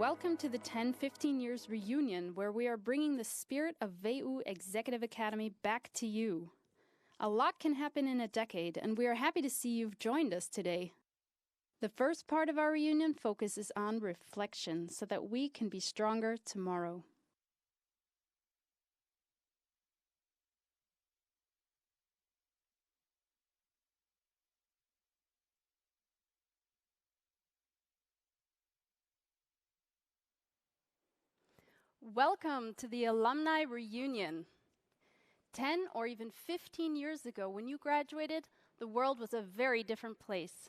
Welcome to the 10-15 years reunion, where we are bringing the spirit of WU Executive Academy back to you. A lot can happen in a decade, and we are happy to see you've joined us today. The first part of our reunion focuses on reflection so that we can be stronger tomorrow. Welcome to the alumni reunion. 10 or even 15 years ago, when you graduated, the world was a very different place.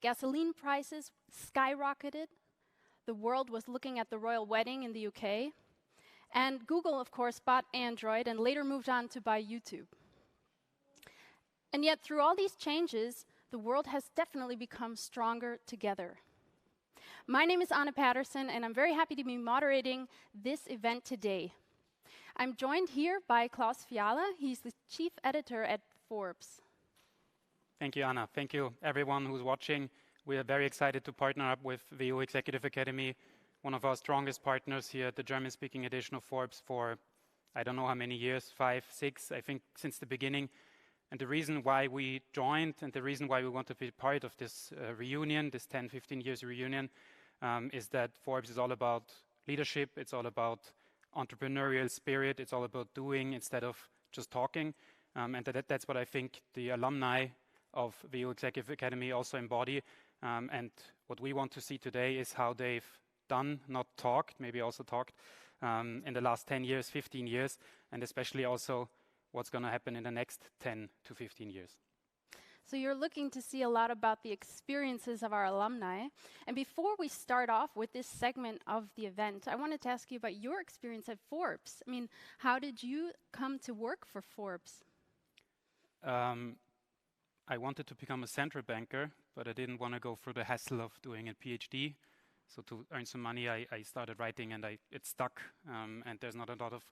Gasoline prices skyrocketed. The world was looking at the royal wedding in the UK. And Google, of course, bought Android and later moved on to buy YouTube. And yet, through all these changes, the world has definitely become stronger together. My name is Patterson, and I'm very happy to be moderating this event today. I'm joined here by Klaus Fiala. He's the chief editor at Forbes. Thank you, Anna. Thank you, everyone who's watching. We are very excited to partner up with WU Executive Academy, one of our strongest partners here at the German-speaking edition of Forbes for, I don't know how many years, 5, 6, I think, since the beginning. And the reason why we joined and the reason why we want to be part of this reunion, this 10, 15 years reunion, is that Forbes is all about leadership. It's all about entrepreneurial spirit. It's all about doing instead of just talking. And that's what I think the alumni of WU Executive Academy also embody. And what we want to see today is how they've done, not talked, maybe also talked, in the last 10 years, 15 years, and especially also what's going to happen in the next 10 to 15 years. So you're looking to see a lot about the experiences of our alumni. And before we start off with this segment of the event, I wanted to ask you about your experience at Forbes. I mean, how did you come to work for Forbes? I wanted to become a central banker, but I didn't want to go through the hassle of doing a PhD. So to earn some money, I started writing, and it stuck. And there's not a lot of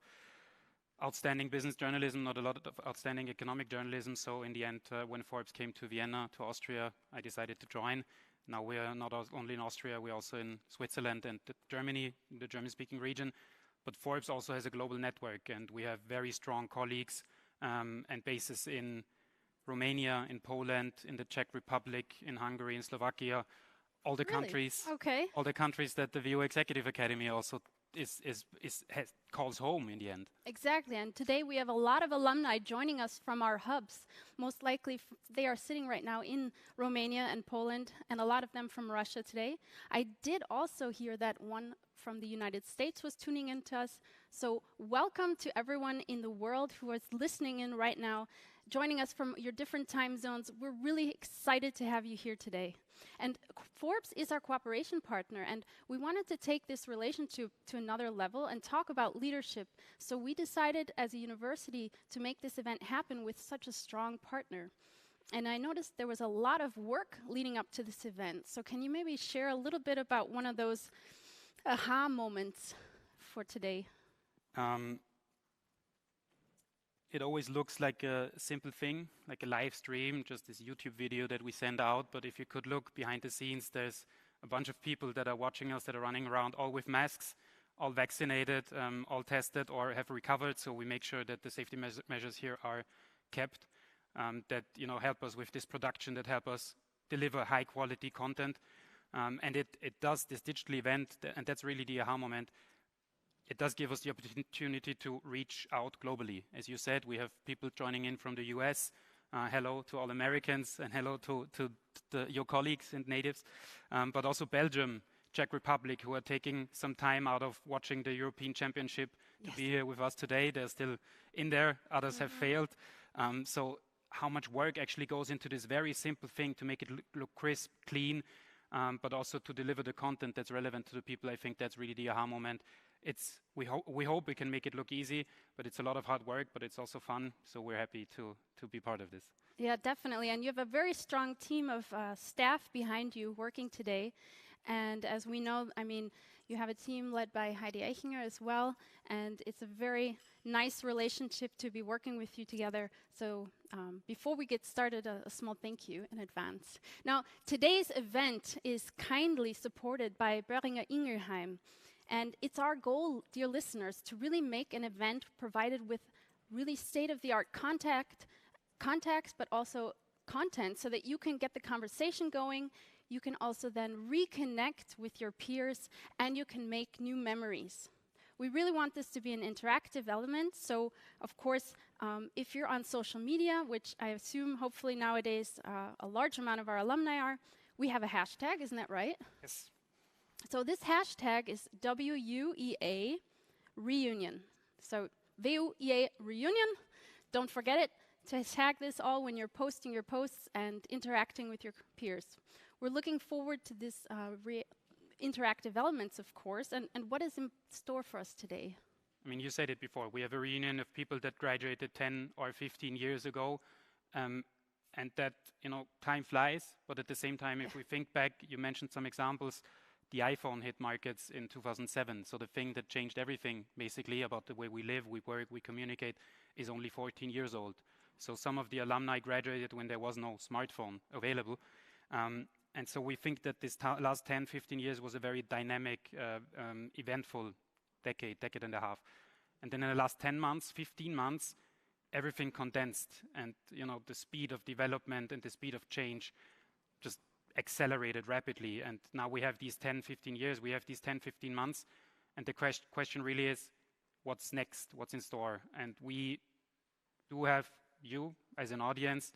outstanding business journalism, not a lot of outstanding economic journalism. So in the end, when Forbes came to Vienna, to Austria, I decided to join. Now we are not only in Austria, we're also in Switzerland and Germany, the German-speaking region. But Forbes also has a global network, and we have very strong colleagues and bases in Romania, in Poland, in the Czech Republic, in Hungary, in Slovakia, all the countries, all the countries that the WU Executive Academy also calls home in the end. Exactly, and today we have a lot of alumni joining us from our hubs. Most likely they are sitting right now in Romania and Poland, and a lot of them from Russia today. I did also hear that one from the United States was tuning in to us. So welcome to everyone in the world who is listening in right now, joining us from your different time zones. We're really excited to have you here today. And Forbes is our cooperation partner, and we wanted to take this relationship to another level and talk about leadership. So we decided as a university to make this event happen with such a strong partner. And I noticed there was a lot of work leading up to this event. So can you maybe share a little bit about one of those aha moments for today? It always looks like a simple thing, like a live stream, just this YouTube video that we send out. But if you could look behind the scenes, there's a bunch of people that are watching us, that are running around, all with masks, all vaccinated, all tested or have recovered. So we make sure that the safety measures here are kept, that help us with this production, that help us deliver high quality content. And it does this digital event, and that's really the aha moment. It does give us the opportunity to reach out globally. As you said, we have people joining in from the US. Hello to all Americans, and hello to your colleagues and natives. But also Belgium, Czech Republic, who are taking some time out of watching the European Championship to be here with us today. They're still in there. Others have failed. So how much work actually goes into this very simple thing to make it look crisp, clean, but also to deliver the content that's relevant to the people. I think that's really the aha moment. We hope we can make it look easy, but it's a lot of hard work, but it's also fun. So we're happy to be part of this. Yeah, definitely. And you have a very strong team of staff behind you working today. And as we know, I mean, you have a team led by Heidi Aichinger as well, and it's a very nice relationship to be working with you together. So before we get started, a small thank you in advance. Now, today's event is kindly supported by Boehringer Ingelheim, and it's our goal, dear listeners, to really make an event provided with really state-of-the-art context, but also content, so that you can get the conversation going. You can also then reconnect with your peers, and you can make new memories. We really want this to be an interactive element. So, of course, if you're on social media, which I assume hopefully nowadays a large amount of our alumni are, we have a hashtag, isn't that right? Yes. So this hashtag is WUEA Reunion. So WUEA Reunion, don't forget it, to tag this all when you're posting your posts and interacting with your peers. We're looking forward to this interactive elements, of course, and what is in store for us today? I mean, you said it before. We have a reunion of people that graduated 10 or 15 years ago, and that, you know, time flies. But at the same time, if we think back, you mentioned some examples. The iPhone hit markets in 2007. So the thing that changed everything, basically, about the way we live, we work, we communicate, is only 14 years old. So some of the alumni graduated when there was no smartphone available. And so we think that this last 10, 15 years was a very dynamic, eventful decade and a half. And then in the last 10 months, 15 months, everything condensed. And, you know, the speed of development and the speed of change just accelerated rapidly. And now we have these 10, 15 years, we have these 10, 15 months. And the question really is, what's next? What's in store? And we do have you as an audience,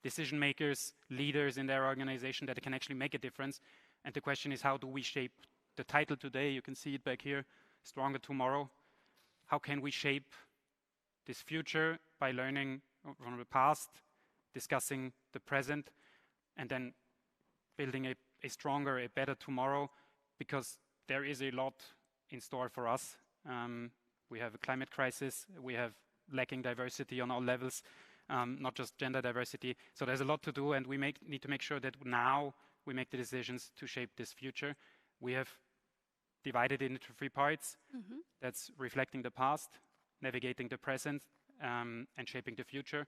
decision makers, leaders in their organization that can actually make a difference. And the question is, how do we shape the title today? You can see it back here, Stronger Tomorrow. How can we shape this future by learning from the past, discussing the present, and then building a stronger, a better tomorrow? Because there is a lot in store for us. We have a climate crisis, we have lacking diversity on all levels, not just gender diversity. So there's a lot to do, and we need to make sure that now we make the decisions to shape this future. We have divided it into 3 parts. That's reflecting the past, navigating the present, and shaping the future.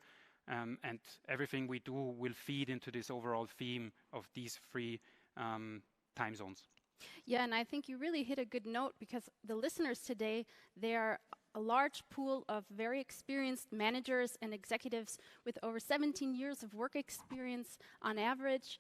And everything we do will feed into this overall theme of these 3 time zones. Yeah, and I think you really hit a good note, because the listeners today, they are a large pool of very experienced managers and executives with over 17 years of work experience on average,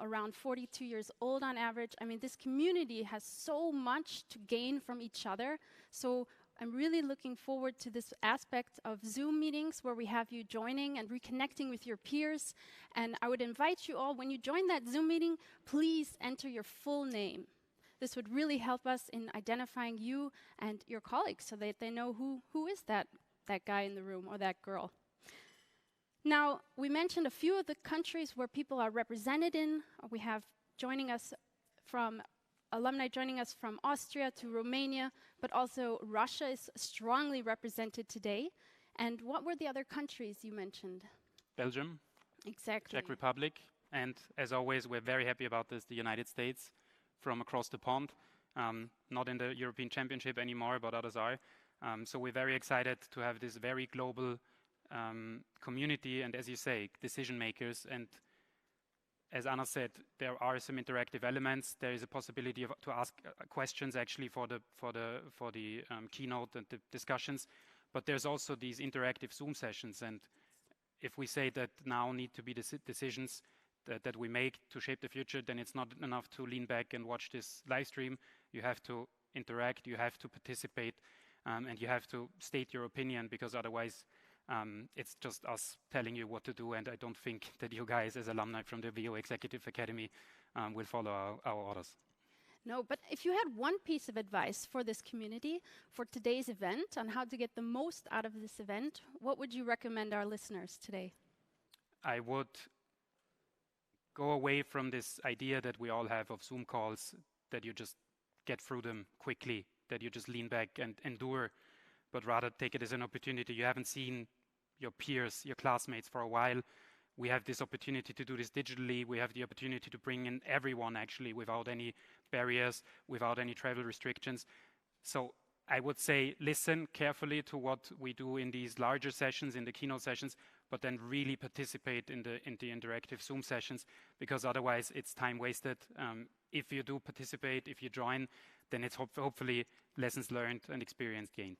around 42 years old on average. I mean, this community has so much to gain from each other. So I'm really looking forward to this aspect of Zoom meetings where we have you joining and reconnecting with your peers. And I would invite you all, when you join that Zoom meeting, please enter your full name. This would really help us in identifying you and your colleagues so that they know who is that guy in the room or that girl. Now, we mentioned a few of the countries where people are represented in. We have alumni joining us from Austria to Romania, but also Russia is strongly represented today. And what were the other countries you mentioned? Belgium. Exactly. Czech Republic. And as always, we're very happy about this, the United States from across the pond. Not in the European Championship anymore, but others are. So we're very excited to have this very global community and, as you say, decision makers. And as Anna said, there are some interactive elements. There is a possibility to ask questions actually for the keynote and the discussions. But there's also these interactive Zoom sessions. And if we say that now need to be decisions that we make to shape the future, then it's not enough to lean back and watch this live stream. You have to interact, you have to participate, and you have to state your opinion, because otherwise it's just us telling you what to do, and I don't think that you guys as alumni from the VO Executive Academy will follow our orders. No, but if you had one piece of advice for this community, for today's event, on how to get the most out of this event, what would you recommend our listeners today? I would go away from this idea that we all have of Zoom calls, that you just get through them quickly, that you just lean back and endure, but rather take it as an opportunity. You haven't seen your peers, your classmates for a while. We have this opportunity to do this digitally. We have the opportunity to bring in everyone actually without any barriers, without any travel restrictions. So I would say listen carefully to what we do in these larger sessions, in the keynote sessions, but then really participate in the interactive Zoom sessions, because otherwise it's time wasted. If you do participate, if you join, then it's hopefully lessons learned and experience gained.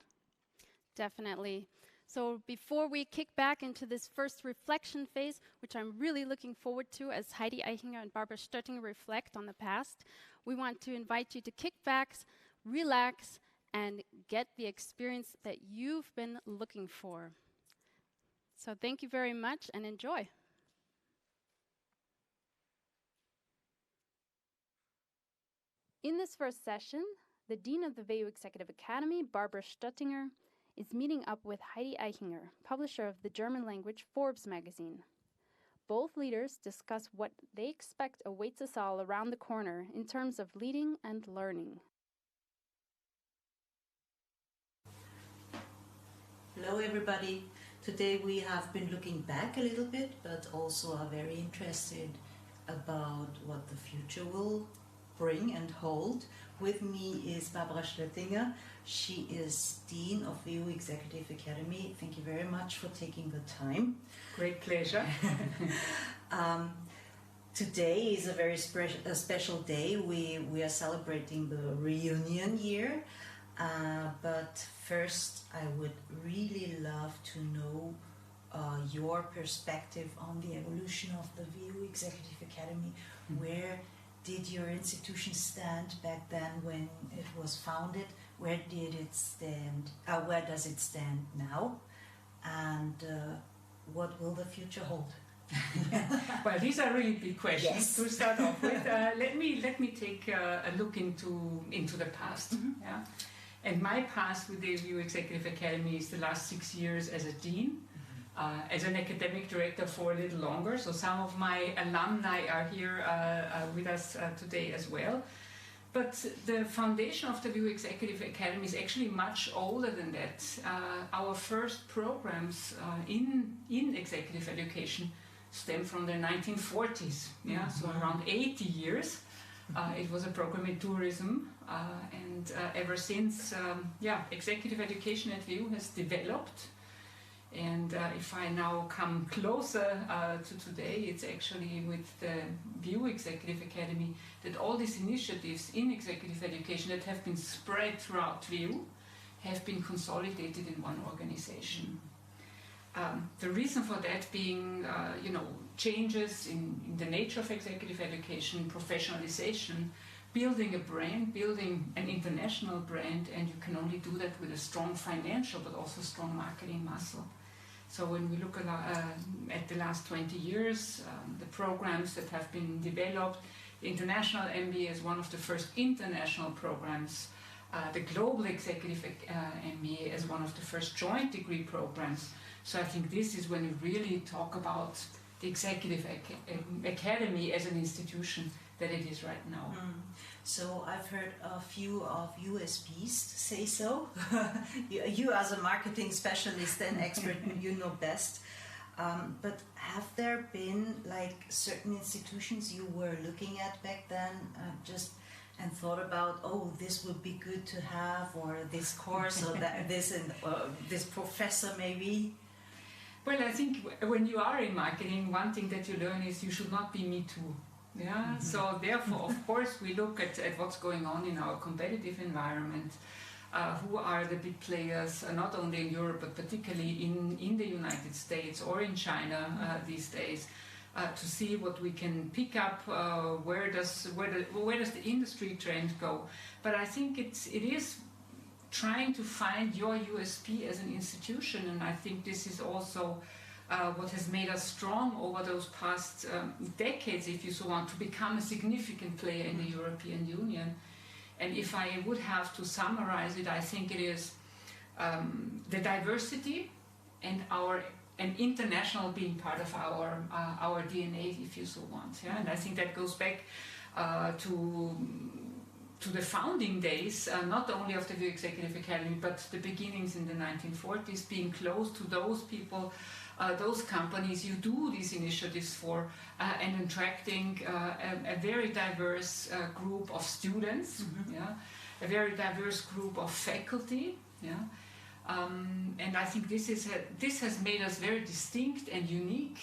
Definitely. So before we kick back into this first reflection phase, which I'm really looking forward to as Heidi Aichinger and Barbara Stöttinger reflect on the past, we want to invite you to kick back, relax, and get the experience that you've been looking for. So thank you very much and enjoy. In this first session, the Dean of the WU Executive Academy, Barbara Stöttinger, is meeting up with Heidi Aichinger, publisher of the German language Forbes magazine. Both leaders discuss what they expect awaits us all around the corner in terms of leading and learning. Hello everybody. Today we have been looking back a little bit, but also are very interested about what the future will bring and hold. With me is Barbara Stöttinger. She is Dean of WU Executive Academy. Thank you very much for taking the time. Great pleasure. Today is a very special day. We are celebrating the reunion year. But first, I would really love to know your perspective on the evolution of the WU Executive Academy. Where did your institution stand back then when it was founded? Where did it stand? Where does it stand now? And what will the future hold? Well, these are really big questions. Yes. To start off with. Let me take a look into the past. Mm-hmm. Yeah? And my past with the WU Executive Academy is the last 6 years as a dean, as an academic director for a little longer. So some of my alumni are here with us today as well. But the foundation of the WU Executive Academy is actually much older than that. Our first programs in executive education stem from the 1940s, yeah? So around 80 years. It was a program in tourism, and ever since, executive education at WU has developed. And if I now come closer to today, it's actually with the WU Executive Academy that all these initiatives in executive education that have been spread throughout WU have been consolidated in one organization. The reason for that being, changes in the nature of executive education, professionalization, building a brand, building an international brand, and you can only do that with a strong financial but also strong marketing muscle. So when we look at the last 20 years, the programs that have been developed, the International MBA is one of the first international programs, the Global Executive MBA as one of the first joint degree programs. So I think this is when we really talk about the Executive Academy as an institution that it is right now. So I've heard a few of USPs say so. You as a marketing specialist and expert, you know best. But have there been like certain institutions you were looking at back then and thought about, oh, this would be good to have, or this course, or that, this professor maybe? Well, I think when you are in marketing, one thing that you learn is you should not be me too. Yeah. So therefore, of course, we look at what's going on in our competitive environment. Who are the big players, not only in Europe, but particularly in the United States or in China these days, to see what we can pick up, where does the industry trend go. But I think it is trying to find your USP as an institution, and I think this is also what has made us strong over those past decades, if you so want, to become a significant player in the European Union. And if I would have to summarize it, I think it is the diversity and international being part of our DNA, if you so want. Yeah? And I think that goes back to the founding days, not only of the WU Executive Academy, but the beginnings in the 1940s, being close to those people those companies you do these initiatives for, and attracting a very diverse group of students, yeah, a very diverse group of faculty, yeah. And I think this has made us very distinct and unique,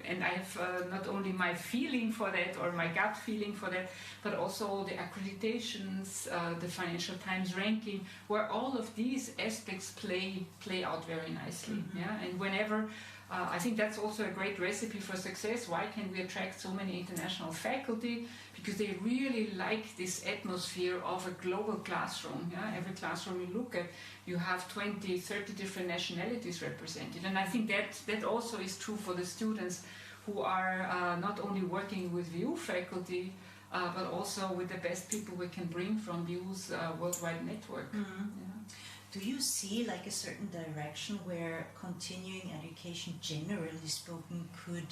and I have not only my feeling for that or my gut feeling for that, but also the accreditations, the Financial Times ranking, where all of these aspects play out very nicely. Yeah, and whenever I think that's also a great recipe for success. Why can we attract so many international faculty? Because they really like this atmosphere of a global classroom. Yeah? Every classroom you look at, you have 20, 30 different nationalities represented. And I think that also is true for the students who are not only working with VU faculty, but also with the best people we can bring from VU's worldwide network. Yeah. Do you see like a certain direction where continuing education, generally spoken, could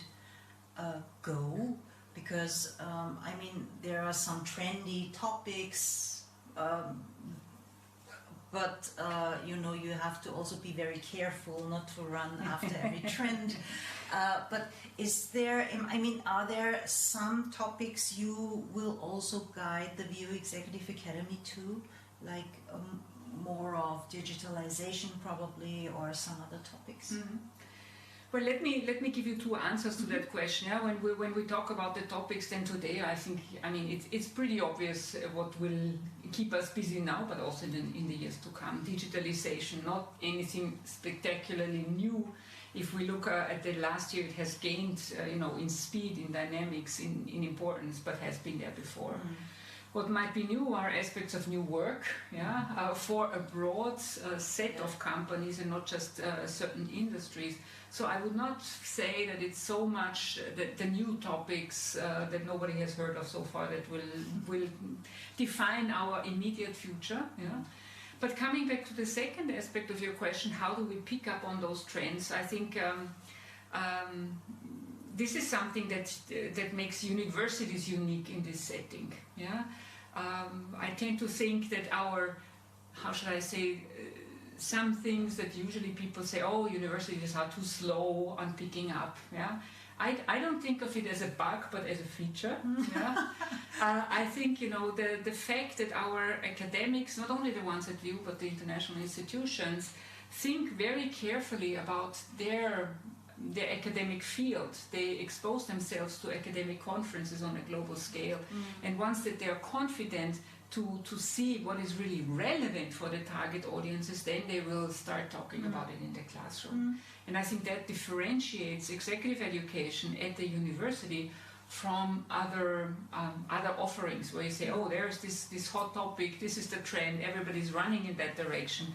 go? Because I mean, there are some trendy topics, but you know, you have to also be very careful not to run after every trend. But is there, I mean, are there some topics you will also guide the VU Executive Academy to, like more of digitalization probably, or some other topics? Well, let me give you two answers to that question. Yeah? When we talk about the topics, then today I think, I mean, it's pretty obvious what will keep us busy now, but also in the years to come. Digitalization, not anything spectacularly new. If we look at the last year, it has gained, you know, in speed, in dynamics, in importance, but has been there before. What might be new are aspects of new work, yeah, for a broad set of companies and not just certain industries. So I would not say that it's so much the new topics that nobody has heard of so far that will define our immediate future. Yeah. But coming back to the second aspect of your question, how do we pick up on those trends? I think this is something that makes universities unique in this setting. Yeah, I tend to think that our, how should I say, some things that usually people say, oh, universities are too slow on picking up. Yeah, I don't think of it as a bug, but as a feature. Yeah? I think, you know, the fact that our academics, not only the ones at VU, but the international institutions, think very carefully about their academic field. They expose themselves to academic conferences on a global scale. And once that they are confident to see what is really relevant for the target audiences, then they will start talking about it in the classroom. And I think that differentiates executive education at the university from other offerings where you say, oh, there's this hot topic, this is the trend, everybody's running in that direction.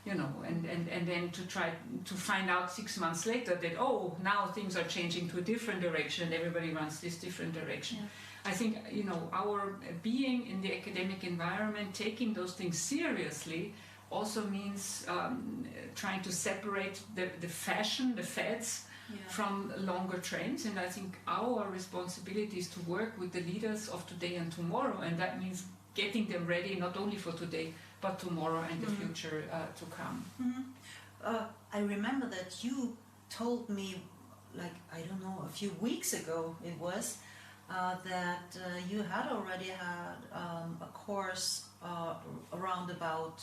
You know, and then to try to find out 6 months later that, oh, now things are changing to a different direction, everybody runs this different direction. Yeah. I think, you know, our being in the academic environment, taking those things seriously, also means trying to separate the fashion, the fads, from longer trends. And I think our responsibility is to work with the leaders of today and tomorrow, and that means getting them ready not only for today, but tomorrow and the future to come. I remember that you told me, like, I don't know, a few weeks ago it was, that you had already had a course around about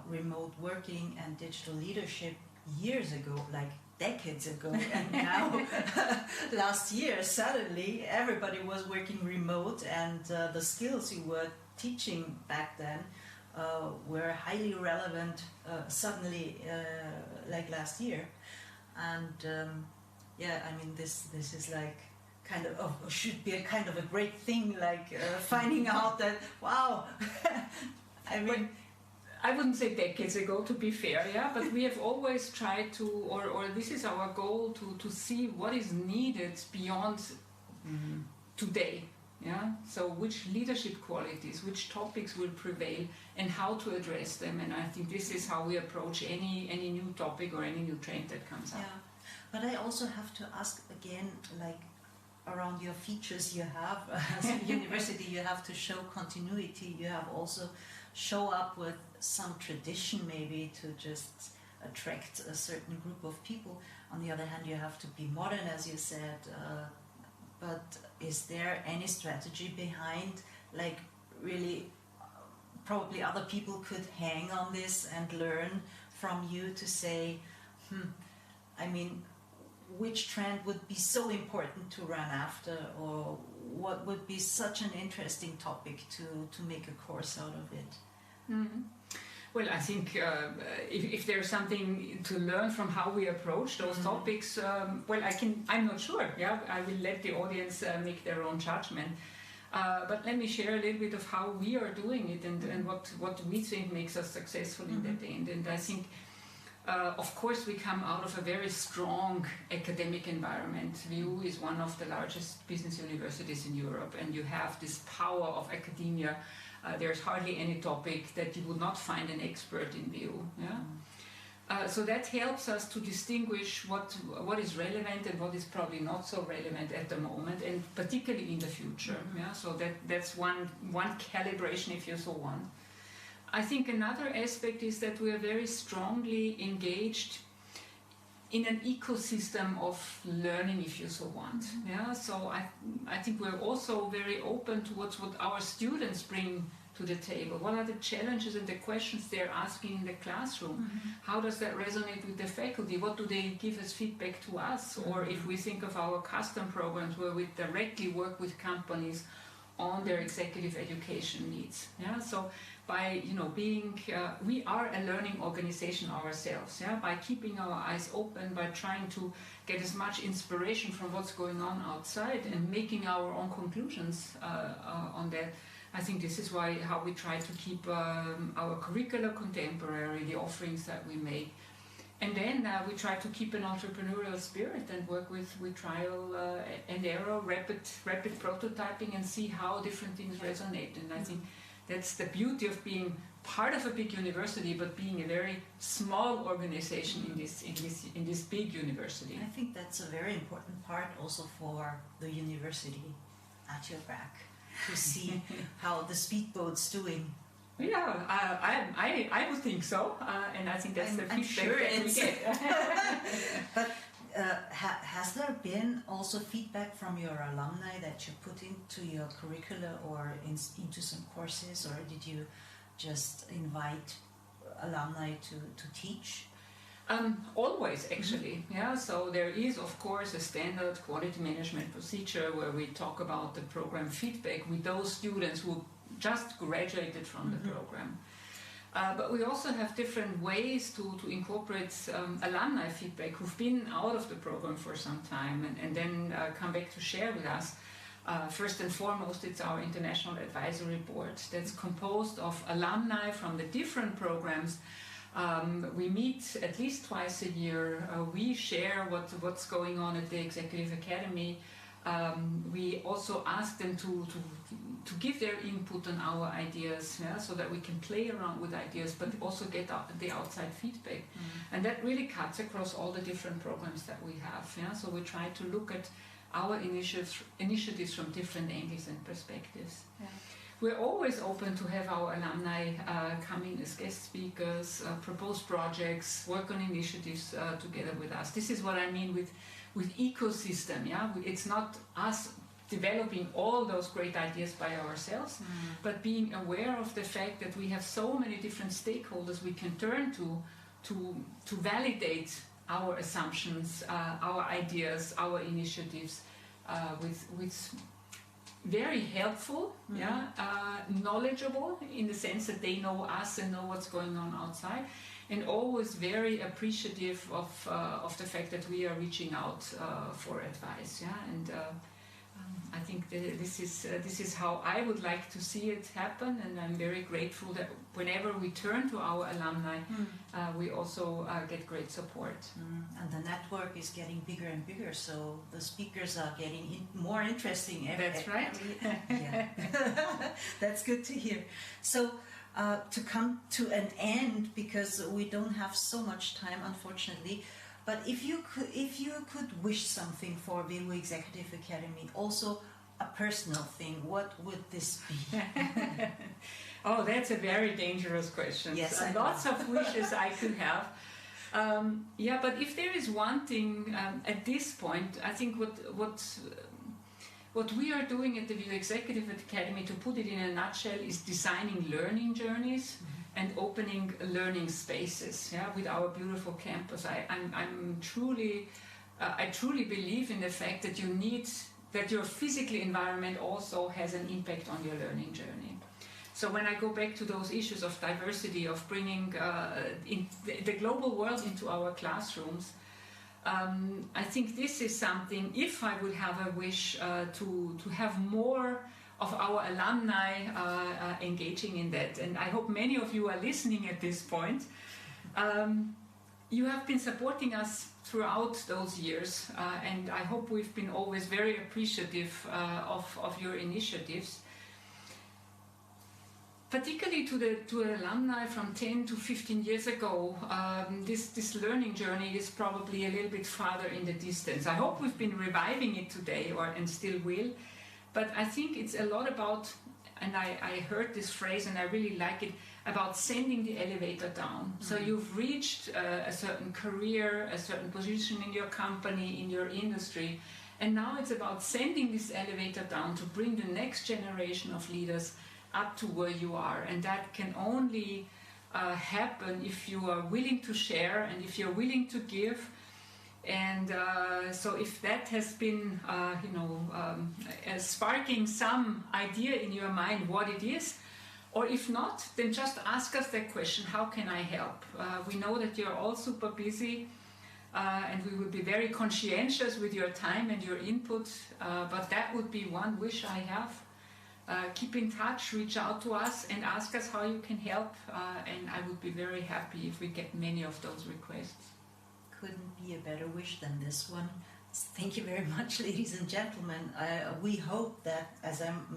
remote working and digital leadership years ago, like decades ago, and now last year suddenly everybody was working remote, and the skills you were teaching back then were highly relevant suddenly, like last year. And yeah, I mean, this is like kind of should be a kind of a great thing, like finding out that, wow. I mean, I wouldn't say decades ago, to be fair, yeah, but we have always tried to, or this is our goal, to see what is needed beyond today. Yeah, so which leadership qualities, which topics will prevail, and how to address them. And I think this is how we approach any new topic or any new trend that comes up. Yeah, but I also have to ask again, like, around your features you have as a university, you have to show continuity. You have also show up with some tradition, maybe, to just attract a certain group of people. On the other hand, you have to be modern, as you said. But is there any strategy behind, like really, probably other people could hang on this and learn from you to say, I mean, which trend would be so important to run after, or what would be such an interesting topic to make a course out of it? Mm-hmm. Well, I think if there's something to learn from how we approach those topics, well, I'm not sure. Yeah, I will let the audience make their own judgment. But let me share a little bit of how we are doing it and what we think makes us successful in that end. And I think, of course, we come out of a very strong academic environment. VU is one of the largest business universities in Europe, and you have this power of academia. There's hardly any topic that you would not find an expert in VU. Yeah? So that helps us to distinguish what is relevant and what is probably not so relevant at the moment, and particularly in the future. Yeah? So that's one calibration, if you so want. I think another aspect is that we are very strongly engaged in an ecosystem of learning, if you so want. Yeah? So I think we're also very open towards what our students bring to the table. What are the challenges and the questions they're asking in the classroom? How does that resonate with the faculty? What do they give as feedback to us? Or if we think of our custom programs where we directly work with companies on their executive education needs. Yeah? So by being, we are a learning organization ourselves. Yeah? By keeping our eyes open, by trying to get as much inspiration from what's going on outside and making our own conclusions on that. I think this is how we try to keep our curricula contemporary, the offerings that we make. And then we try to keep an entrepreneurial spirit and work with trial and error, rapid prototyping, and see how different things resonate. And I think that's the beauty of being part of a big university, but being a very small organization in this big university. I think that's a very important part also for the university at your back, to see how the speedboat's doing. Yeah, I would think so, and I think that's the feedback that we get. But has there been also feedback from your alumni that you put into your curricula or into some courses, or did you just invite alumni to teach? Always, actually. Yeah. So there is, of course, a standard quality management procedure where we talk about the program feedback with those students who just graduated from the program. But we also have different ways to incorporate alumni feedback who've been out of the program for some time and then come back to share with us. First and foremost, it's our International Advisory Board that's composed of alumni from the different programs. We meet at least twice a year. We share what's going on at the Executive Academy. We also ask them to give their input on our ideas, yeah, so that we can play around with ideas, but also get the outside feedback. And that really cuts across all the different programs that we have. Yeah? So we try to look at our initiatives from different angles and perspectives. Yeah. We're always open to have our alumni come in as guest speakers, propose projects, work on initiatives together with us. This is what I mean with ecosystem. Yeah, it's not us developing all those great ideas by ourselves, but being aware of the fact that we have so many different stakeholders we can turn to validate our assumptions, our ideas, our initiatives with very helpful, knowledgeable in the sense that they know us and know what's going on outside, and always very appreciative of the fact that we are reaching out for advice. Yeah, and I think this is how I would like to see it happen, and I'm very grateful that whenever we turn to our alumni, we also get great support. And the network is getting bigger and bigger, so the speakers are getting more interesting. That's right. Yeah, that's good to hear. So to come to an end, because we don't have so much time, unfortunately. But if you could wish something for VU Executive Academy, also a personal thing, what would this be? Oh, that's a very dangerous question. Yes, lots of wishes I could have. Yeah, but if there is one thing at this point, I think what we are doing at the VU Executive Academy, to put it in a nutshell, is designing learning journeys and opening learning spaces. Yeah, with our beautiful campus. I truly believe in the fact that that your physical environment also has an impact on your learning journey. So when I go back to those issues of diversity, of bringing the global world into our classrooms, I think this is something, if I would have a wish to have more of our alumni engaging in that, and I hope many of you are listening at this point. You have been supporting us throughout those years, and I hope we've been always very appreciative of your initiatives. Particularly to alumni from 10 to 15 years ago, this learning journey is probably a little bit farther in the distance. I hope we've been reviving it today, and still will. But I think it's a lot about, and I heard this phrase and I really like it, about sending the elevator down. So you've reached a certain career, a certain position in your company, in your industry, and now it's about sending this elevator down to bring the next generation of leaders up to where you are. And that can only happen if you are willing to share and if you're willing to give. And so if that has been sparking some idea in your mind what it is, or if not, then just ask us that question: how can I help? We know that you're all super busy, and we will be very conscientious with your time and your input, but that would be one wish I have. Keep in touch, reach out to us and ask us how you can help, and I would be very happy if we get many of those requests. Couldn't be a better wish than this one. Thank you very much, ladies and gentlemen. We hope that,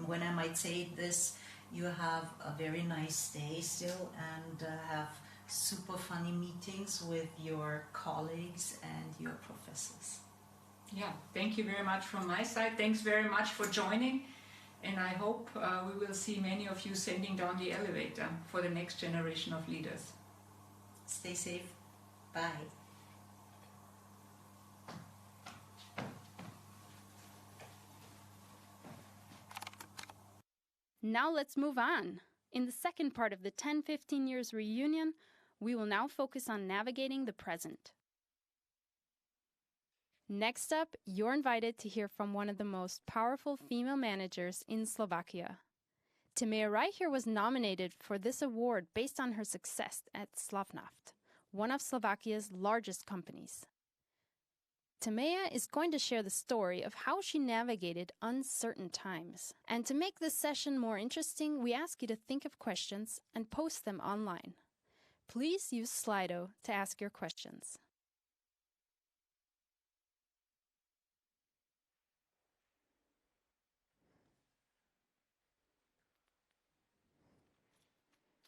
when I might say this, you have a very nice day still and have super funny meetings with your colleagues and your professors. Yeah, thank you very much from my side. Thanks very much for joining. And I hope we will see many of you sending down the elevator for the next generation of leaders. Stay safe. Bye. Now let's move on. In the second part of the 10-15 years reunion, we will now focus on navigating the present. Next up, you're invited to hear from one of the most powerful female managers in Slovakia. Timea Reicher was nominated for this award based on her success at Slovnaft, one of Slovakia's largest companies. Timea is going to share the story of how she navigated uncertain times. And to make this session more interesting, we ask you to think of questions and post them online. Please use Slido to ask your questions.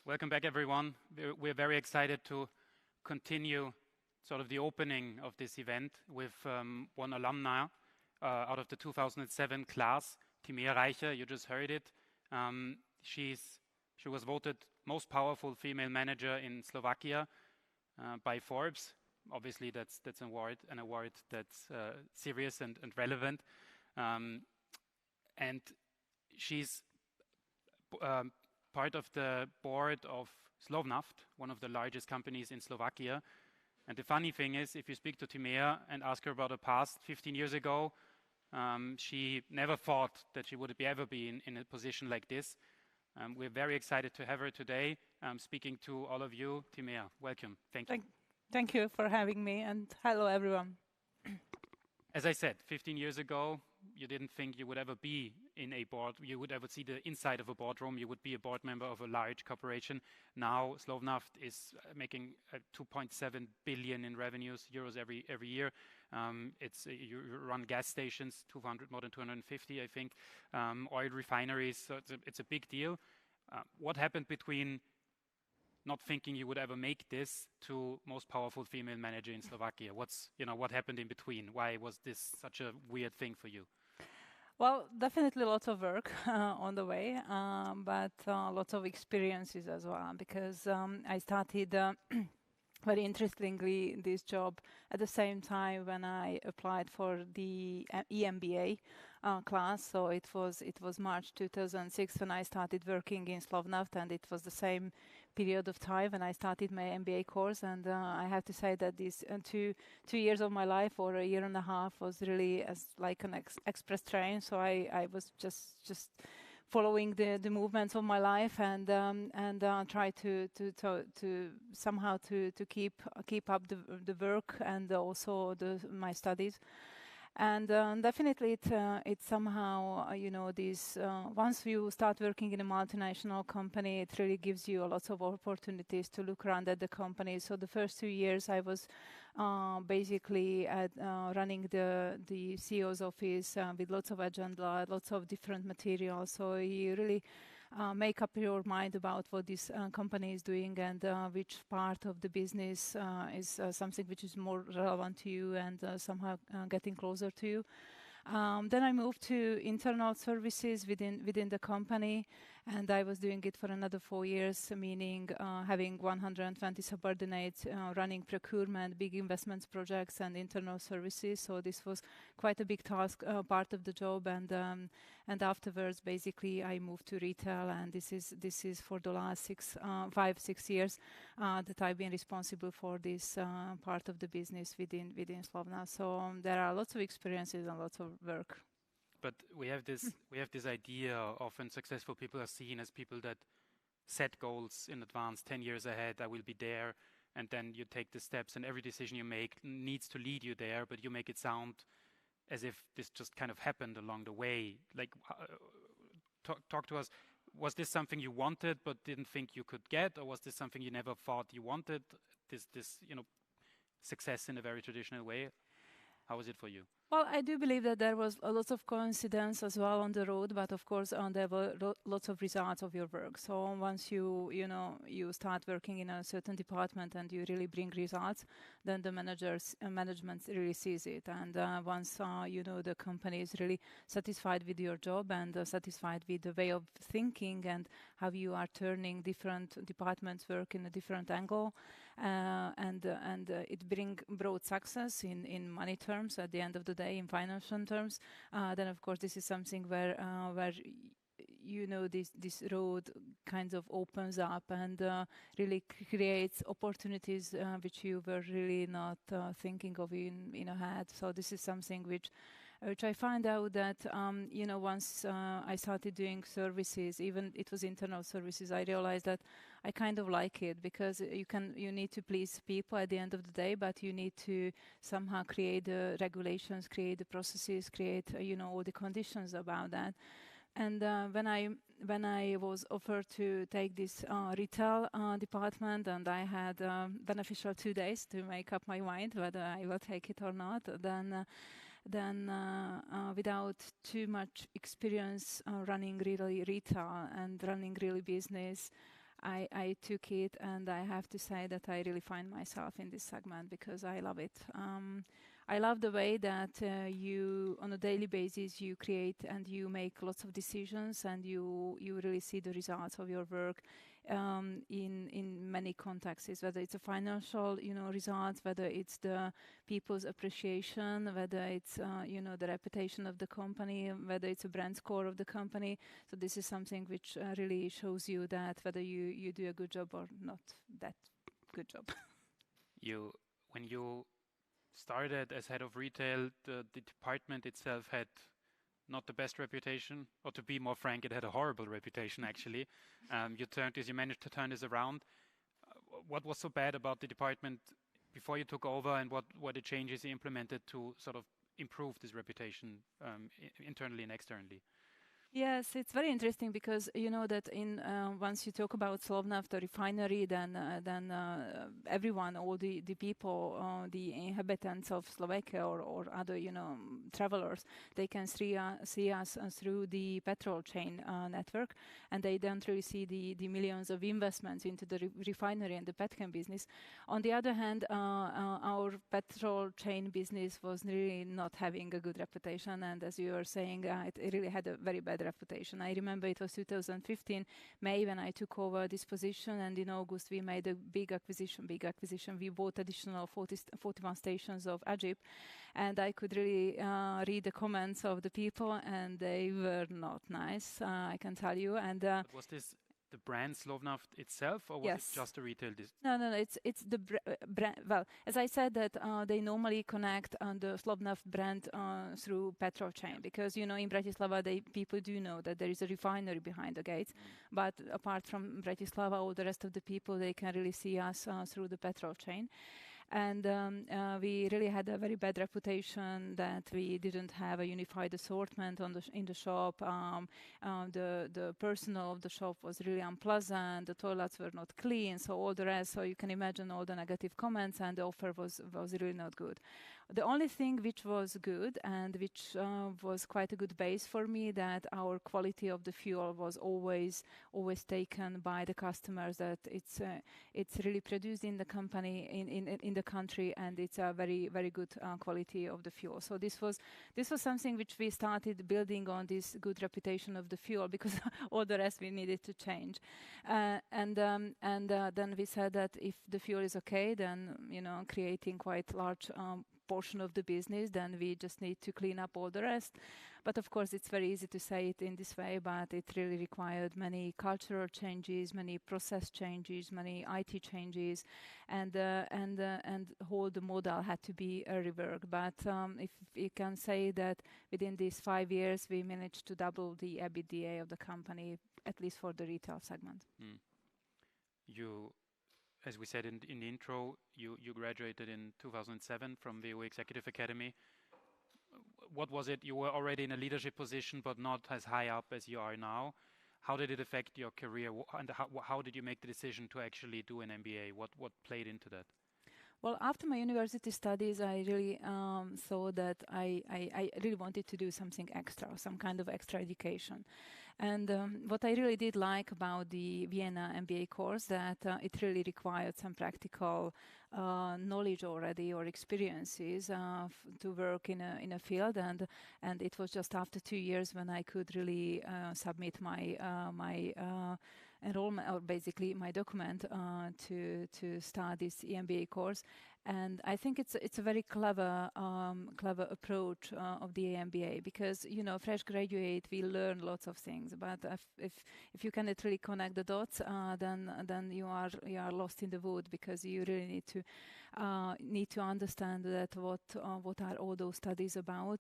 Welcome back, everyone. We're very excited to continue sort of the opening of this event with one alumni out of the 2007 class, Timea Reicher. You just heard it. She was voted most powerful female manager in Slovakia by Forbes. Obviously, that's an award that's serious and relevant. And she's part of the board of Slovnaft, one of the largest companies in Slovakia. And the funny thing is, if you speak to Timea and ask her about her past 15 years ago, she never thought that she would ever be in a position like this. We're very excited to have her today speaking to all of you. Timea, welcome. Thank you. Thank you for having me, and hello, everyone. As I said, 15 years ago, you didn't think you would ever be in a board, you would ever see the inside of a boardroom, you would be a board member of a large corporation. Now, Slovnaft is making 2.7 billion in revenues, euros every year. You run gas stations, more than 250, I think, oil refineries, so it's a big deal. What happened between not thinking you would ever make this to most powerful female manager in Slovakia? What happened in between? Why was this such a weird thing for you? Well, definitely lots of work on the way, but lots of experiences as well, because I started very interestingly this job at the same time when I applied for the EMBA class. So it was March 2006 when I started working in Slovnaft, and it was the same period of time when I started my MBA course. And I have to say that these 2 years of my life, or a year and a half, was really as like an express train. So I was just following the movements of my life, and try to somehow to keep up the work and also my studies. And definitely it somehow, this once you start working in a multinational company, it really gives you a lot of opportunities to look around at the company. So the first 2 years I was basically running the CEO's office with lots of agenda, lots of different materials. So you really make up your mind about what this company is doing, and which part of the business is something which is more relevant to you and somehow getting closer to you. Then I moved to internal services within the company, and I was doing it for another 4 years, meaning having 120 subordinates, running procurement, big investments projects, and internal services. So this was quite a big task, part of the job. And afterwards, basically, I moved to retail, and this is for the last 5-6 years that I've been responsible for this part of the business within Slovnaft. So there are lots of experiences and lots of work. But we have this idea often successful people are seen as people that set goals in advance, 10 years ahead, I will be there, and then you take the steps, and every decision you make needs to lead you there, but you make it sound as if this just kind of happened along the way. Like, talk to us. Was this something you wanted but didn't think you could get, or was this something you never thought you wanted? This success in a very traditional way. How was it for you? Well, I do believe that there was a lot of coincidence as well on the road, but of course there were lots of results of your work. So once you start working in a certain department and you really bring results, then the management really sees it. And once the company is really satisfied with your job and satisfied with the way of thinking and how you are turning different departments' work in a different angle, and it brought success in money terms at the end of the day, in financial terms, then of course this is something where this road kind of opens up and really creates opportunities which you were really not thinking of in ahead. So this is something which I find out that once I started doing services, even it was internal services, I realized that I kind of like it, because you need to please people at the end of the day, but you need to somehow create the regulations, create the processes, create all the conditions about that. And when I was offered to take this retail department, and I had beneficial 2 days to make up my mind whether I will take it or not, then without too much experience running really retail and running really business, I took it, and I have to say that I really find myself in this segment because I love it. I love the way that you, on a daily basis, you create and you make lots of decisions, and you really see the results of your work in many contexts, whether it's a financial, results, whether it's the people's appreciation, whether it's, the reputation of the company, whether it's a brand score of the company. So this is something which really shows you that whether you do a good job or not that good job. When you started as head of retail, the department itself had not the best reputation, or to be more frank, it had a horrible reputation actually. You managed to turn this around. What was so bad about the department before you took over, and what were the changes you implemented to sort of improve this reputation internally and externally? Yes, it's very interesting because you know that once you talk about Slovnaft, the refinery, then everyone, all the people, the inhabitants of Slovakia or other travelers, they can see us through the petrol chain network, and they don't really see the millions of investments into the refinery and the petchem business. On the other hand, our petrol chain business was really not having a good reputation, and as you were saying, it really had a very bad reputation. I remember it was 2015 May when I took over this position, and in August we made a big acquisition. We bought additional 41 stations of Ajib, and I could really read the comments of the people, and they were not nice, I can tell you. And was this the brand Slovnaft itself, or was yes. it just a retail? No. It's the brand. Well, as I said, that they normally connect the Slovnaft brand through petrol chain, because in Bratislava people do know that there is a refinery behind the gates, but apart from Bratislava, all the rest of the people, they can really see us through the petrol chain. And we really had a very bad reputation that we didn't have a unified assortment in the shop. The personnel of the shop was really unpleasant. The toilets were not clean, so all the rest. So you can imagine all the negative comments, and the offer was really not good. The only thing which was good and which was quite a good base for me, that our quality of the fuel was always taken by the customers, that it's really produced in the company, in the country, and it's a very, very good quality of the fuel. So this was something which we started building on, this good reputation of the fuel, because all the rest we needed to change. And then we said that if the fuel is okay, then creating quite large portion of the business, then we just need to clean up all the rest. But of course, it's very easy to say it in this way, but it really required many cultural changes, many process changes, many IT changes, and whole the model had to be reworked. But if you can say that within these 5 years, we managed to double the EBITDA of the company, at least for the retail segment. As we said in the intro, you graduated in 2007 from WU Executive Academy. What was it? You were already in a leadership position, but not as high up as you are now. How did it affect your career, and how did you make the decision to actually do an MBA? What played into that? Well, after my university studies, I really saw that I really wanted to do something extra, some kind of extra education. And what I really did like about the Vienna MBA course, that it really required some practical knowledge already, or experiences to work in a field, and it was just after 2 years when I could really submit my enrollment, or basically my document to start this MBA course. And I think it's a very clever approach of the MBA, because fresh graduate, we learn lots of things, but if you cannot really connect the dots, then you are lost in the wood, because you really need to understand that what are all those studies about.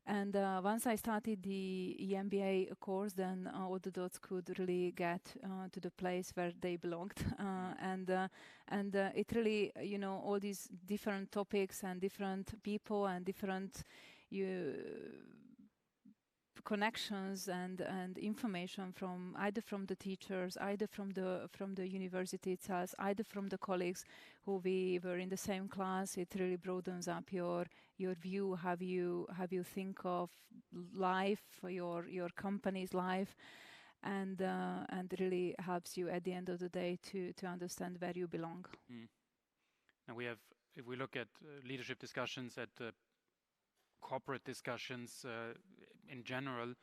And once I started the MBA course, then all the dots could really get to the place where they belonged. And it really, all these different topics and different people and different connections and information from either from the teachers, either from the university itself, either from the colleagues who we were in the same class. It really broadens up your view, how you think of life, your company's life, and really helps you at the end of the day to understand where you belong. Now if we look at leadership discussions, at corporate discussions in general,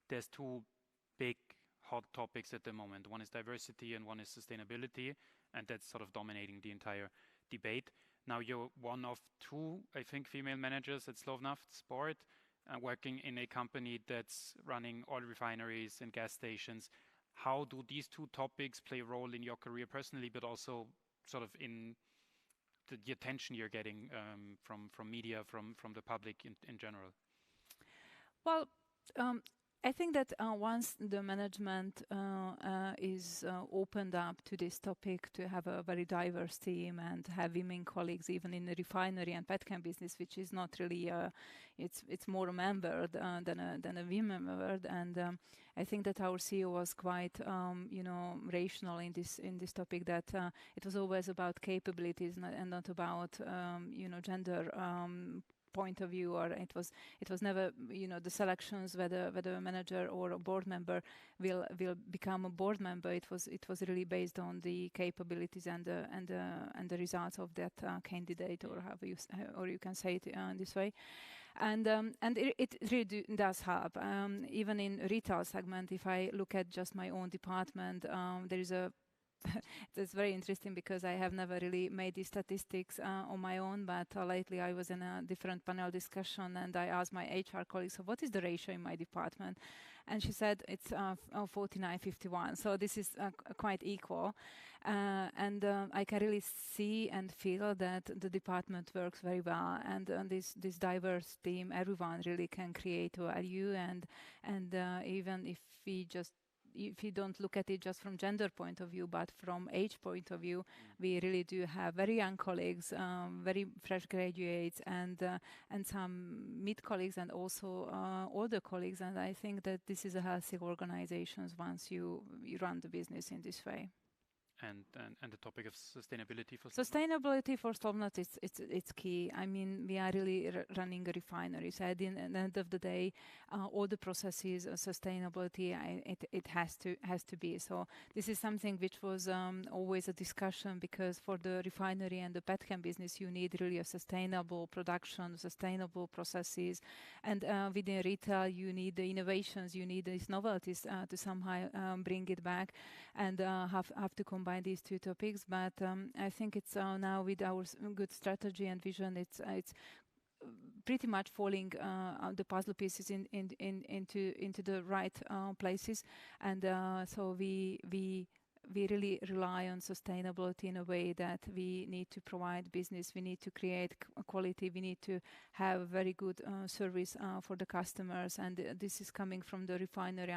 there's two big hot topics at the moment. One is diversity and one is sustainability, and that's sort of dominating the entire debate. Now you're one of two, I think, female managers at Slovnaft Sport, working in a company that's running oil refineries and gas stations. How do these two topics play a role in your career personally, but also sort of in the attention you're getting from media, from the public in general? Well, I think that once the management is opened up to this topic, to have a very diverse team and have women colleagues, even in the refinery and petchem business, which is not really, it's more a member than a women member. And I think that our CEO was quite, rational in this topic, that it was always about capabilities and not about, gender point of view, or it was never the selections whether a manager or a board member will become a board member. It was really based on the capabilities and the results of that candidate, or you can say it this way. And it really does help. Even in retail segment, if I look at just my own department, there is a it's very interesting because I have never really made these statistics on my own, but lately I was in a different panel discussion and I asked my HR colleagues, so what is the ratio in my department? And she said it's 49-51, so this is quite equal. And I can really see and feel that the department works very well, and this diverse team, everyone really can create value, and even if you don't look at it just from gender point of view, but from age point of view, we really do have very young colleagues, very fresh graduates, and some mid colleagues, and also older colleagues. And I think that this is a healthy organization once you run the business in this way. And the topic of sustainability for Sustainability for Slovnaft, it's key. I mean, we are really running a refinery. So at the end of the day, all the processes, sustainability, it has to be. So this is something which was always a discussion, because for the refinery and the petchem business, you need really a sustainable production, sustainable processes, and within retail, you need the innovations, you need these novelties to somehow bring it back, and have to combine these two topics. But I think it's now with our good strategy and vision, it's pretty much falling the puzzle pieces into the right places, and so we really rely on sustainability in a way that we need to provide business, we need to create quality, we need to have very good service for the customers, and this is coming from the refinery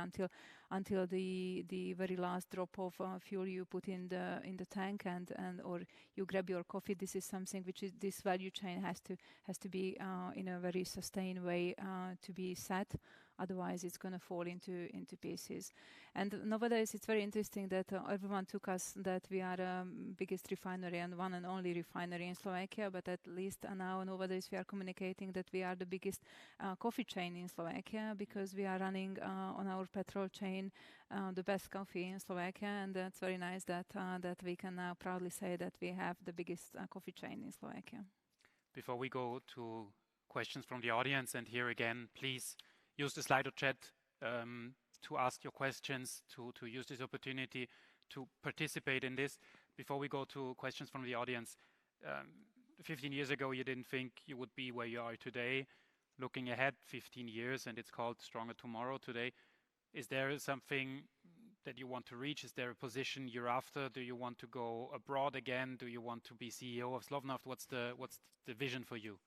until the very last drop of fuel you put in the tank, and or you grab your coffee. This is something which is, this value chain has to be in a very sustained way to be set. Otherwise, it's going to fall into pieces. And nowadays, it's very interesting that everyone took us that we are biggest refinery and one and only refinery in Slovakia. But at least now nowadays we are communicating that we are the biggest coffee chain in Slovakia, because we are running on our petrol chain the best coffee in Slovakia, and that's very nice that we can now proudly say that we have the biggest coffee chain in Slovakia. Before we go to questions from the audience, and here again, please use the Slido chat to ask your questions, to use this opportunity to participate in this. Before we go to questions from the audience, 15 years ago, you didn't think you would be where you are today. Looking ahead 15 years, and it's called Stronger Tomorrow today. Is there something that you want to reach? Is there a position you're after? Do you want to go abroad again? Do you want to be CEO of Slovnaft? What's the vision for you?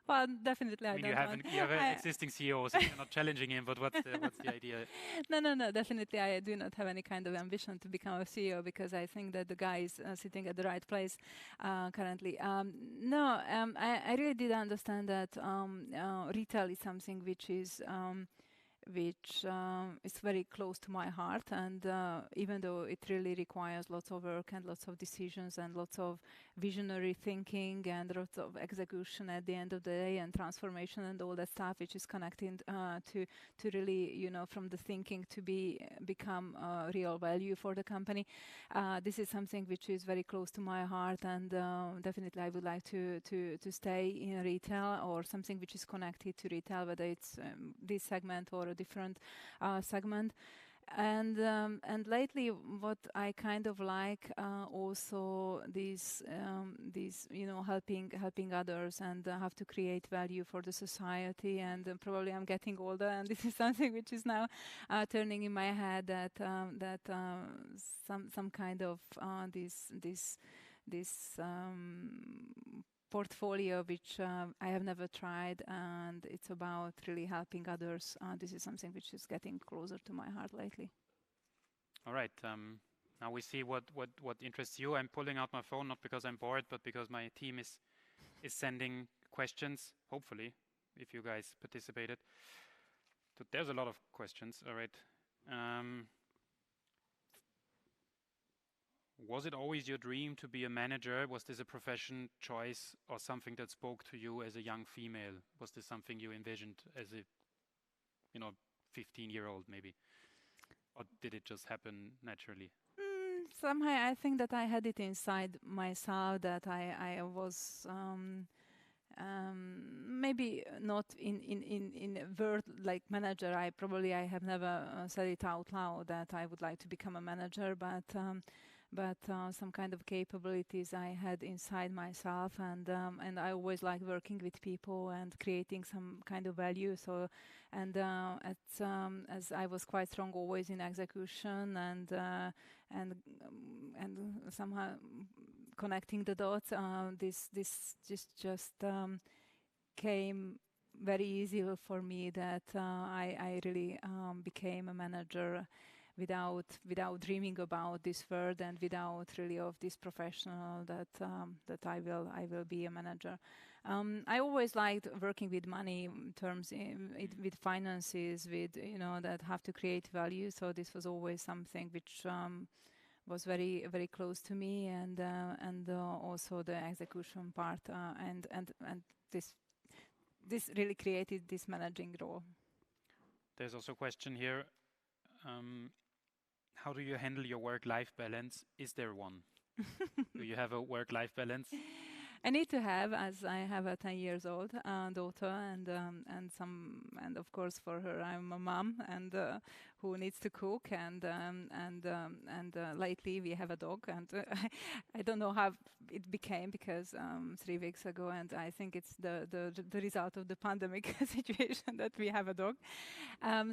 Well, definitely, I mean, you have an existing CEO, so you're not challenging him, but what's the idea? No, definitely, I do not have any kind of ambition to become a CEO, because I think that the guy is sitting at the right place currently. I really did understand that retail is something which is very close to my heart, and even though it really requires lots of work and lots of decisions and lots of visionary thinking and lots of execution at the end of the day, and transformation and all that stuff, which is connecting to really, from the thinking to become real value for the company. This is something which is very close to my heart, and definitely I would like to stay in retail, or something which is connected to retail, whether it's this segment or a different segment. And lately, what I kind of like also these helping others, and have to create value for the society. And probably I'm getting older, and this is something which is now turning in my head, that some kind of this portfolio which I have never tried, and it's about really helping others. This is something which is getting closer to my heart lately. All right. Now we see what interests you. I'm pulling out my phone, not because I'm bored, but because my team is sending questions, hopefully, if you guys participated. So there's a lot of questions. All right. Was it always your dream to be a manager? Was this a profession choice or something that spoke to you as a young female? Was this something you envisioned as a 15-year-old maybe? Or did it just happen naturally? Somehow I think that I had it inside myself, that I was maybe not in word like manager. I have never said it out loud that I would like to become a manager, but some kind of capabilities I had inside myself, and I always like working with people and creating some kind of value. So, and as I was quite strong always in execution and somehow connecting the dots, this just came very easy for me that I really became a manager without dreaming about this word and without really of this professional that I will be a manager. I always liked working with money in terms with finances, with that have to create value. So this was always something which was very very close to me, and also the execution part, and this really created this managing role. There's also a question here. How do you handle your work-life balance? Is there one? Do you have a work-life balance? I need to have, as I have a 10 years old daughter, and of course for her I'm a mom and who needs to cook, and lately we have a dog, and I don't know how it became, because 3 weeks ago, and I think it's the result of the pandemic situation that we have a dog.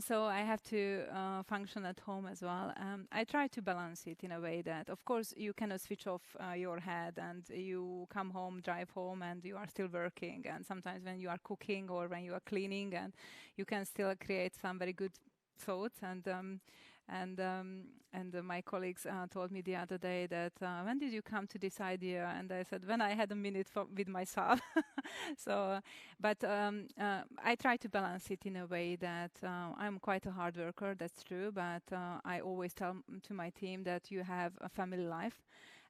So I have to function at home as well. I try to balance it in a way that, of course, you cannot switch off your head, and you come home, drive home, and you are still working. And sometimes when you are cooking or when you are cleaning, and you can still create some very good thoughts. And my colleagues told me the other day that when did you come to this idea? And I said, when I had a minute with myself. So, but I try to balance it in a way that I'm quite a hard worker, that's true, but I always tell to my team that you have a family life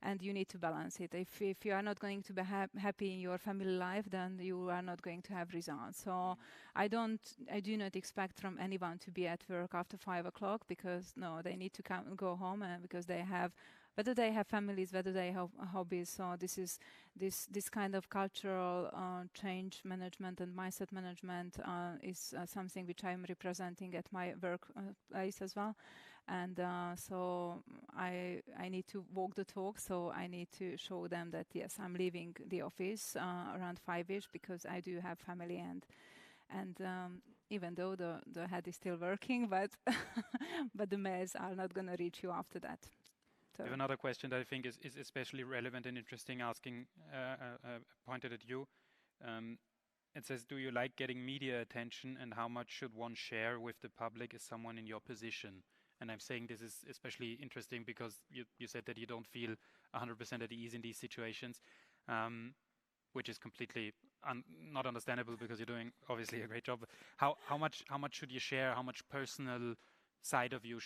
and you need to balance it. If you are not going to be happy in your family life, then you are not going to have results. So I do not expect from anyone to be at work after 5 o'clock, because no, they need to go home, because they have, whether they have families, whether they have hobbies. So this kind of cultural change management and mindset management is something which I'm representing at my workplace as well. And so I need to walk the talk. So I need to show them that yes, I'm leaving the office around 5ish, because I do have family, and even though the head is still working, but but the mails are not going to reach you after that. So. I have another question that I think is especially relevant and interesting, asking pointed at you. It says, do you like getting media attention, and how much should one share with the public as someone in your position? And I'm saying this is especially interesting because you said that you don't feel 100% at ease in these situations, which is completely not understandable, because you're doing obviously a great job. How much should you share? How much personal side of you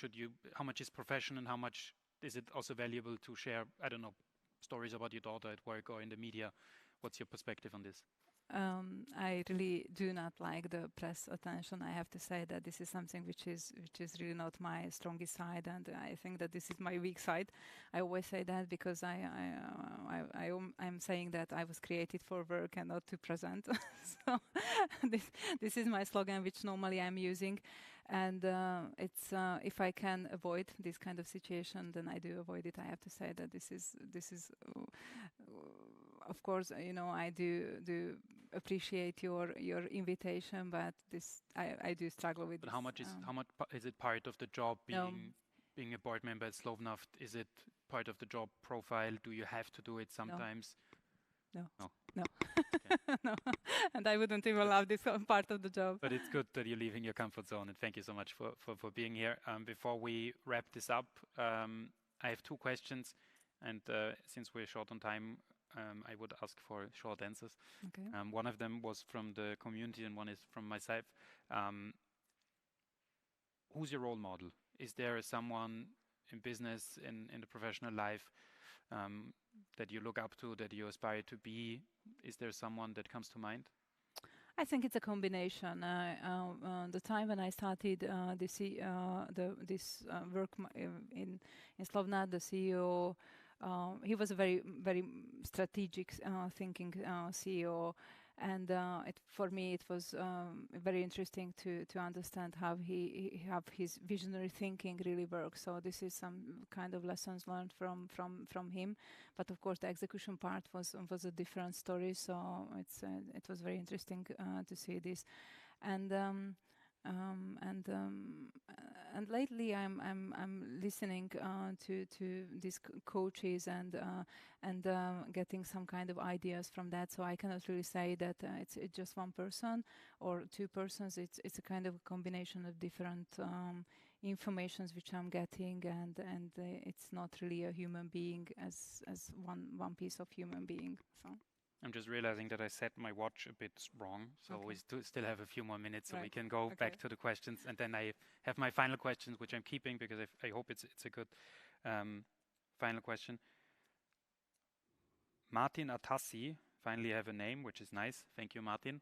how much is profession, and how much is it also valuable to share, I don't know, stories about your daughter at work or in the media? What's your perspective on this? I really do not like the press attention. I have to say that this is something which is really not my strongest side, and I think that this is my weak side. I always say that because I'm saying that I was created for work and not to present. So this is my slogan, which normally I'm using, and it's if I can avoid this kind of situation, then I do avoid it. I have to say that this is. Of course, I do appreciate your invitation, but this I do struggle with. But how much is it part of the job, being a board member at Slovnaft? Is it part of the job profile? Do you have to do it sometimes? No. Okay. No, and I wouldn't even allow this part of the job. But it's good that you're leaving your comfort zone, and thank you so much for being here. Before we wrap this up, I have 2 questions, and since we're short on time, I would ask for short answers. Okay. One of them was from the community, and one is from myself. Who's your role model? Is there someone in business, in the professional life, that you look up to, that you aspire to be? Is there someone that comes to mind? I think it's a combination. The time when I started this work in Slovnaft, the CEO, he was a very, very strategic thinking CEO, And for me, it was very interesting to understand how his visionary thinking really works. So this is some kind of lessons learned from him. But of course, the execution part was a different story. So it was very interesting to see this. And lately I'm listening to these coaches and getting some kind of ideas from that. So I cannot really say that it's just one person or two persons. It's a kind of a combination of different informations which I'm getting, and it's not really a human being as one piece of human being. So. I'm just realizing that I set my watch a bit wrong, so Okay. we still have a few more minutes, so Right. we can go back to the questions, and then I have my final questions, which I'm keeping because I hope it's a good final question. Martin Atassi, finally have a name, which is nice. Thank you, Martin.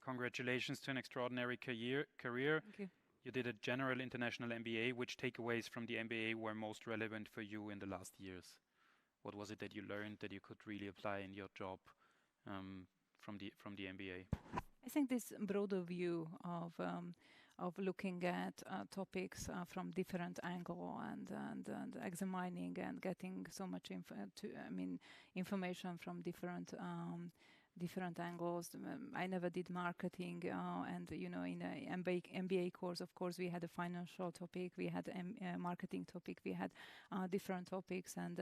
Congratulations to an extraordinary career. Thank you. You did a general international MBA. Which takeaways from the MBA were most relevant for you in the last years? What was it that you learned that you could really apply in your job from the MBA? I think this broader view of looking at topics from different angle and examining and getting so much information from different angles. I never did marketing, and in a MBA course, of course, we had a financial topic, we had a marketing topic, we had different topics, and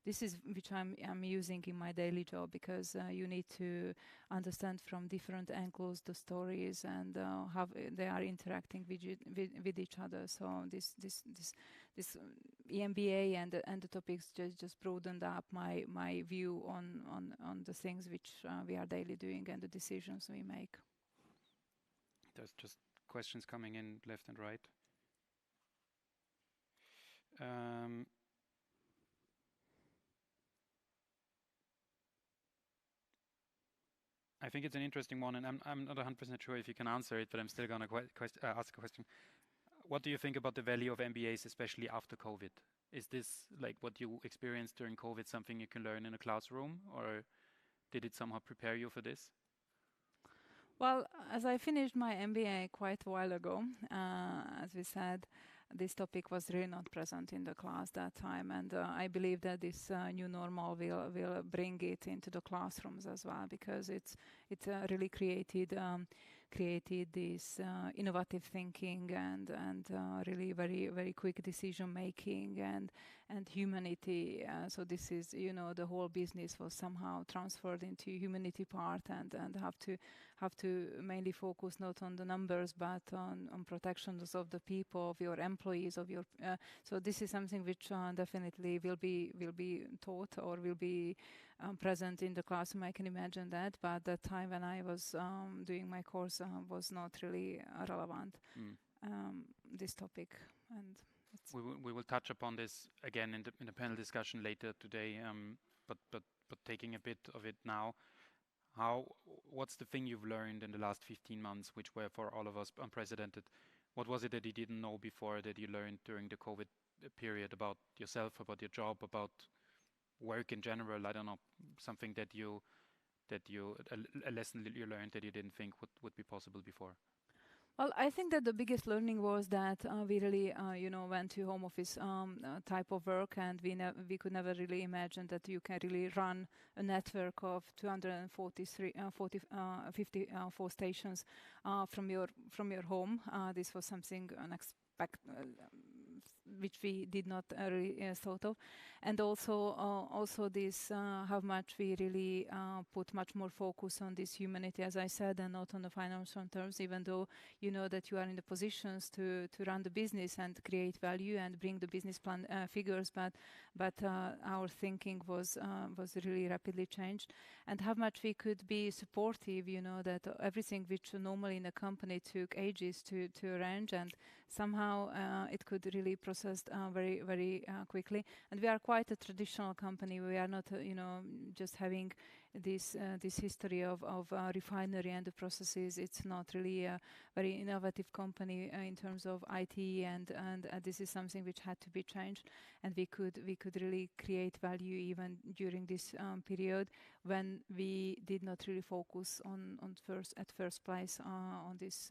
this is which I'm using in my daily job, because you need to understand from different angles the stories and how they are interacting with each other. So this MBA and the topics just broadened up my view on the things which we are daily doing and the decisions we make. There's just questions coming in left and right. I think it's an interesting one, and I'm not 100% sure if you can answer it, but I'm still going to ask a question. What do you think about the value of MBAs, especially after COVID? Is this, like what you experienced during COVID, something you can learn in a classroom, or did it somehow prepare you for this? Well, as I finished my MBA quite a while ago, as we said, this topic was really not present in the class that time, and I believe that this new normal will bring it into the classrooms as well, because it really created this innovative thinking and really very, very quick decision making and humanity. So this is, the whole business was somehow transferred into humanity part, and have to mainly focus not on the numbers but on protections of the people, of your employees, of your. So this is something which definitely will be taught or will be present in the classroom. I can imagine that, but the time when I was doing my course was not really relevant, this topic. And we will touch upon this again in the panel discussion later today, but taking a bit of it now. What's the thing you've learned in the last 15 months, which were for all of us unprecedented? What was it that you didn't know before that you learned during the COVID period about yourself, about your job, about work in general? I don't know, something a lesson that you learned that you didn't think would be possible before. Well, I think that the biggest learning was that we really, went to home office type of work, and we could never really imagine that you can really run a network of 54 stations from your home. This was something unexpected, which we did not really thought of, and also this how much we really put much more focus on this humanity, as I said, and not on the financial terms. Even though you know that you are in the positions to run the business and create value and bring the business plan figures, but our thinking was really rapidly changed, and how much we could be supportive. That everything which normally in a company took ages to arrange, and somehow it could really processed very, very quickly. And we are quite a traditional company. We are not, just having this history of refinery and the processes. It's not really a very innovative company in terms of IT, and this is something which had to be changed, and we could really create value even during this period when we did not really focus on first place on this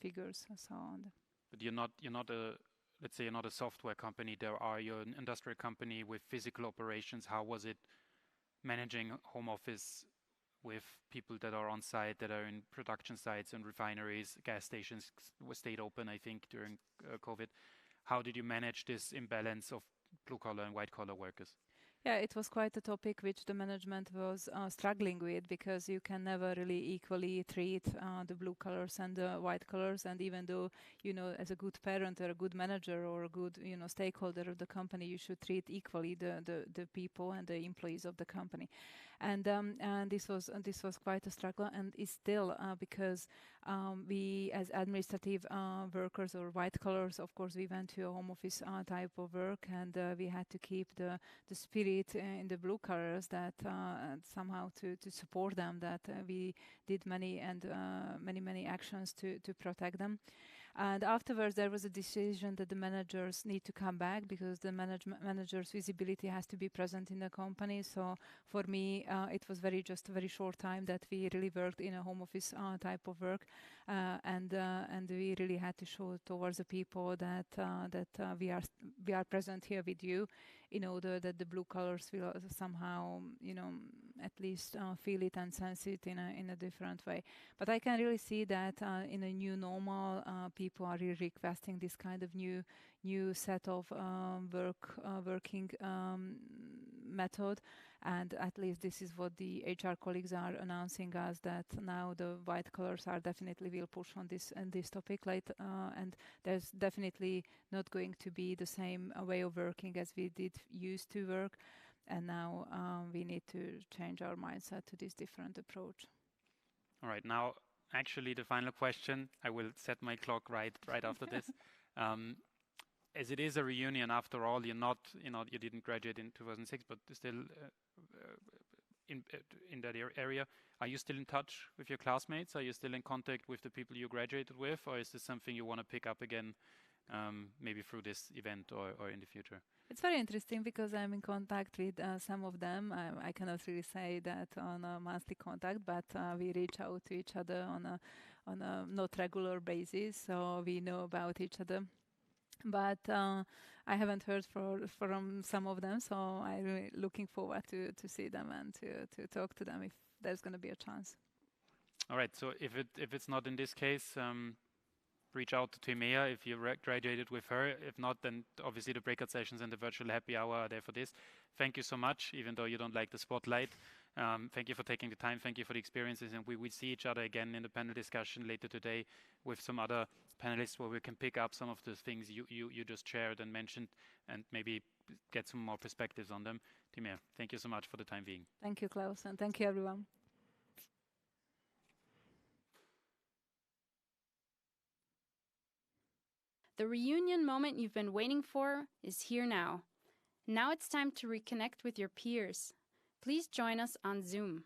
figures and so on. But you're not a, let's say, you're not a software company. You're an industrial company with physical operations. How was it managing home office with people that are on site, that are in production sites and refineries? Gas stations stayed open, I think, during COVID. How did you manage this imbalance of blue collar and white collar workers? Yeah, it was quite a topic which the management was struggling with, because you can never really equally treat the blue collars and the white collars. And even though, as a good parent or a good manager or a good, stakeholder of the company, you should treat equally the people and the employees of the company. And this was quite a struggle, and is still because we, as administrative workers or white collars, of course, we went to a home office type of work, and we had to keep the spirit in the blue collars, that somehow to support them, that we did many actions to protect them. And afterwards, there was a decision that the managers need to come back, because the manager's visibility has to be present in the company. So for me, it was just a very short time that we really worked in a home office type of work, and we really had to show towards the people that we are present here with you, in order that the blue colors will somehow, at least feel it and sense it in a different way. But I can really see that in a new normal, people are really requesting this kind of new set of working method, and at least this is what the HR colleagues are announcing us, that now the white collars are definitely will push on this topic later, and there's definitely not going to be the same way of working as we did used to work, and now we need to change our mindset to this different approach. All right, now actually the final question. I will set my clock right after this. As it is a reunion, after all, you didn't graduate in 2006, but still in that area. Are you still in touch with your classmates? Are you still in contact with the people you graduated with, or is this something you want to pick up again, maybe through this event or in the future? It's very interesting, because I'm in contact with some of them. I cannot really say that on a monthly contact, but we reach out to each other on a not regular basis, so we know about each other. But I haven't heard from some of them, so I'm really looking forward to see them and to talk to them if there's going to be a chance. All right, so if it's not in this case, reach out to Timea if you graduated with her. If not, then obviously the breakout sessions and the virtual happy hour are there for this. Thank you so much, even though you don't like the spotlight. Thank you for taking the time. Thank you for the experiences. And we will see each other again in the panel discussion later today with some other panelists, where we can pick up some of the things you just shared and mentioned, and maybe get some more perspectives on them. Timea, thank you so much for the time being. Thank you, Klaus, and thank you, everyone. The reunion moment you've been waiting for is here now. Now it's time to reconnect with your peers. Please join us on Zoom.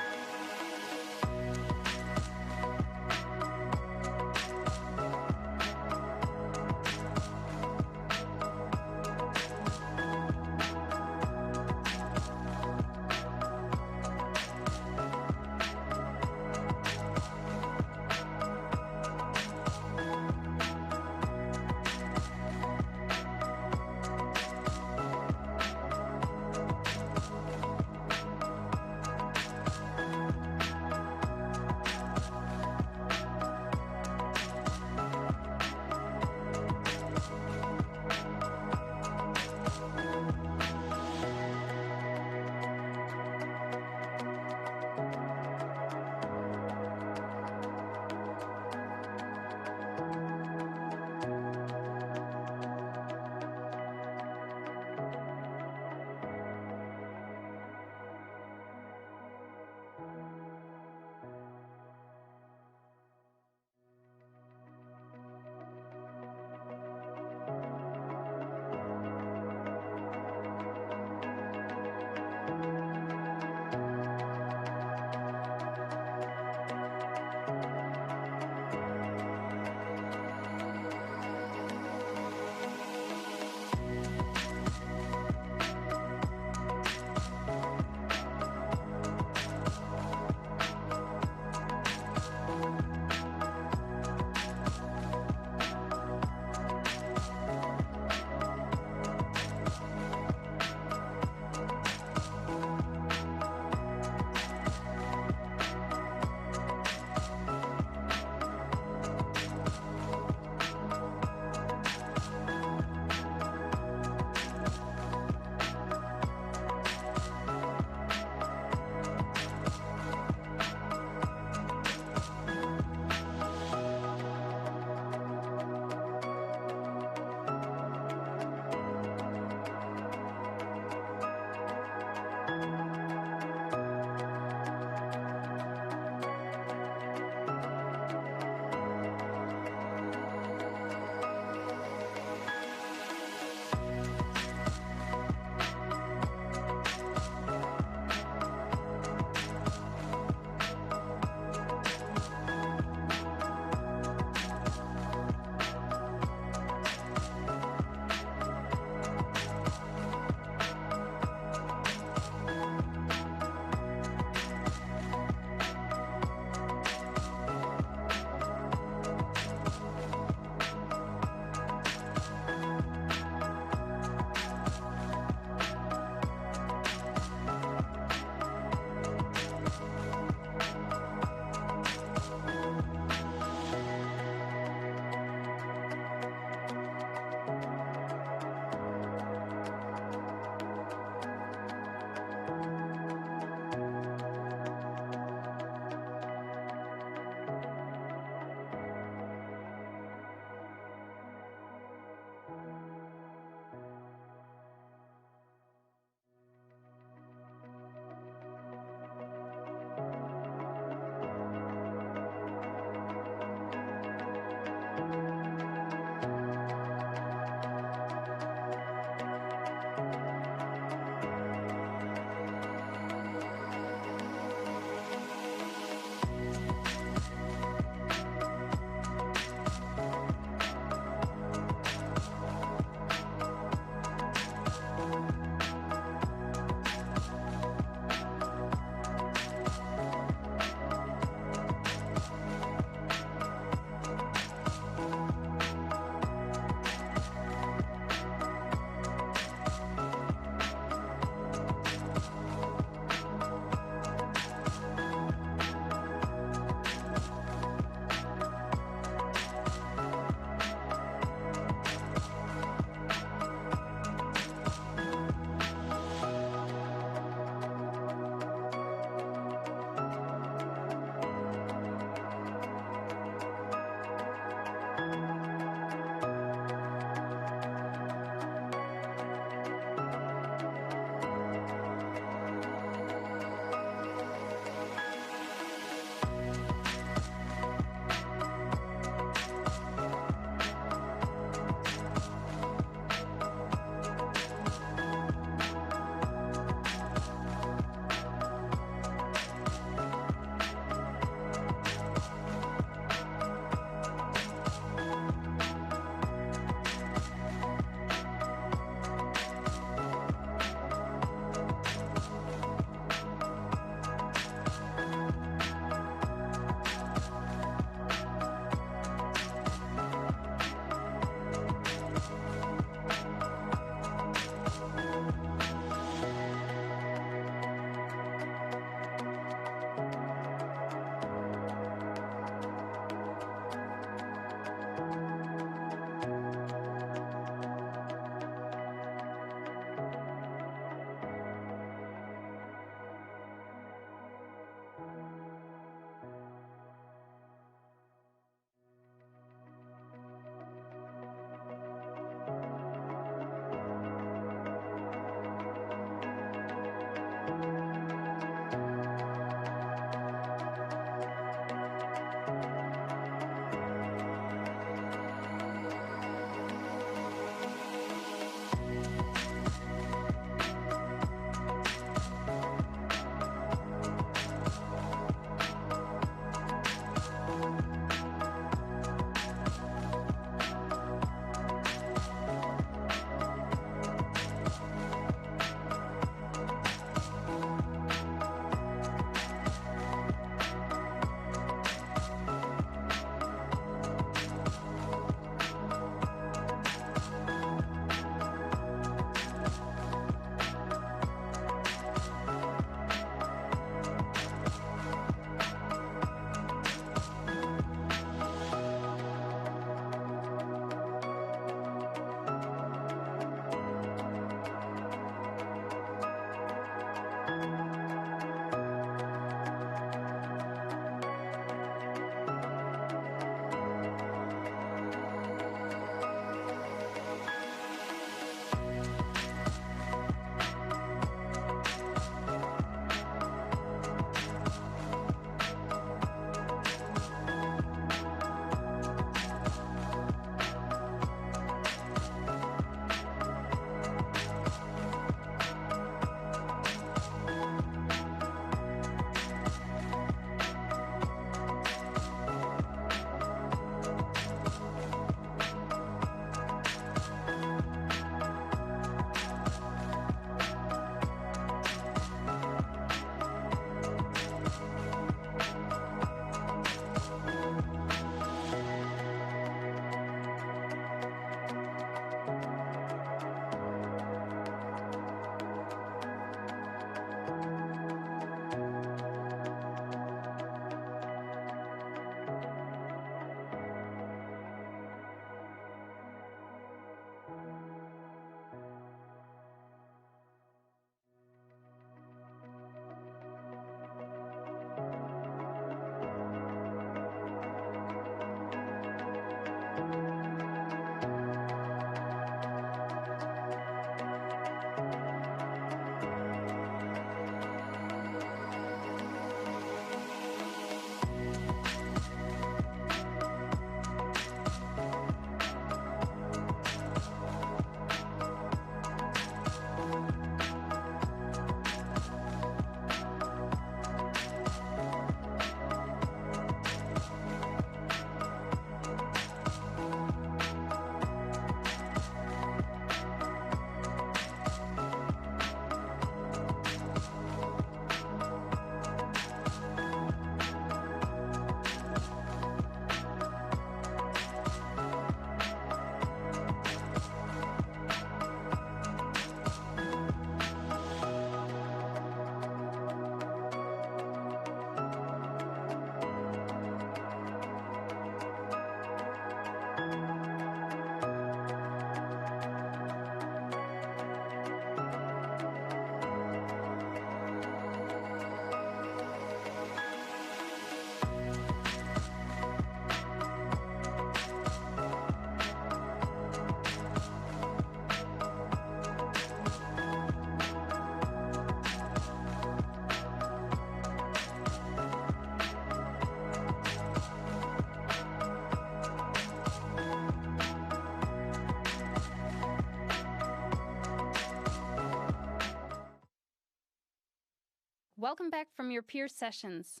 Welcome back from your peer sessions.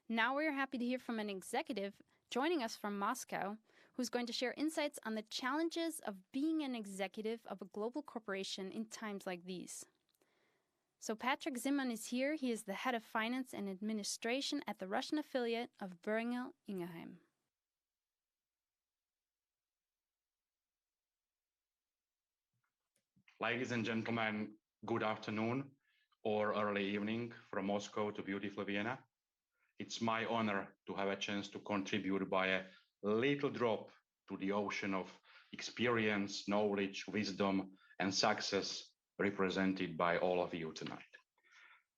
Now we're happy to hear from an executive joining us from Moscow, who's going to share insights on the challenges of being an executive of a global corporation in times like these. So Patrik Ziman is here. He is the head of finance and administration at the Russian affiliate of Boehringer Ingelheim. Ladies and gentlemen, good afternoon or early evening from Moscow to beautiful Vienna. It's my honor to have a chance to contribute by a little drop to the ocean of experience, knowledge, wisdom, and success represented by all of you tonight.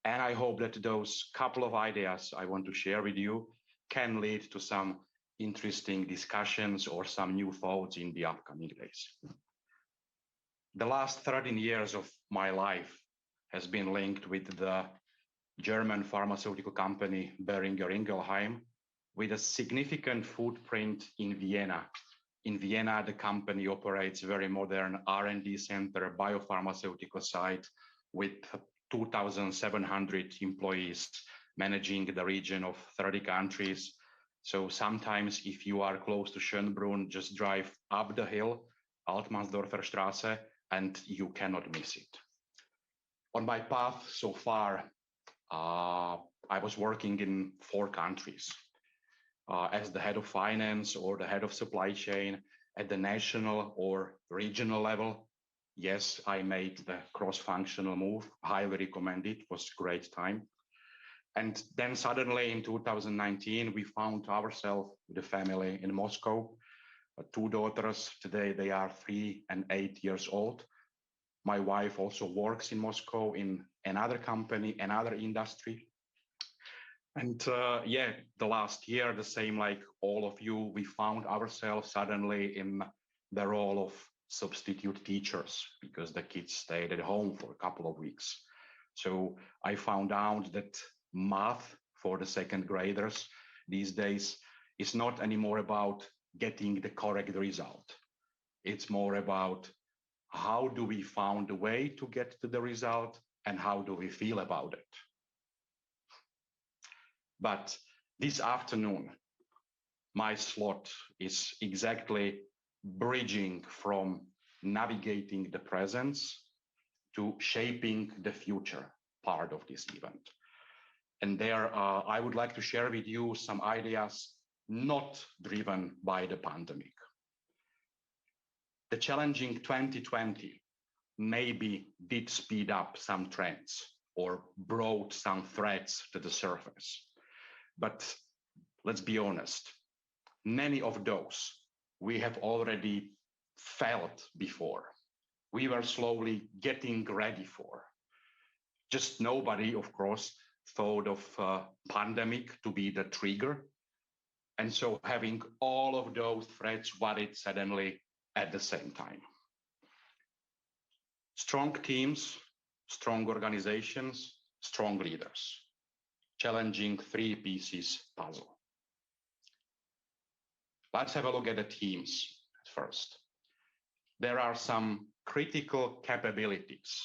And I hope that those couple of ideas I want to share with you can lead to some interesting discussions or some new thoughts in the upcoming days. The last 13 years of my life has been linked with the German pharmaceutical company Boehringer Ingelheim, with a significant footprint in Vienna. In Vienna, the company operates a very modern R&D center, biopharmaceutical site with 2,700 employees managing the region of 30 countries. So sometimes if you are close to Schönbrunn, just drive up the hill, Altmannsdorfer Straße, and you cannot miss it. On my path so far, I was working in 4 countries as the head of finance or the head of supply chain at the national or regional level. Yes, I made the cross-functional move. Highly recommend it. It was a great time. And then suddenly in 2019, we found ourselves with a family in Moscow. 2 daughters. Today they are 3 and 8 years old. My wife also works in Moscow in another company, another industry. And the last year, the same like all of you, we found ourselves suddenly in the role of substitute teachers because the kids stayed at home for a couple of weeks. So I found out that math for the second graders these days is not anymore about getting the correct result. It's more about how do we find a way to get to the result and how do we feel about it. But this afternoon, my slot is exactly bridging from navigating the present to shaping the future part of this event. And there, I would like to share with you some ideas not driven by the pandemic. The challenging 2020 maybe did speed up some trends or brought some threats to the surface. But let's be honest, many of those we have already felt before. We were slowly getting ready for. Just nobody, of course, thought of pandemic to be the trigger. And so having all of those threats worried suddenly at the same time. Strong teams, strong organizations, strong leaders. Challenging 3 pieces puzzle. Let's have a look at the teams first. There are some critical capabilities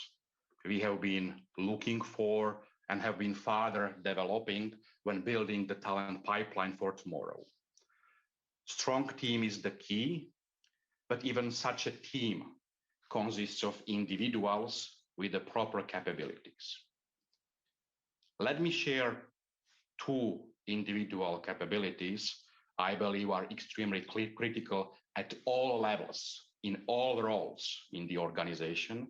we have been looking for and have been further developing when building the talent pipeline for tomorrow. Strong team is the key, but even such a team consists of individuals with the proper capabilities. Let me share 2 individual capabilities I believe are extremely critical at all levels, in all roles in the organization,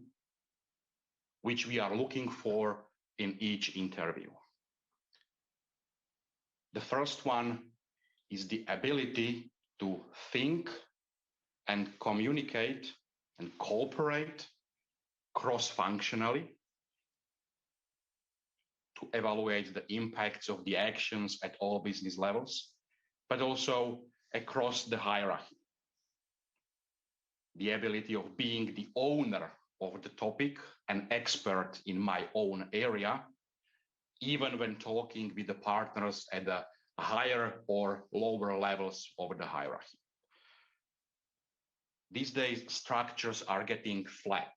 which we are looking for in each interview. The first one is the ability to think and communicate and cooperate cross-functionally to evaluate the impacts of the actions at all business levels, but also across the hierarchy. The ability of being the owner of the topic, an expert in my own area, even when talking with the partners at the higher or lower levels of the hierarchy. These days, structures are getting flat.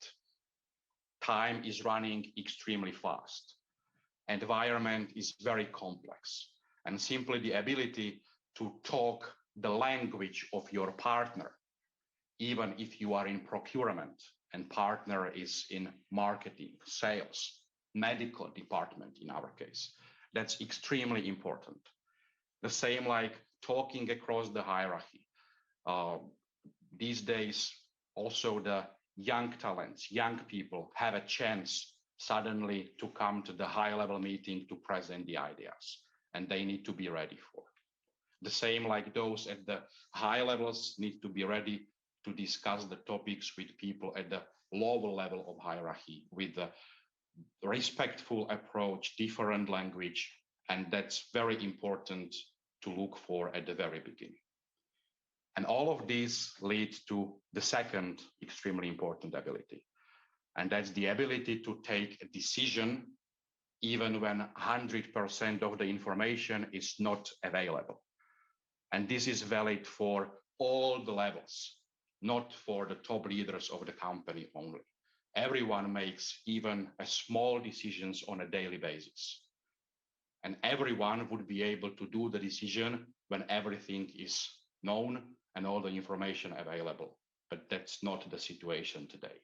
Time is running extremely fast. environment is very complex, and simply the ability to talk the language of your partner, even if you are in procurement and partner is in marketing, sales, medical department in our case, that's extremely important. The same like talking across the hierarchy. These days, also the young talents, young people have a chance suddenly to come to the high-level meeting to present the ideas, and they need to be ready for. The same like those at the high levels need to be ready to discuss the topics with people at the lower level of hierarchy with a respectful approach, different language, and that's very important to look for at the very beginning. And all of these lead to the second extremely important ability, and that's the ability to take a decision even when 100% of the information is not available. And this is valid for all the levels, not for the top leaders of the company only. Everyone makes even a small decisions on a daily basis. And everyone would be able to do the decision when everything is known and all the information available. But that's not the situation today.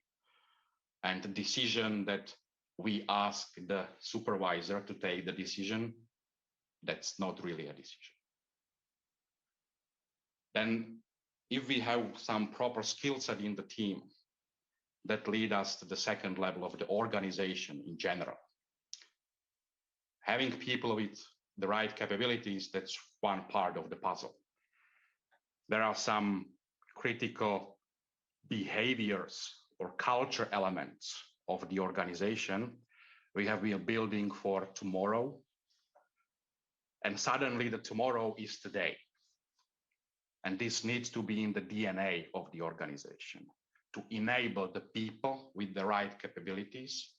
And the decision that we ask the supervisor to take the decision, that's not really a decision. Then if we have some proper skill set in the team, that lead us to the second level of the organization in general. Having people with the right capabilities, that's one part of the puzzle. There are some critical behaviors or culture elements of the organization we have been building for tomorrow. And suddenly the tomorrow is today. And this needs to be in the DNA of the organization to enable the people with the right capabilities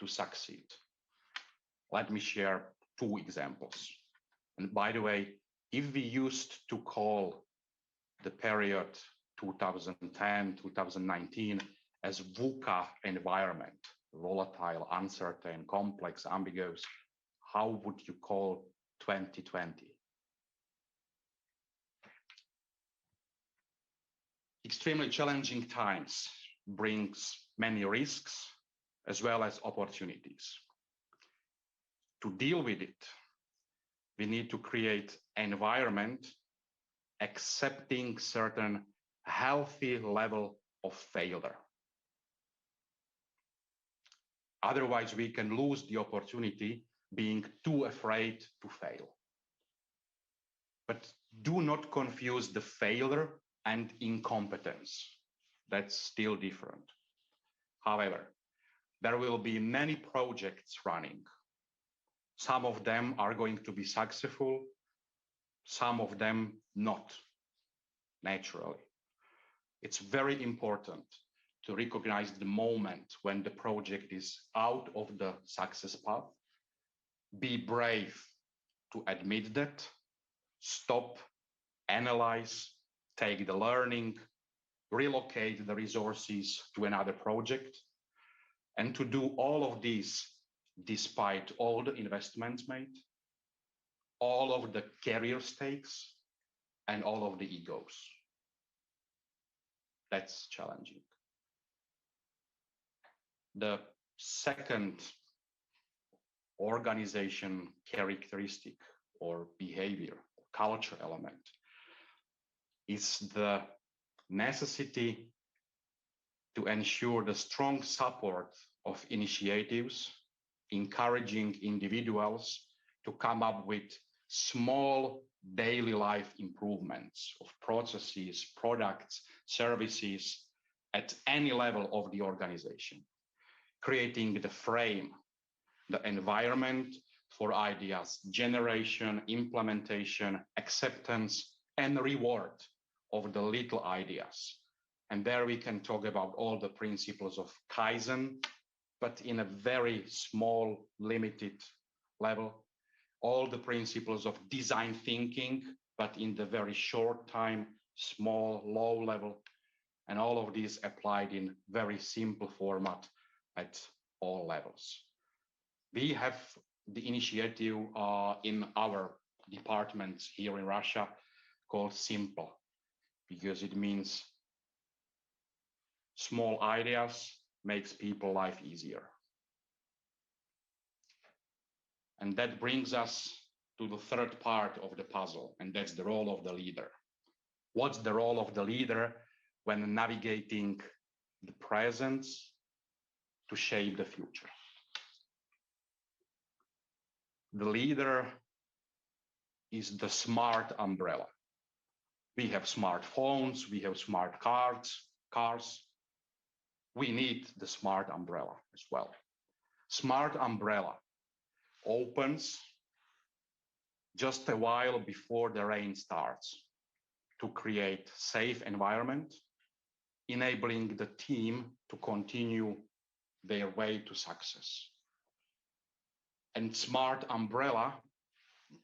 to succeed. Let me share two examples. And by the way, if we used to call the period 2010, 2019 as VUCA environment, volatile, uncertain, complex, ambiguous, how would you call 2020? Extremely challenging times brings many risks as well as opportunities. To deal with it, we need to create an environment accepting certain healthy level of failure. Otherwise, we can lose the opportunity being too afraid to fail. But do not confuse the failure and incompetence. That's still different. However, there will be many projects running. Some of them are going to be successful, some of them not, naturally. It's very important to recognize the moment when the project is out of the success path. Be brave to admit that, stop, analyze, take the learning, relocate the resources to another project, and to do all of this despite all the investments made, all of the career stakes, and all of the egos. That's challenging. The second organization characteristic or behavior, culture element, is the necessity to ensure the strong support of initiatives, encouraging individuals to come up with small daily life improvements of processes, products, services at any level of the organization, creating the frame, the environment for ideas generation, implementation, acceptance, and reward of the little ideas. And there we can talk about all the principles of Kaizen, but in a very small, limited level. All the principles of design thinking, but in the very short time, small, low level. And all of these applied in very simple format at all levels. We have the initiative in our departments here in Russia called Simple, because it means small ideas makes people life easier. And that brings us to the third part of the puzzle, and that's the role of the leader. What's the role of the leader when navigating the present to shape the future? The leader is the smart umbrella. We have smartphones, we have smart cars. We need the smart umbrella as well. Smart umbrella opens just a while before the rain starts to create safe environment, enabling the team to continue their way to success. And smart umbrella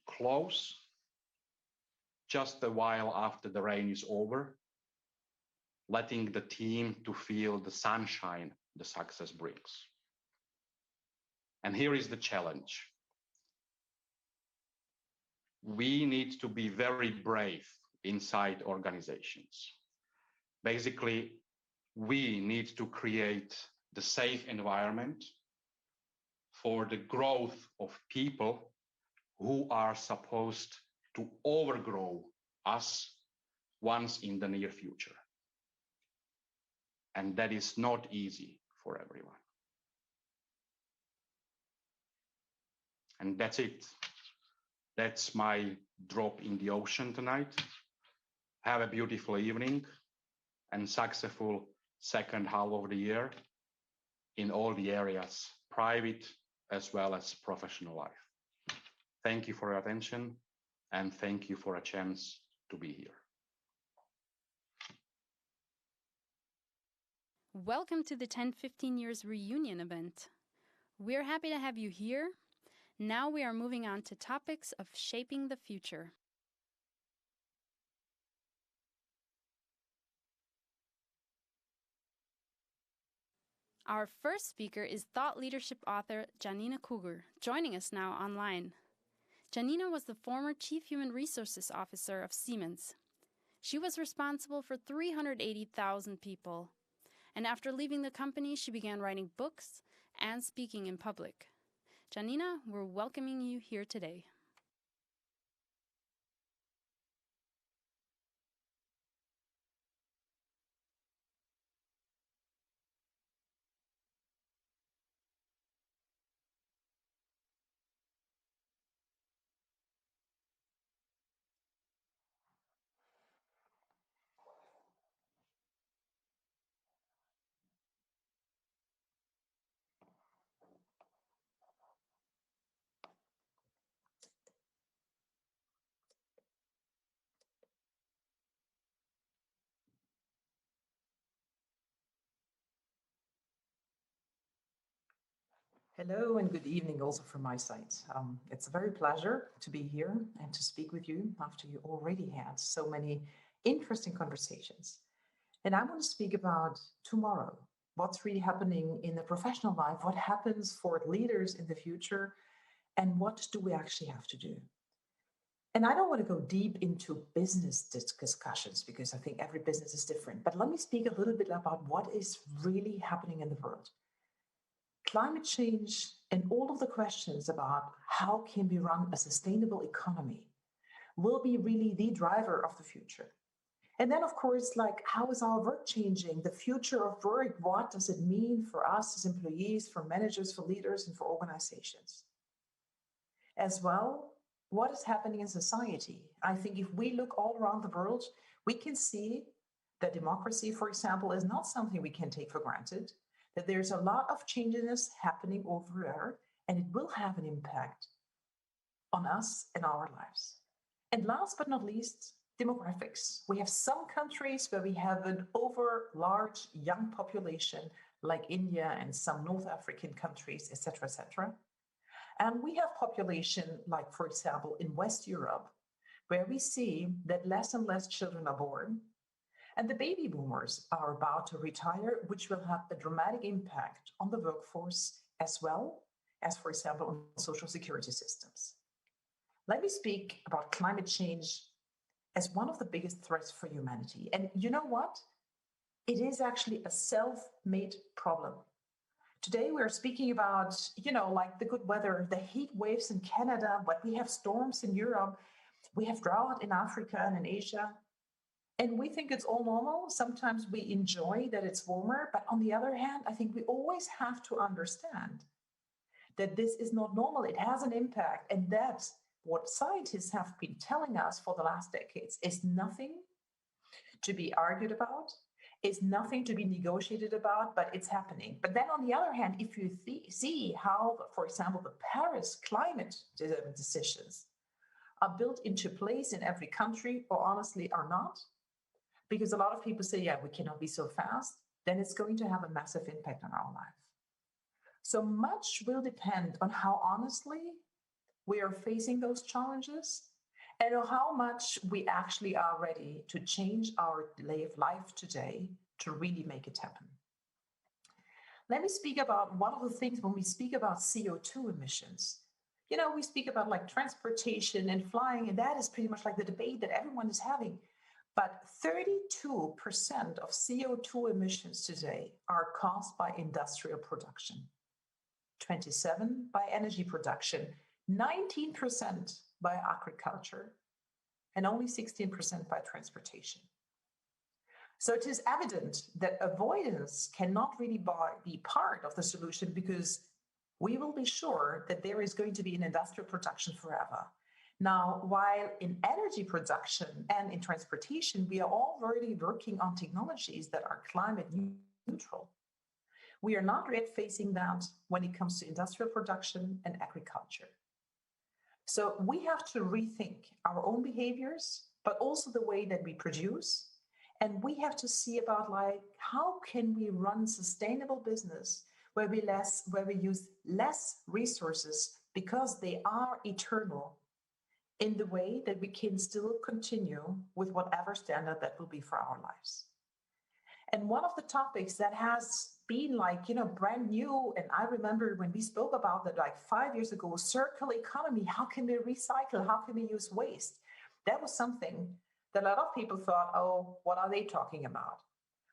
close just a while after the rain is over, letting the team to feel the sunshine the success brings. And here is the challenge. We need to be very brave inside organizations. Basically, we need to create the safe environment for the growth of people who are supposed to overgrow us once in the near future. And that is not easy for everyone. And that's it. That's my drop in the ocean tonight. Have a beautiful evening and successful second half of the year in all the areas, private as well as professional life. Thank you for your attention and thank you for a chance to be here. Welcome to the 10-15 years reunion event. We're happy to have you here. Now we are moving on to topics of shaping the future. Our first speaker is thought leadership author Janina Kugel, joining us now online. Janina was the former Chief Human Resources Officer of Siemens. She was responsible for 380,000 people. And after leaving the company, she began writing books and speaking in public. Janina, we're welcoming you here today. Hello and good evening also from my side. It's a very pleasure to be here and to speak with you after you already had so many interesting conversations. And I want to speak about tomorrow, what's really happening in the professional life, what happens for leaders in the future, and what do we actually have to do? And I don't want to go deep into business discussions because I think every business is different, but let me speak a little bit about what is really happening in the world. Climate change and all of the questions about how can we run a sustainable economy will be really the driver of the future. And then, of course, like, how is our work changing? The future of work, what does it mean for us as employees, for managers, for leaders, and for organizations? As well, what is happening in society? I think if we look all around the world, we can see that democracy, for example, is not something we can take for granted, that there's a lot of changes happening over there, and it will have an impact on us and our lives. And last but not least, demographics. We have some countries where we have an over large young population, like India and some North African countries, etc., etc. And we have population, like, for example, in West Europe, where we see that less and less children are born, and the baby boomers are about to retire, which will have a dramatic impact on the workforce as well as, for example, on social security systems. Let me speak about climate change as one of the biggest threats for humanity. And you know what? It is actually a self-made problem. Today we are speaking about, like the good weather, the heat waves in Canada, but we have storms in Europe, we have drought in Africa and in Asia. And we think it's all normal. Sometimes we enjoy that it's warmer, but on the other hand, I think we always have to understand that this is not normal. It has an impact. And that's what scientists have been telling us for the last decades is nothing to be argued about, is nothing to be negotiated about, but it's happening. But then on the other hand, if you see how, for example, the Paris climate decisions are built into place in every country, or honestly are not, because a lot of people say, yeah, we cannot be so fast, then it's going to have a massive impact on our life. So much will depend on how honestly we are facing those challenges and on how much we actually are ready to change our way of life today to really make it happen. Let me speak about one of the things when we speak about CO2 emissions. We speak about like transportation and flying, and that is pretty much like the debate that everyone is having. But 32% of CO2 emissions today are caused by industrial production, 27% by energy production, 19% by agriculture, and only 16% by transportation. So it is evident that avoidance cannot really be part of the solution, because we will be sure that there is going to be an industrial production forever. Now, while in energy production and in transportation, we are already working on technologies that are climate neutral, we are not yet facing that when it comes to industrial production and agriculture. So we have to rethink our own behaviors, but also the way that we produce. And we have to see about like, how can we run sustainable business where we use less resources because they are eternal, in the way that we can still continue with whatever standard that will be for our lives. And one of the topics that has been like, brand new, and I remember when we spoke about that like 5 years ago, circular economy, how can we recycle? How can we use waste? That was something that a lot of people thought, oh, what are they talking about?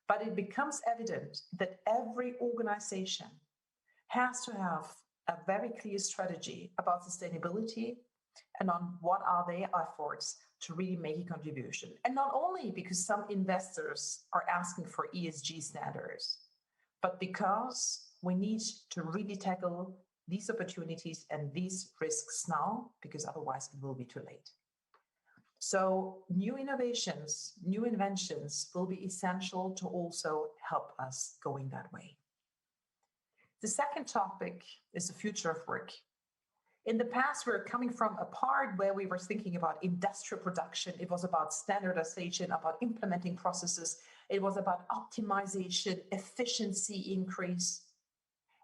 But it becomes evident that every organization has to have a very clear strategy about sustainability and on what are their efforts to really make a contribution. And not only because some investors are asking for ESG standards, but because we need to really tackle these opportunities and these risks now, because otherwise it will be too late. So new innovations, new inventions will be essential to also help us going that way. The second topic is the future of work. In the past, we were coming from a part where we were thinking about industrial production. It was about standardization, about implementing processes. It was about optimization, efficiency increase,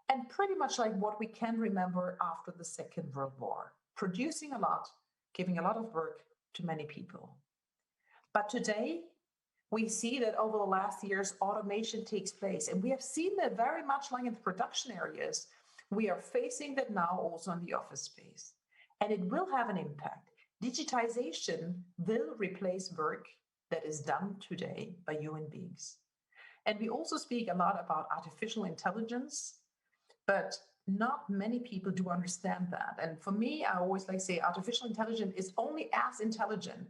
and pretty much like what we can remember after the Second World War, producing a lot, giving a lot of work to many people. But today, we see that over the last years, automation takes place. And we have seen that very much like in the production areas. We are facing that now also in the office space. And it will have an impact. Digitization will replace work that is done today by human beings. And we also speak a lot about artificial intelligence, but not many people do understand that. And for me, I always like to say artificial intelligence is only as intelligent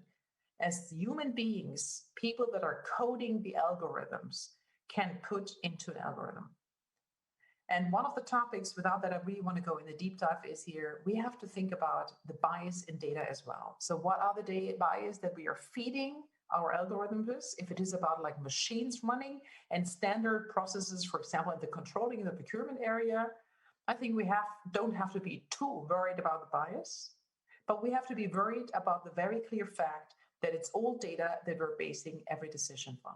as human beings, people that are coding the algorithms, can put into an algorithm. And one of the topics, without that I really want to go in the deep dive, is here, we have to think about the bias in data as well. So what are the data bias that we are feeding our algorithms? If it is about like machines running and standard processes, for example, in the controlling in the procurement area, I think we don't have to be too worried about the bias, but we have to be worried about the very clear fact that it's all data that we're basing every decision on.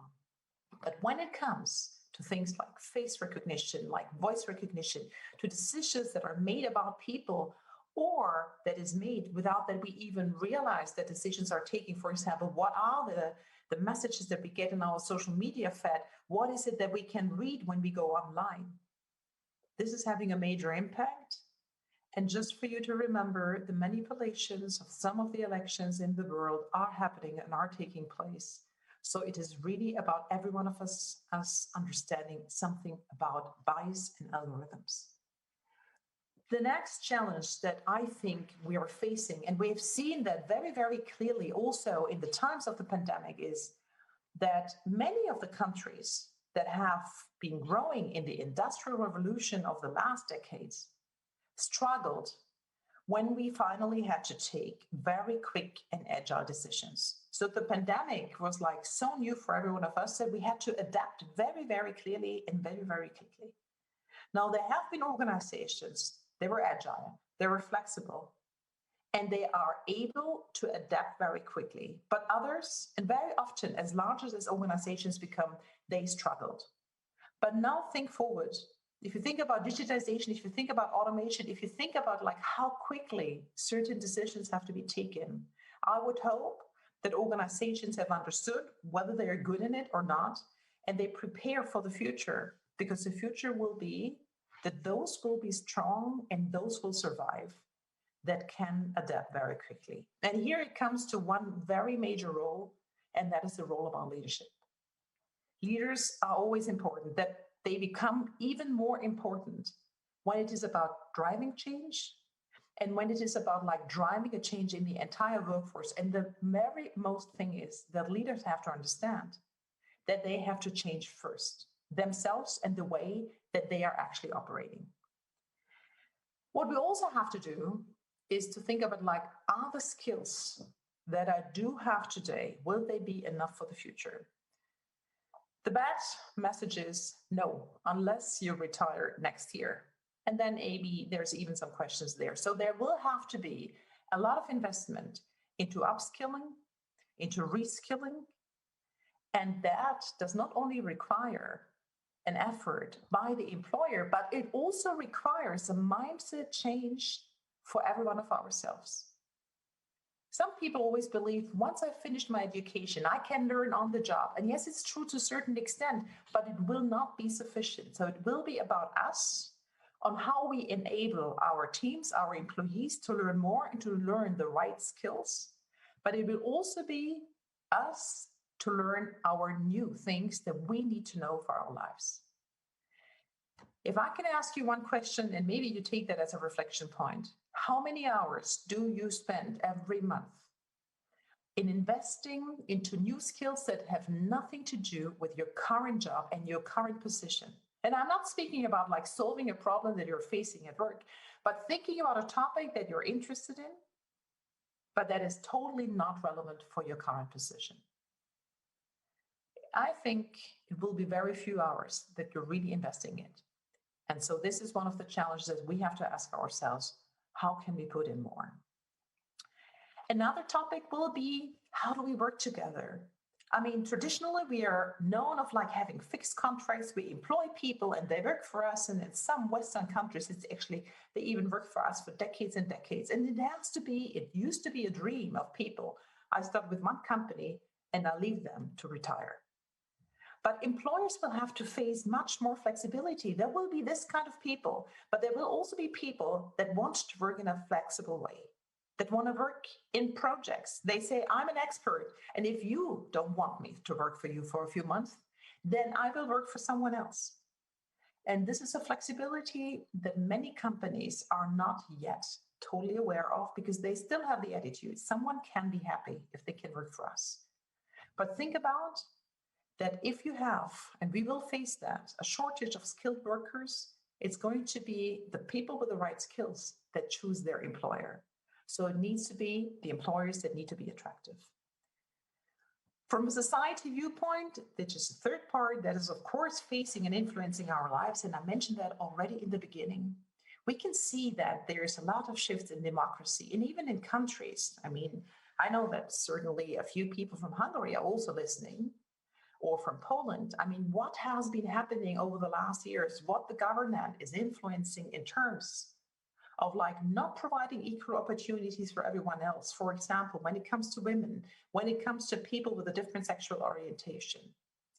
But when it comes to things like face recognition, like voice recognition, to decisions that are made about people, or that is made without that we even realize that decisions are taken. For example, what are the messages that we get in our social media feed? What is it that we can read when we go online? This is having a major impact. And just for you to remember, the manipulations of some of the elections in the world are happening and are taking place. So it is really about every one of us understanding something about bias and algorithms. The next challenge that I think we are facing, and we've seen that very, very clearly also in the times of the pandemic, is that many of the countries that have been growing in the industrial revolution of the last decades struggled when we finally had to take very quick and agile decisions. So the pandemic was like so new for every one of us that we had to adapt very, very clearly and very, very quickly. Now, there have been organizations, they were agile, they were flexible, and they are able to adapt very quickly. But others, and very often, as large as organizations become, they struggled. But now think forward. If you think about digitization, if you think about automation, if you think about like how quickly certain decisions have to be taken, I would hope that organizations have understood whether they are good in it or not, and they prepare for the future, because the future will be that those will be strong and those will survive that can adapt very quickly. And here it comes to one very major role, and that is the role of our leadership. Leaders are always important, that they become even more important when it is about driving change and when it is about like driving a change in the entire workforce. And the very most thing is that leaders have to understand that they have to change first themselves and the way that they are actually operating. What we also have to do is to think about like, are the skills that I do have today, will they be enough for the future? The bad message is no, unless you retire next year. And then maybe there's even some questions there. So there will have to be a lot of investment into upskilling, into reskilling. And that does not only require an effort by the employer, but it also requires a mindset change for every one of ourselves. Some people always believe once I've finished my education, I can learn on the job. And yes, it's true to a certain extent, but it will not be sufficient. So it will be about us on how we enable our teams, our employees to learn more and to learn the right skills. But it will also be us to learn our new things that we need to know for our lives. If I can ask you one question, and maybe you take that as a reflection point, how many hours do you spend every month in investing into new skills that have nothing to do with your current job and your current position? And I'm not speaking about like solving a problem that you're facing at work, but thinking about a topic that you're interested in, but that is totally not relevant for your current position. I think it will be very few hours that you're really investing in. And so this is one of the challenges that we have to ask ourselves, how can we put in more? Another topic will be, how do we work together? I mean, traditionally, we are known of like having fixed contracts. We employ people and they work for us. And in some Western countries, it's actually, they even work for us for decades and decades. And it used to be a dream of people. I start with one company and I leave them to retire. But employers will have to face much more flexibility. There will be this kind of people, but there will also be people that want to work in a flexible way, that want to work in projects. They say, I'm an expert, and if you don't want me to work for you for a few months, then I will work for someone else. And this is a flexibility that many companies are not yet totally aware of, because they still have the attitude, someone can be happy if they can work for us. But think about that if you have, and we will face that, a shortage of skilled workers, it's going to be the people with the right skills that choose their employer. So it needs to be the employers that need to be attractive. From a society viewpoint, which is the third part, that is of course facing and influencing our lives, and I mentioned that already in the beginning, we can see that there's a lot of shifts in democracy, and even in countries. I mean, I know that certainly a few people from Hungary are also listening, or from Poland. I mean, what has been happening over the last years, what the government is influencing in terms of like not providing equal opportunities for everyone else. For example, when it comes to women, when it comes to people with a different sexual orientation,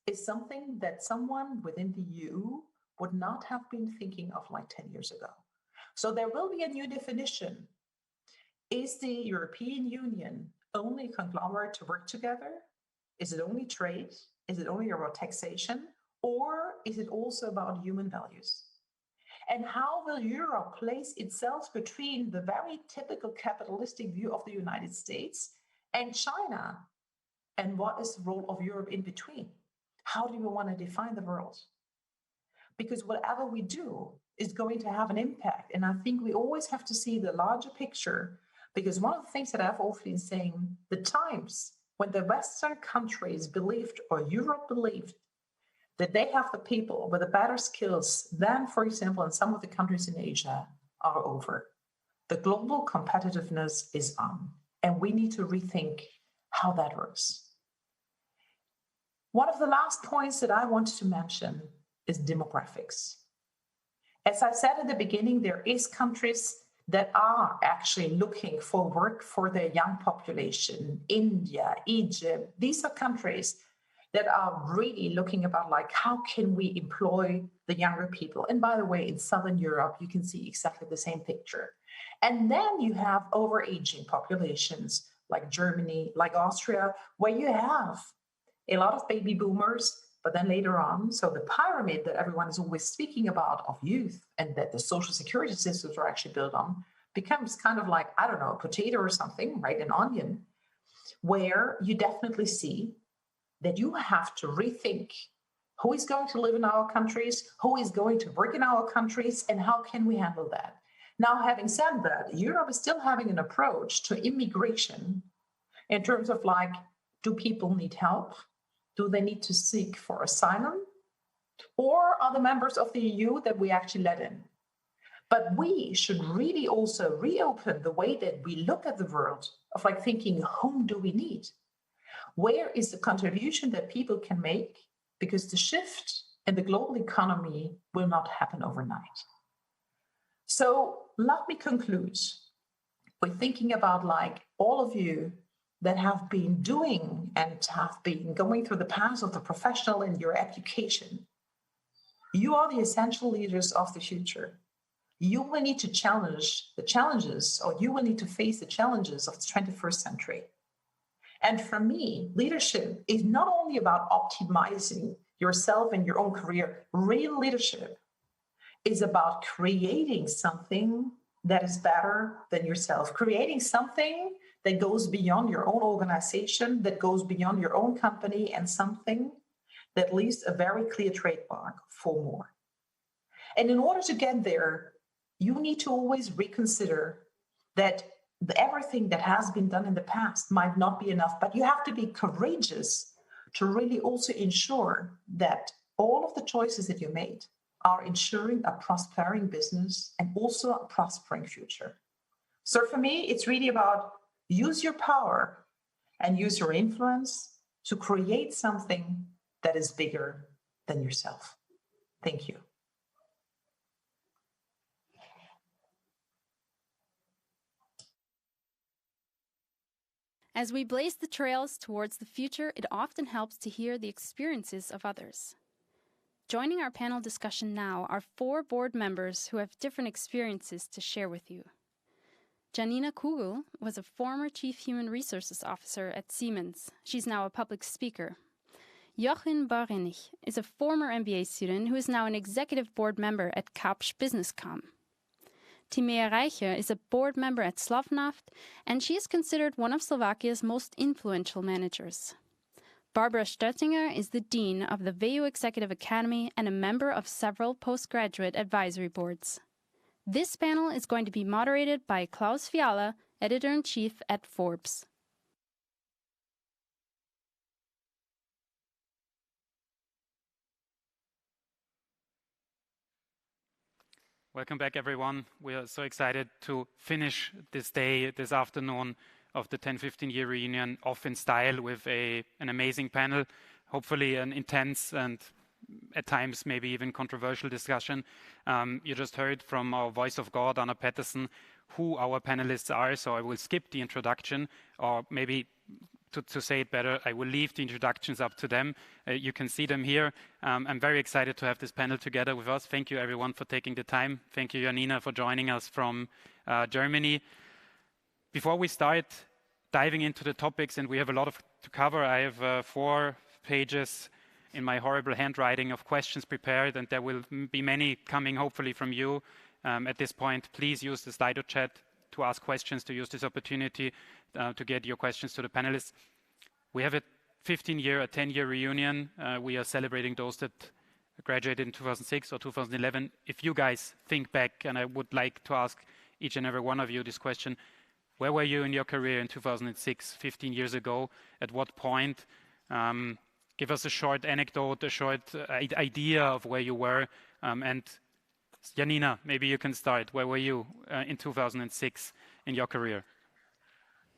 is something that someone within the EU would not have been thinking of like 10 years ago. So there will be a new definition. Is the European Union only a conglomerate to work together? Is it only trade? Is it only about taxation? Or is it also about human values? And how will Europe place itself between the very typical capitalistic view of the United States and China? And what is the role of Europe in between? How do we want to define the world? Because whatever we do is going to have an impact. And I think we always have to see the larger picture, because one of the things that I've often been saying, the times when the Western countries believed, or Europe believed, that they have the people with the better skills than, for example, in some of the countries in Asia, are over. The global competitiveness is on, and we need to rethink how that works. One of the last points that I wanted to mention is demographics. As I said at the beginning, there is countries that are actually looking for work for their young population. India, Egypt, these are countries that are really looking about like, how can we employ the younger people? And by the way, in Southern Europe, you can see exactly the same picture. And then you have overaging populations like Germany, like Austria, where you have a lot of baby boomers, but then later on, so the pyramid that everyone is always speaking about of youth and that the social security systems are actually built on becomes kind of like, I don't know, a potato or something, right? An onion, where you definitely see that you have to rethink who is going to live in our countries, who is going to work in our countries, and how can we handle that? Now, having said that, Europe is still having an approach to immigration in terms of like, do people need help? Do they need to seek for asylum? Or are the members of the EU that we actually let in? But we should really also reopen the way that we look at the world of like thinking, whom do we need? Where is the contribution that people can make? Because the shift in the global economy will not happen overnight. So let me conclude with thinking about like all of you that have been doing and have been going through the path of the professional in your education. You are the essential leaders of the future. You will need to challenge the challenges, or you will need to face the challenges of the 21st century. And for me, leadership is not only about optimizing yourself and your own career. Real leadership is about creating something that is better than yourself, creating something that goes beyond your own organization, that goes beyond your own company, and something that leaves a very clear trademark for more. And in order to get there, you need to always reconsider that everything that has been done in the past might not be enough, but you have to be courageous to really also ensure that all of the choices that you made are ensuring a prospering business and also a prospering future. So for me, it's really about use your power and use your influence to create something that is bigger than yourself. Thank you. As we blaze the trails towards the future, it often helps to hear the experiences of others. Joining our panel discussion now are 4 board members who have different experiences to share with you. Janina Kugel was a former Chief Human Resources Officer at Siemens. She's now a public speaker. Jochen Borenich is a former MBA student who is now an executive board member at Kapsch BusinessCom. Timea Reicher is a board member at Slovnaft, and she is considered one of Slovakia's most influential managers. Barbara Stöttinger is the dean of the WU Executive Academy and a member of several postgraduate advisory boards. This panel is going to be moderated by Klaus Fiala, editor-in-chief at Forbes. Welcome back, everyone. We are so excited to finish this day, this afternoon of the 10-15-year reunion off in style with an amazing panel, hopefully an intense and at times maybe even controversial discussion. You just heard from our voice of God, Patterson, who our panelists are, so I will skip the introduction or maybe to say it better, I will leave the introductions up to them. You can see them here. I'm very excited to have this panel together with us. Thank you, everyone, for taking the time. Thank you, Janina, for joining us from Germany. Before we start diving into the topics, and we have a lot to cover, I have 4 pages in my horrible handwriting of questions prepared, and there will be many coming, hopefully, from you. At this point, please use the Slido chat to ask questions, to use this opportunity to get your questions to the panelists. We have a 15-year, a 10-year reunion. We are celebrating those that graduated in 2006 or 2011. If you guys think back, and I would like to ask each and every one of you this question, where were you in your career in 2006, 15 years ago? At what point? Give us a short anecdote, a short idea of where you were. And Janina, maybe you can start. Where were you in 2006 in your career?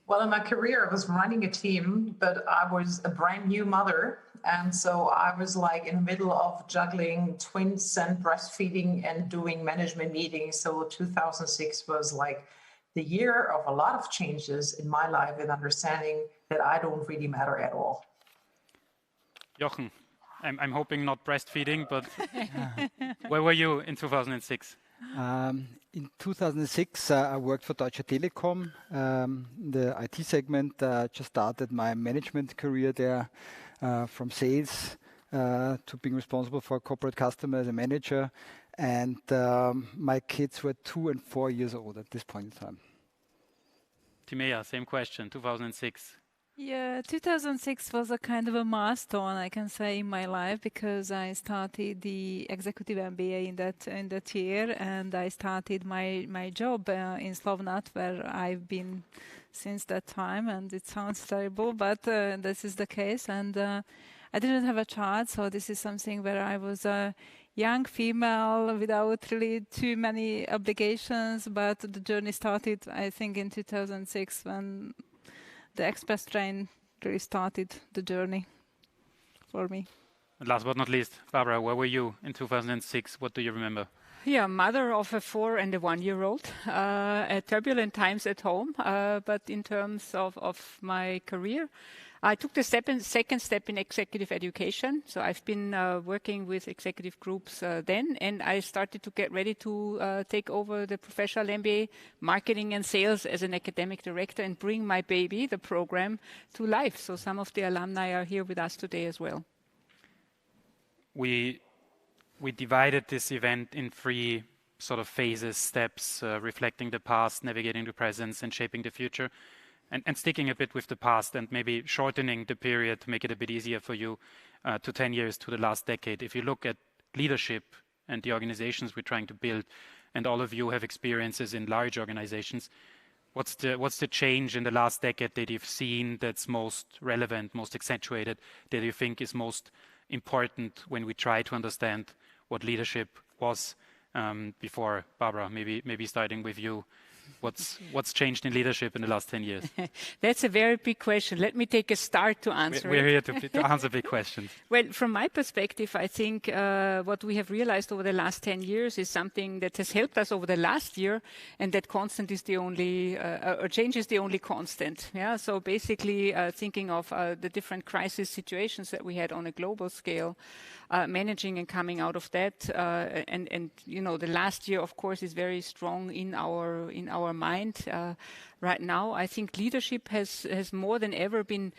Well, in my career, I was running a team, but I was a brand new mother. And so I was like in the middle of juggling twins and breastfeeding and doing management meetings. So 2006 was like the year of a lot of changes in my life and understanding that I don't really matter at all. Jochen, I'm hoping not breastfeeding, but where were you in 2006? In 2006, I worked for Deutsche Telekom, the IT segment. Just started my management career there, from sales to being responsible for corporate customers as a manager. And my kids were 2 and 4 years old at this point in time. Timea, same question, 2006. Yeah, 2006 was a kind of a milestone, I can say, in my life, because I started the executive MBA in that year, and I started my job in Slovnaft, where I've been since that time. And it sounds terrible, but this is the case. And I didn't have a child, so this is something where I was a young female without really too many obligations. But the journey started, I think, in 2006 when the express train really started the journey for me. And last but not least, Barbara, where were you in 2006? What do you remember? Yeah, mother of a 4 and a 1-year-old. Turbulent times at home, but in terms of my career, I took the second step in executive education. So I've been working with executive groups then, and I started to get ready to take over the professional MBA marketing and sales as an academic director and bring my baby, the program, to life. So some of the alumni are here with us today as well. We divided this event in 3 sort of phases, steps, reflecting the past, navigating the present, and shaping the future. And sticking a bit with the past and maybe shortening the period to make it a bit easier for you to 10 years to the last decade. If you look at leadership and the organizations we're trying to build, and all of you have experiences in large organizations, what's the change in the last decade that you've seen that's most relevant, most accentuated, that you think is most important when we try to understand what leadership was before? Barbara, maybe starting with you. What's changed in leadership in the last 10 years? That's a very big question. Let me take a start to answer We're here to answer big questions. Well, from my perspective, I think what we have realized over the last 10 years is something that has helped us over the last year, and that constant is the only, or change is the only constant. Yeah. So basically, thinking of the different crisis situations that we had on a global scale, managing and coming out of that, and you know, the last year, of course, is very strong in our mind. Right now, I think leadership has more than ever been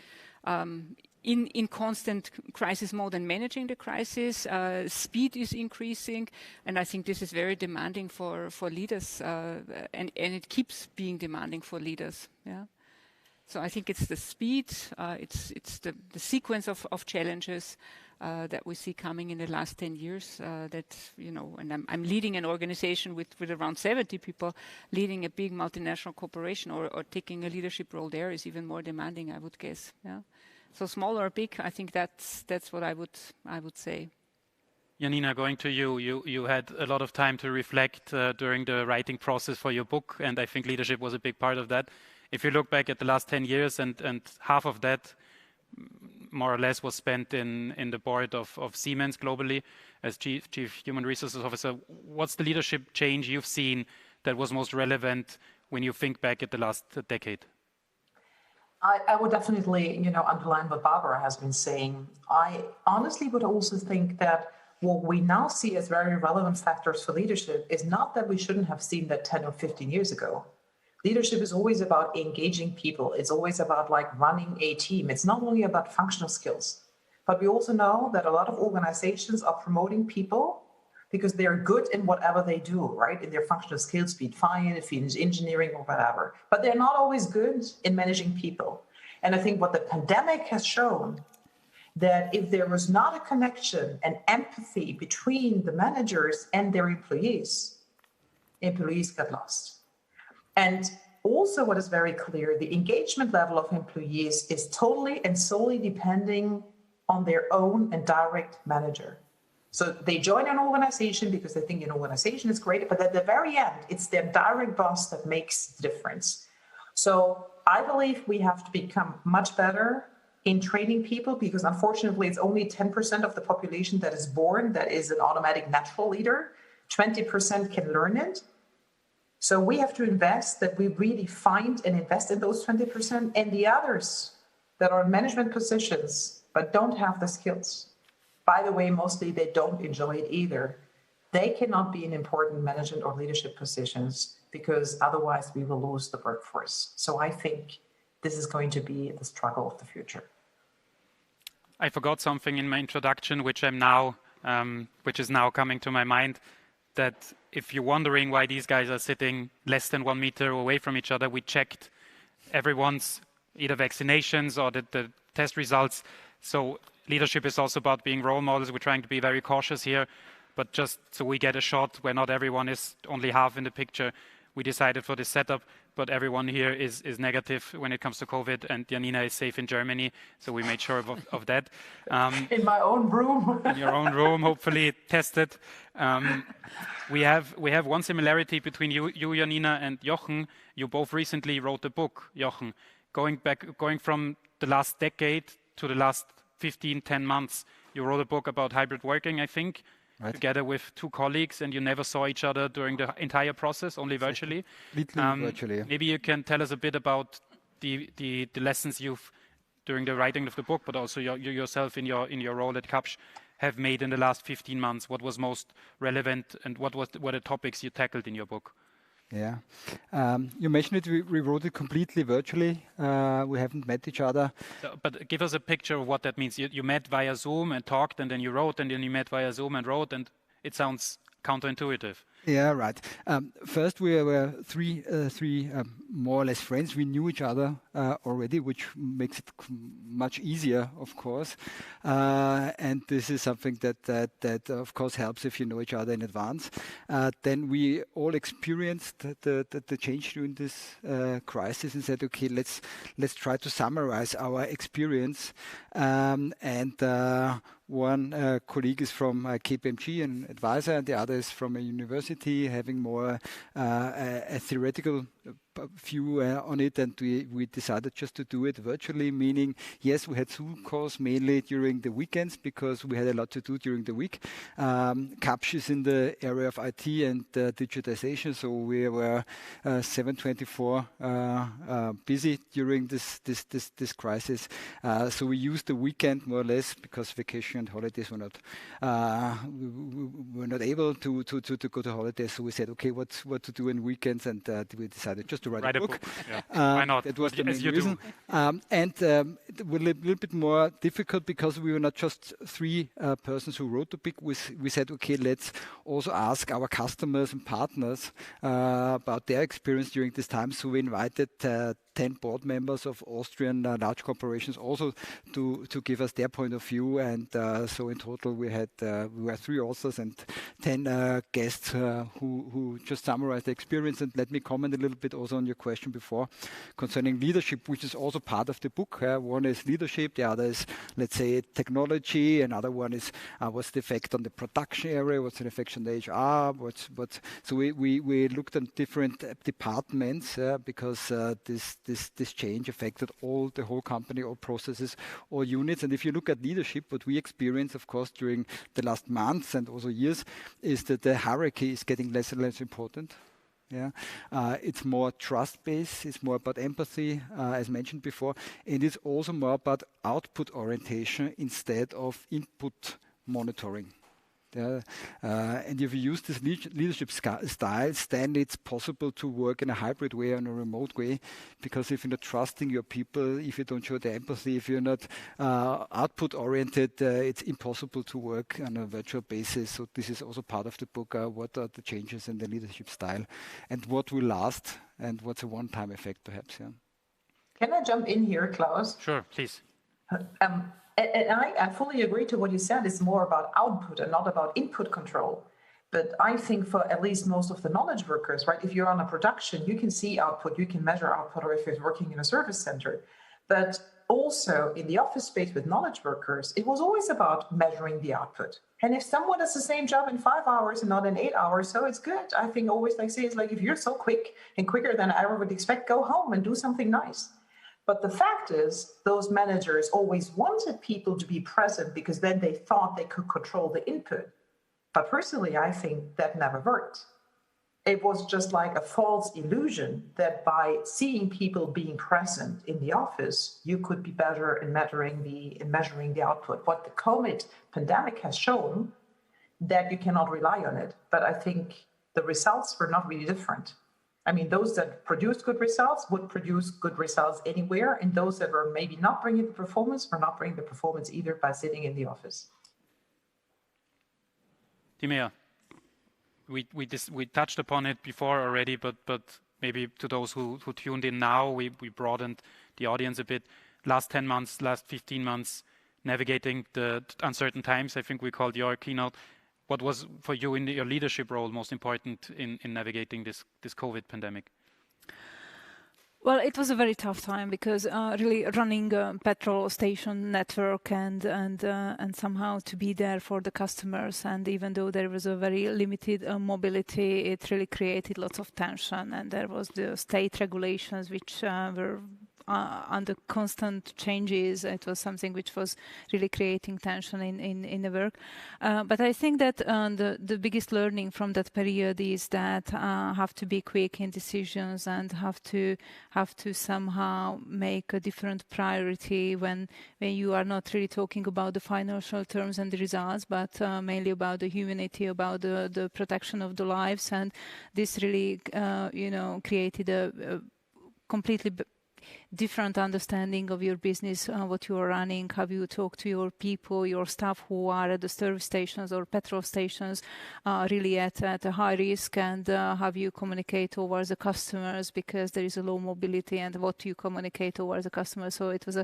in constant crisis mode and managing the crisis. Speed is increasing, and I think this is very demanding for leaders, and it keeps being demanding for leaders. Yeah. So I think it's the speed, it's the sequence of challenges that we see coming in the last 10 years. That, you know, and I'm leading an organization with around 70 people. Leading a big multinational corporation or taking a leadership role there is even more demanding, I would guess. Yeah. So small or big, I think that's what I would say. Janina, going to you. You had a lot of time to reflect during the writing process for your book, and I think leadership was a big part of that. If you look back at the last 10 years and half of that more or less was spent in the board of Siemens globally as Chief Human Resources Officer, what's the leadership change you've seen that was most relevant when you think back at the last decade? I would definitely, underline what Barbara has been saying. I honestly would also think that what we now see as very relevant factors for leadership is not that we shouldn't have seen that 10 or 15 years ago. Leadership is always about engaging people. It's always about running a team. It's not only about functional skills, but we also know that a lot of organizations are promoting people because they're good in whatever they do, right? In their functional skills, be it finance, be it engineering or whatever. But they're not always good in managing people. And I think what the pandemic has shown, that if there was not a connection and empathy between the managers and their employees get lost. And also what is very clear, the engagement level of employees is totally and solely depending on their own and direct manager. So they join an organization because they think an organization is great, but at the very end, it's their direct boss that makes the difference. So I believe we have to become much better in training people, because unfortunately it's only 10% of the population that is born that is an automatic natural leader. 20% can learn it. So we have to invest that we really find and invest in those 20%, and the others that are in management positions but don't have the skills. By the way, mostly they don't enjoy it either. They cannot be in important management or leadership positions because otherwise we will lose the workforce. So I think this is going to be the struggle of the future. I forgot something in my introduction, which is now coming to my mind, that if you're wondering why these guys are sitting less than 1 meter away from each other, we checked everyone's either vaccinations or the test results. So leadership is also about being role models. We're trying to be very cautious here, but just so we get a shot where not everyone is only half in the picture, we decided for this setup, but everyone here is negative when it comes to COVID, and Janina is safe in Germany, so we made sure of that. In my own room. In your own room, hopefully tested. We have one similarity between you, Janina, and Jochen. You both recently wrote a book, Jochen, going from the last decade to the last 10 months. You wrote a book about hybrid working, I think, right, together with 2 colleagues, and you never saw each other during the entire process, only virtually. Virtually. Maybe you can tell us a bit about the lessons you've, during the writing of the book, but also you yourself in your role at Kapsch, have made in the last 15 months. What was most relevant, and what were the topics you tackled in your book? Yeah, you mentioned it, we wrote it completely virtually. We haven't met each other. So, but give us a picture of what that means. You met via Zoom and talked, and then you wrote, and then you met via Zoom and wrote, and it sounds counterintuitive. Yeah, right. First, we were three more or less friends. We knew each other already, which makes it much easier, of course. And this is something that of course helps if you know each other in advance. Then we all experienced the change during this crisis and said, okay, let's try to summarize our experience. One colleague is from KPMG, an advisor, and the other is from a university, having more a theoretical view on it, and we decided just to do it virtually, meaning, yes, we had Zoom calls mainly during the weekends because we had a lot to do during the week. Kapsch is in the area of IT and digitization, so we were 7/24 busy during this crisis. So we used the weekend more or less because vacation and holidays were not able to go to holidays. So we said, okay, what to do in weekends, and we decided just to write a book. Yeah. Why not? That was the main reason. It was a little bit more difficult because we were not just 3 persons who wrote the book. We said, okay, let's also ask our customers and partners about their experience during this time. So we invited 10 board members of Austrian large corporations also to give us their point of view. And so in total we were 3 authors and 10 guests who just summarized the experience. And let me comment a little bit also on your question before concerning leadership, which is also part of the book. One is leadership, the other is, let's say, technology. Another one is what's the effect on the production area, what's the effect on the HR, so we looked at different departments because this change affected the whole company, all processes, all units. And if you look at leadership, what we experience, of course, during the last months and also years, is that the hierarchy is getting less and less important. Yeah, it's more trust-based. It's more about empathy, as mentioned before, and it's also more about output orientation instead of input monitoring. Yeah. And if you use this leadership styles, then it's possible to work in a hybrid way or in a remote way, because if you're not trusting your people, if you don't show the empathy, if you're not output oriented, it's impossible to work on a virtual basis. So this is also part of the book. What are the changes in the leadership style and what will last and what's a one-time effect perhaps? Yeah. Can I jump in here, Klaus? Sure, please. And I fully agree to what you said. It's more about output and not about input control. But I think for at least most of the knowledge workers, right, if you're on a production, you can see output, you can measure output, or if you're working in a service center. But also in the office space with knowledge workers, it was always about measuring the output. And if someone does the same job in 5 hours and not in 8 hours, so it's good. I think always like say, it's like, if you're so quick and quicker than I ever would expect, go home and do something nice. But the fact is, those managers always wanted people to be present because then they thought they could control the input. But personally, I think that never worked. It was just like a false illusion that by seeing people being present in the office, you could be better in measuring the output. What the COVID pandemic has shown, that you cannot rely on it. But I think the results were not really different. I mean, those that produced good results would produce good results anywhere, and those that were maybe not bringing the performance were not bringing the performance either by sitting in the office. Timea, we touched upon it before already, but maybe to those who tuned in now, we broadened the audience a bit. Last 10 months, last 15 months, navigating the uncertain times, I think we called your keynote. What was for you in your leadership role most important in navigating this COVID pandemic? Well, it was a very tough time because really running a petrol station network and somehow to be there for the customers, and even though there was a very limited mobility, it really created lots of tension, and there was the state regulations which were under constant changes. It was something which was really creating tension in the work. But I think that the biggest learning from that period is that have to be quick in decisions and have to somehow make a different priority when you are not really talking about the financial terms and the results, but mainly about the humanity, about the protection of the lives. And this really, created a completely different understanding of your business, what you are running, how you talk to your people, your staff who are at the service stations or petrol stations, really at a high risk, and how you communicate towards the customers because there is a low mobility, and what you communicate towards the customers. So it was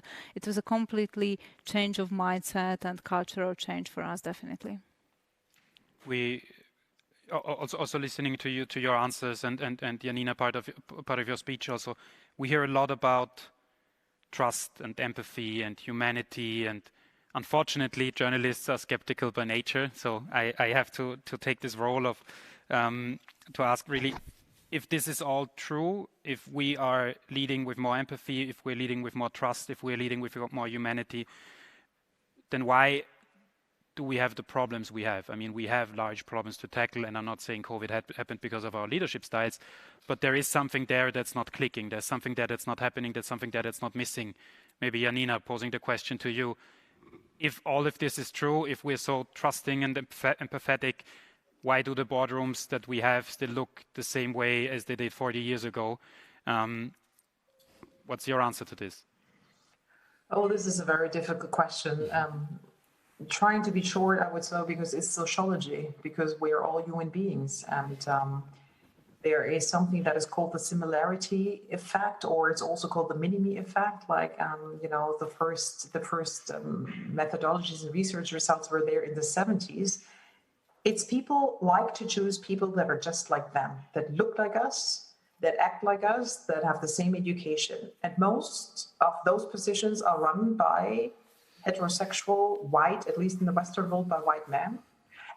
a completely change of mindset and cultural change for us, definitely. We also listening to your answers and Janina, part of your speech also, we hear a lot about trust and empathy and humanity, and unfortunately journalists are skeptical by nature, so I have to take this role of to ask really if this is all true, if we are leading with more empathy, if we're leading with more trust, if we're leading with more humanity, then why do we have the problems we have? I mean, we have large problems to tackle, and I'm not saying COVID happened because of our leadership styles, but there is something there that's not clicking. There's something there that's not happening. There's something there that's not missing. Maybe Janina, posing the question to you. If all of this is true, if we're so trusting and empathetic, why do the boardrooms that we have still look the same way as they did 40 years ago? What's your answer to this? Oh, this is a very difficult question. Trying to be short, I would say, because it's sociology, because we are all human beings, and there is something that is called the similarity effect, or it's also called the minimi effect. Like the first methodologies and research results were there in the 70s. It's people like to choose people that are just like them, that look like us, that act like us, that have the same education, and most of those positions are run by heterosexual, white, at least in the Western world, by white men.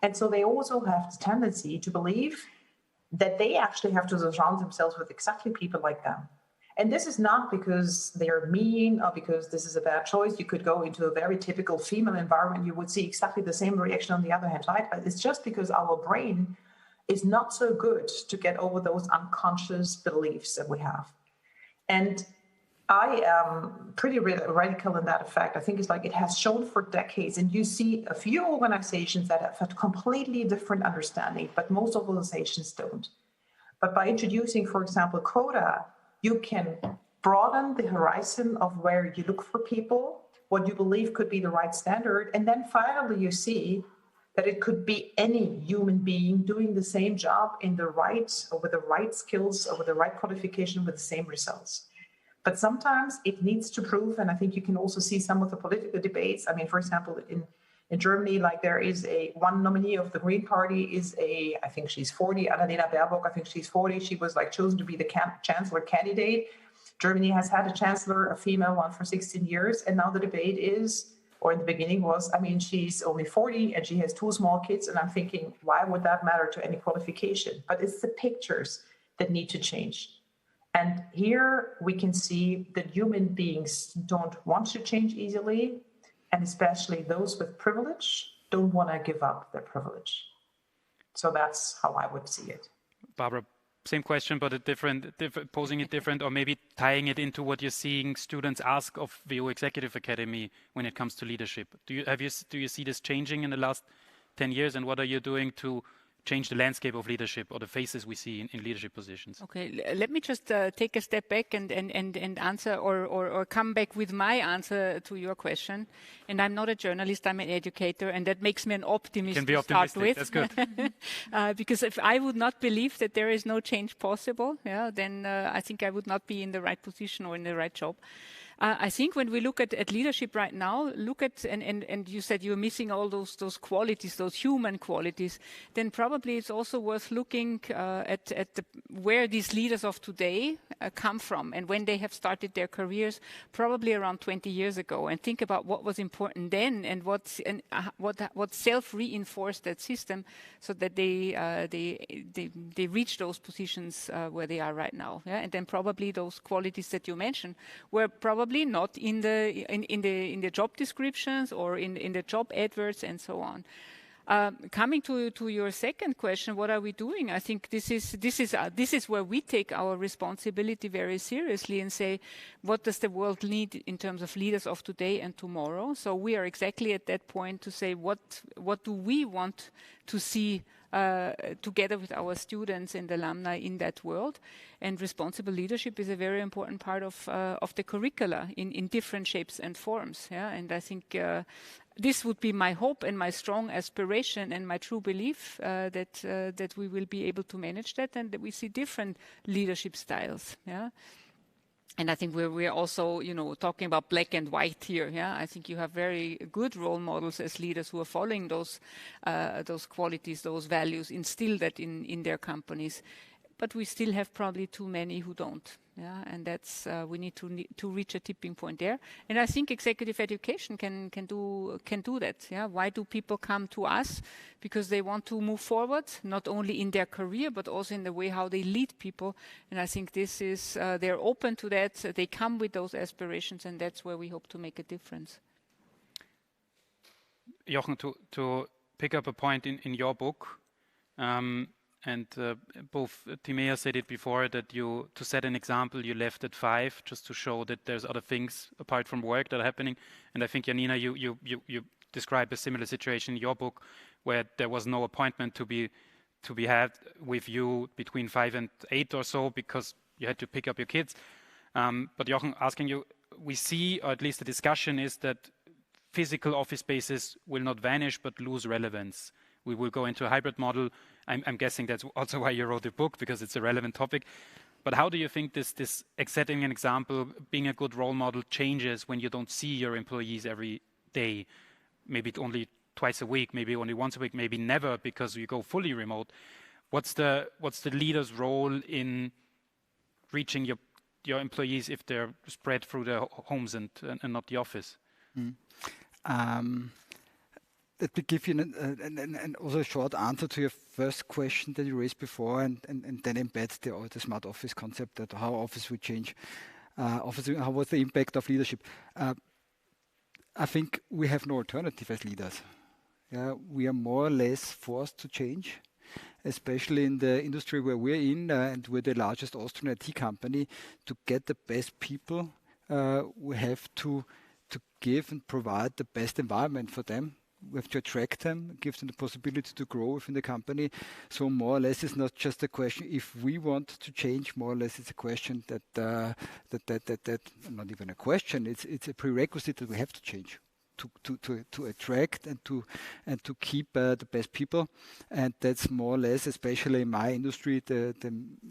And so they also have the tendency to believe that they actually have to surround themselves with exactly people like them. And this is not because they're mean or because this is a bad choice. You could go into a very typical female environment, you would see exactly the same reaction on the other hand, right? But it's just because our brain is not so good to get over those unconscious beliefs that we have. And I am pretty radical in that effect. I think it's like it has shown for decades, and you see a few organizations that have a completely different understanding, but most organizations don't. But by introducing, for example, quota, you can broaden the horizon of where you look for people, what you believe could be the right standard, and then finally you see that it could be any human being doing the same job in the right, or with the right skills, or with the right qualification, with the same results. But sometimes it needs to prove, and I think you can also see some of the political debates. I mean, for example, in Germany, like there is one nominee of the Green Party is I think she's 40, Annalena Baerbock, I think she's 40. She was like chosen to be the chancellor candidate. Germany has had a chancellor, a female one, for 16 years. And now the debate is, or in the beginning was, I mean, she's only 40 and she has 2 small kids. And I'm thinking, why would that matter to any qualification? But it's the pictures that need to change. And here we can see that human beings don't want to change easily, and especially those with privilege don't want to give up their privilege. So that's how I would see it. Barbara, same question, but posing it different, or maybe tying it into what you're seeing students ask of WU Executive Academy when it comes to leadership. Do you see this changing in the last 10 years, and what are you doing to change the landscape of leadership or the faces we see in leadership positions? Okay, let me just take a step back and answer or come back with my answer to your question. And I'm not a journalist, I'm an educator, and that makes me an optimist. Can be to optimistic, start with. That's good. Because if I would not believe that there is no change possible, then I think I would not be in the right position or in the right job. I think when we look at leadership right now, and you said you're missing all those qualities, those human qualities, then probably it's also worth looking at where these leaders of today come from and when they have started their careers, probably around 20 years ago, and think about what was important then and what self-reinforced that system so that they reach those positions where they are right now. And then probably those qualities that you mentioned were probably not in the job descriptions or in the job adverts and so on. Coming to your second question, what are we doing? I think this is where we take our responsibility very seriously and say, what does the world need in terms of leaders of today and tomorrow? So we are exactly at that point to say, what do we want to see together with our students and alumni in that world? And responsible leadership is a very important part of the curricula in different shapes and forms. And I think this would be my hope and my strong aspiration and my true belief that we will be able to manage that and that we see different leadership styles. And I think we're also, talking about black and white here. I think you have very good role models as leaders who are following those qualities, those values, instill that in their companies. But we still have probably too many who don't. And that's we need to reach a tipping point there. And I think executive education can do that. Why do people come to us? Because they want to move forward, not only in their career, but also in the way how they lead people. And I think this is they're open to that. They come with those aspirations, and that's where we hope to make a difference. Jochen, to pick up a point in your book. And both Timea said it before that to set an example, you left at 5 just to show that there's other things apart from work that are happening. And I think, Janina, you describe a similar situation in your book where there was no appointment to be had with you between 5 and 8 or so because you had to pick up your kids. But Jochen, asking you, we see, or at least the discussion is that physical office spaces will not vanish but lose relevance. We will go into a hybrid model. I'm guessing that's also why you wrote the book, because it's a relevant topic. But how do you think this setting an example, being a good role model changes when you don't see your employees every day? Maybe only twice a week, maybe only once a week, maybe never because you go fully remote. What's the leader's role in reaching your employees if they're spread through their homes and not the office? Let me give you an also a short answer to your first question that you raised before, and then embed the smart office concept, that how office will change. How was the impact of leadership? I think we have no alternative as leaders. We are more or less forced to change. especially in the industry where we're in, and we're the largest Austrian IT company. To get the best people, we have to give and provide the best environment for them. We have to attract them, give them the possibility to grow within the company. So more or less, it's not just a question if we want to change. More or less, it's a question that not even a question. It's a prerequisite that we have to change to attract and to keep the best people. And that's more or less, especially in my industry, the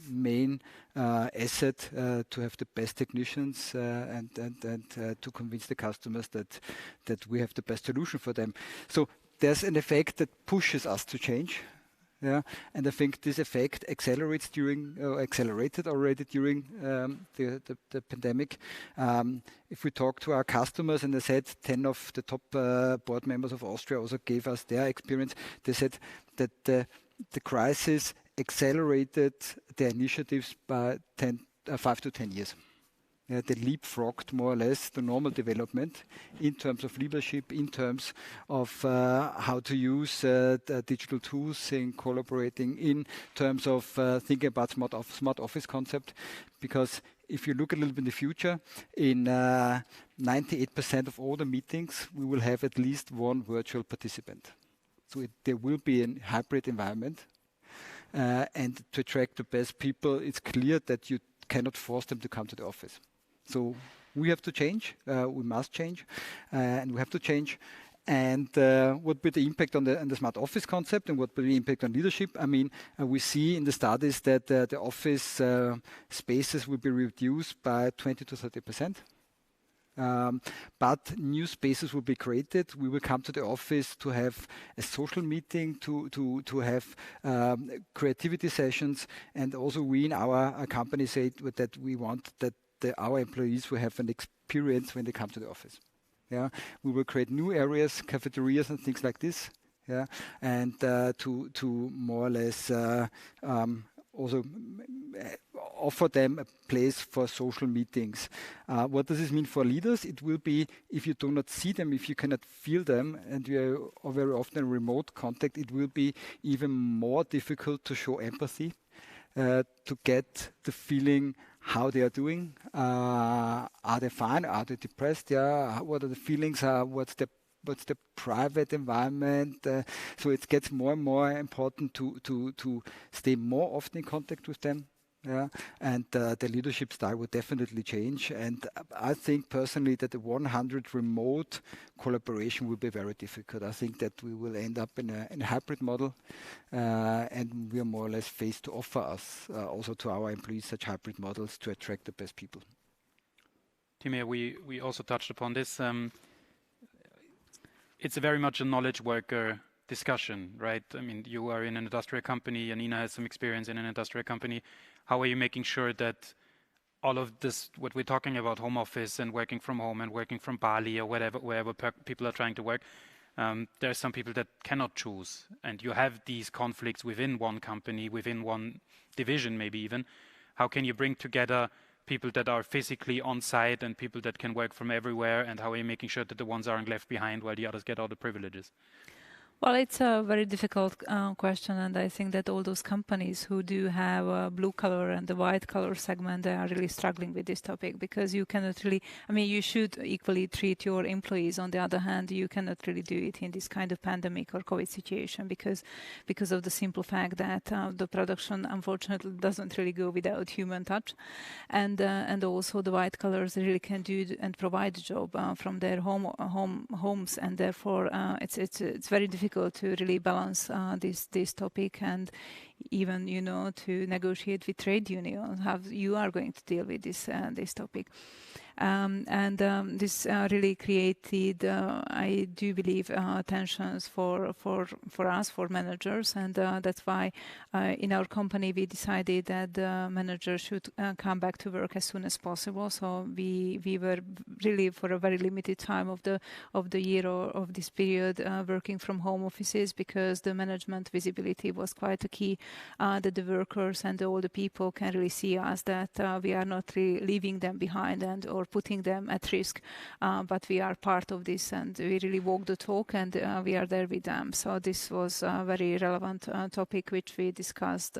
main asset to have the best technicians and to convince the customers that we have the best solution for them. So there's an effect that pushes us to change. Yeah, and I think this effect accelerated already during the pandemic. If we talk to our customers, and I said 10 of the top board members of Austria also gave us their experience, they said that the crisis accelerated their initiatives by 5 to 10 years. They leapfrogged more or less the normal development in terms of leadership, in terms of how to use the digital tools in collaborating, in terms of thinking about smart office concept. Because if you look a little bit in the future, in 98% of all the meetings, we will have at least one virtual participant. So there will be a hybrid environment. And to attract the best people, it's clear that you cannot force them to come to the office. So we have to change, we must change, and we have to change. And what will be the impact on the smart office concept, and what will be the impact on leadership? I mean, we see in the studies that the office spaces will be reduced by 20 to 30%. But new spaces will be created. We will come to the office to have a social meeting, to have creativity sessions, and also we in our company say that we want that our employees will have an experience when they come to the office. Yeah, we will create new areas, cafeterias, and things like this. Yeah, and to more or less also offer them a place for social meetings. What does this mean for leaders? It will be, if you do not see them, if you cannot feel them, and you are very often in remote contact, it will be even more difficult to show empathy, to get the feeling how they are doing. Are they fine? Are they depressed? Yeah. What are the feelings? What's the private environment? So it gets more and more important to stay more often in contact with them. Yeah, and the leadership style will definitely change. And I think personally that the 100 remote collaboration will be very difficult. I think that we will end up in a hybrid model, and we are more or less faced to offer us also to our employees such hybrid models to attract the best people. Timea, we also touched upon this. It's very much a knowledge worker discussion, right? I mean, you are in an industrial company, Janina has some experience in an industrial company. How are you making sure that all of this, what we're talking about, home office and working from home and working from Bali or wherever people are trying to work, there are some people that cannot choose, and you have these conflicts within one company, within one division maybe even. How can you bring together people that are physically on site and people that can work from everywhere, and how are you making sure that the ones aren't left behind while the others get all the privileges? Well, it's a very difficult question, and I think that all those companies who do have a blue collar and the white collar segment, they are really struggling with this topic, because you cannot really, I mean, you should equally treat your employees. On the other hand, you cannot really do it in this kind of pandemic or COVID situation, because of the simple fact that the production, unfortunately, doesn't really go without human touch, and also the white collars really can do and provide the job from their homes, and therefore it's very difficult to really balance this topic, and even to negotiate with trade unions how you are going to deal with this topic. This really created, I do believe, tensions for us, for managers, and that's why in our company we decided that the manager should come back to work as soon as possible. So we were really for a very limited time of the year or of this period working from home offices, because the management visibility was quite a key that the workers and all the people can really see us, that we are not really leaving them behind and or putting them at risk, but we are part of this and we really walk the talk and we are there with them. So this was a very relevant topic which we discussed.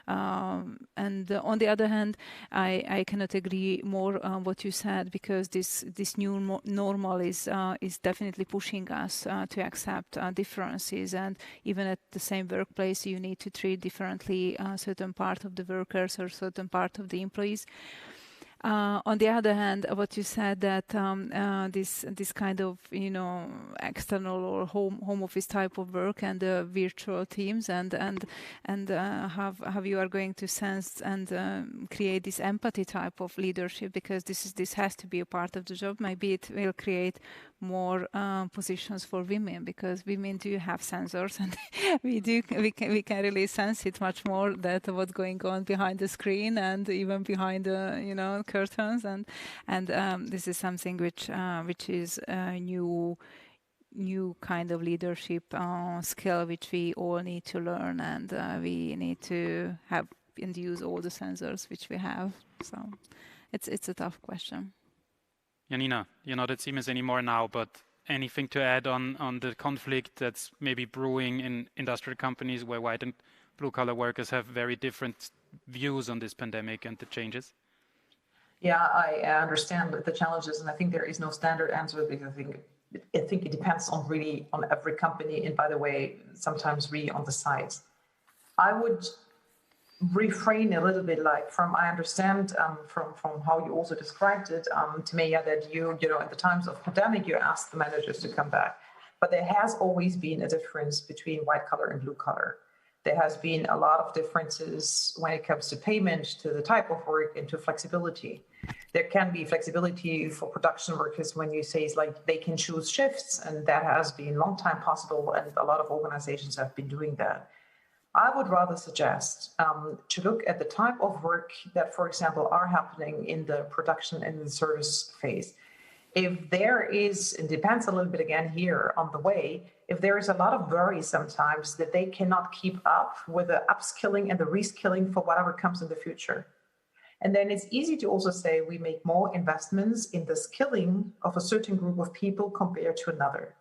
And on the other hand, I cannot agree more on what you said, because this new normal is definitely pushing us to accept differences, and even at the same workplace you need to treat differently certain part of the workers or certain part of the employees. On the other hand, what you said, that this kind of external or home office type of work and virtual teams and how you are going to sense and create this empathy type of leadership, because this has to be a part of the job. Maybe it will create more positions for women, because women do have sensors and we can really sense it much more, that what's going on behind the screen and even behind the curtains, and this is something which is a new kind of leadership skill which we all need to learn, and we need to have and use all the sensors which we have. So it's a tough question. Janina, you're not at Siemens anymore now, but anything to add on the conflict that's maybe brewing in industrial companies where white and blue collar workers have very different views on this pandemic and the changes? Yeah, I understand the challenges, and I think there is no standard answer, because I think it depends on every company, and by the way, sometimes really on the size. I would refrain a little bit, like I understand from how you also described it, Timea, that you at the times of pandemic you asked the managers to come back, but there has always been a difference between white collar and blue collar. There has been a lot of differences when it comes to payment, to the type of work, and to flexibility. There can be flexibility for production workers when you say it's like they can choose shifts, and that has been a long time possible, and a lot of organizations have been doing that. I would rather suggest to look at the type of work that, for example, are happening in the production and the service phase. If there is, it depends a little bit again here on the way, if there is a lot of worry sometimes that they cannot keep up with the upskilling and the reskilling for whatever comes in the future. And then it's easy to also say we make more investments in the skilling of a certain group of people compared to another.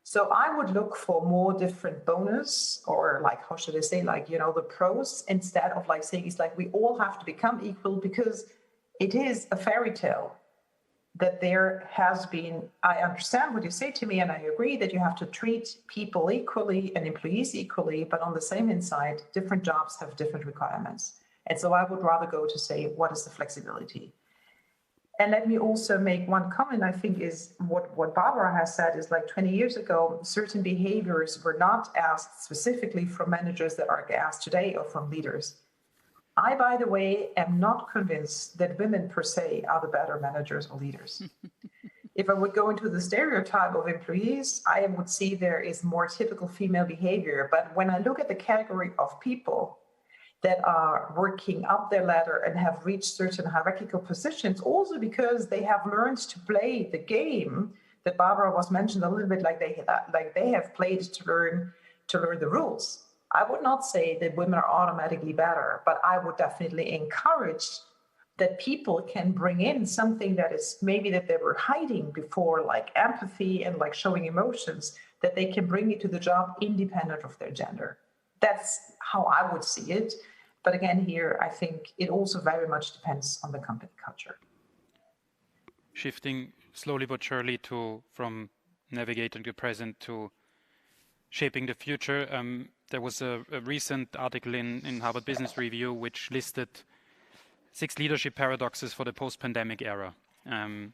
So I would look for more different bonus, or like, how should I say, like, the pros, instead of like saying it's like we all have to become equal, because it is a fairy tale that there has been. I understand what you say to me, and I agree that you have to treat people equally and employees equally, but on the same hand side, different jobs have different requirements. And so I would rather go to say, what is the flexibility? And let me also make one comment, I think, is what Barbara has said is like 20 years ago, certain behaviors were not asked specifically from managers that are asked today, or from leaders. I, by the way, am not convinced that women per se are the better managers or leaders. If I would go into the stereotype of employees, I would see there is more typical female behavior. But when I look at the category of people that are working up their ladder and have reached certain hierarchical positions, also because they have learned to play the game that Barbara was mentioned a little bit, like they have played to learn the rules. I would not say that women are automatically better, but I would definitely encourage that people can bring in something that is maybe that they were hiding before, like empathy and like showing emotions, that they can bring it to the job independent of their gender. That's how I would see it. But again, here, I think it also very much depends on the company culture. Shifting slowly but surely from navigating the present to shaping the future, there was a recent article in Harvard Business Review which listed 6 leadership paradoxes for the post-pandemic era. And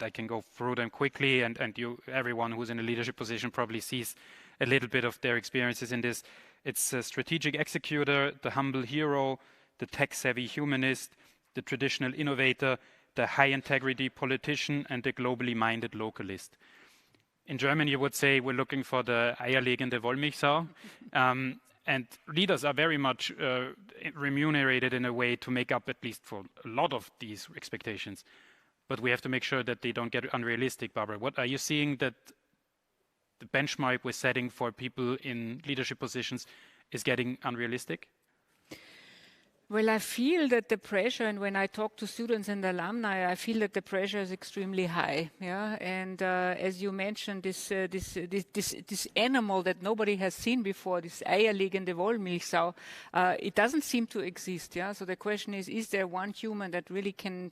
I can go through them quickly, and everyone who's in a leadership position probably sees a little bit of their experiences in this. It's a strategic executor, the humble hero, the tech-savvy humanist, the traditional innovator, the high-integrity politician, and the globally minded localist. In German, you would say we're looking for the eierlegende Wollmilchsau. And leaders are very much remunerated in a way to make up at least for a lot of these expectations. But we have to make sure that they don't get unrealistic, Barbara. What are you seeing that the benchmark we're setting for people in leadership positions is getting unrealistic? Well, I feel that the pressure, and when I talk to students and alumni, I feel that the pressure is extremely high. Yeah, and as you mentioned, this animal that nobody has seen before, this eierlegende Wollmilchsau, it doesn't seem to exist. Yeah, so the question is there one human that really can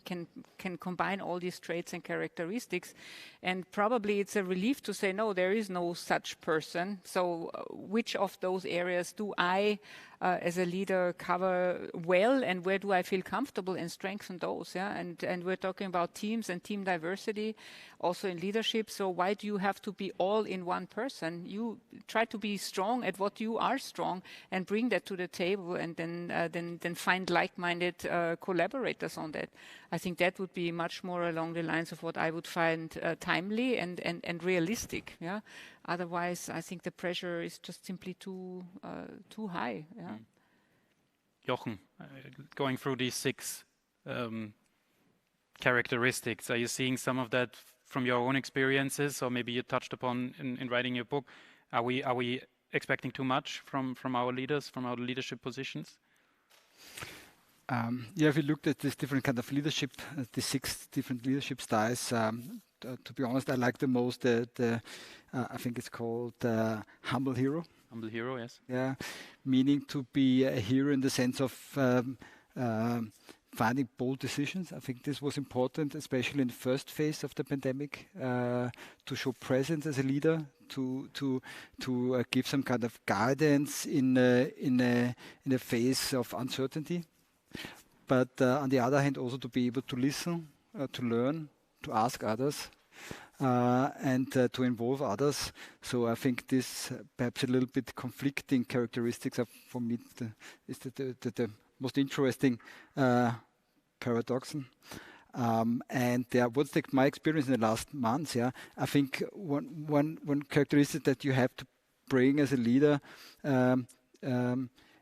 combine all these traits and characteristics? And probably it's a relief to say no, there is no such person. So which of those areas do I as a leader cover well, and where do I feel comfortable and strengthen those? Yeah, and we're talking about teams and team diversity, also in leadership. So why do you have to be all in one person? You try to be strong at what you are strong and bring that to the table, and then find like-minded collaborators on that. I think that would be much more along the lines of what I would find timely and realistic. Yeah. Otherwise, I think the pressure is just simply too high. Yeah. Jochen, going through these 6 characteristics, are you seeing some of that from your own experiences, or maybe you touched upon in writing your book? Are we expecting too much from our leaders, from our leadership positions? Yeah, if you looked at this different kind of leadership, the 6 different leadership styles, to be honest, I like the most I think it's called humble hero. Humble hero, yes. Yeah, meaning to be a hero in the sense of finding bold decisions. I think this was important, especially in the first phase of the pandemic, to show presence as a leader, to give some kind of guidance in a phase of uncertainty. But on the other hand, also to be able to listen, to learn, to ask others, and to involve others. So I think this perhaps a little bit conflicting characteristics are, for me, the most interesting paradoxon. And what's my experience in the last months? Yeah, I think one characteristic that you have to bring as a leader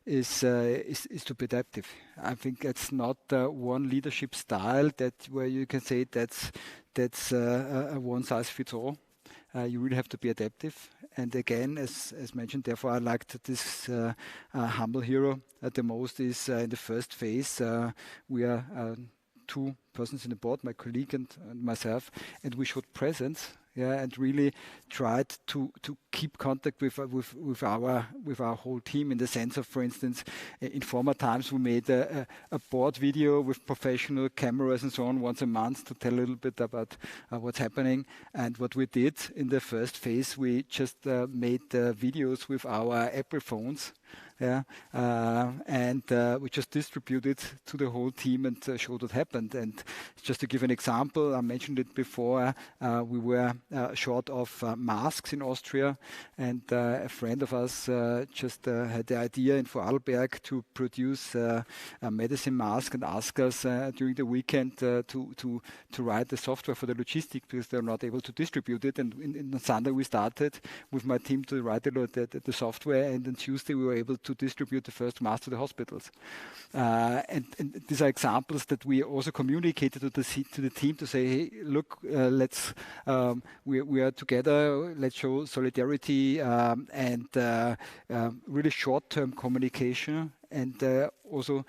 is to be adaptive. I think it's not one leadership style where you can say that's a one size fits all. You really have to be adaptive. And again, as mentioned, therefore I liked this humble hero the most. Is in the first phase we are 2 persons in the board, my colleague and myself, and we showed presence. Yeah, and really tried to keep contact with our whole team, in the sense of, for instance, in former times we made a board video with professional cameras and so on once a month to tell a little bit about what's happening. And what we did in the first phase, we just made videos with our Apple phones. Yeah, and we just distributed to the whole team and showed what happened. And just to give an example, I mentioned it before, we were short of masks in Austria, and a friend of us just had the idea in Vorarlberg to produce a medicine mask and ask us during the weekend to write the software for the logistics, because they're not able to distribute it. And on Sunday we started with my team to write the software, and on Tuesday we were able to distribute the first mask to the hospitals. And these are examples that we also communicated to the team to say, hey, look, let's we are together. Let's show solidarity and really short-term communication, and also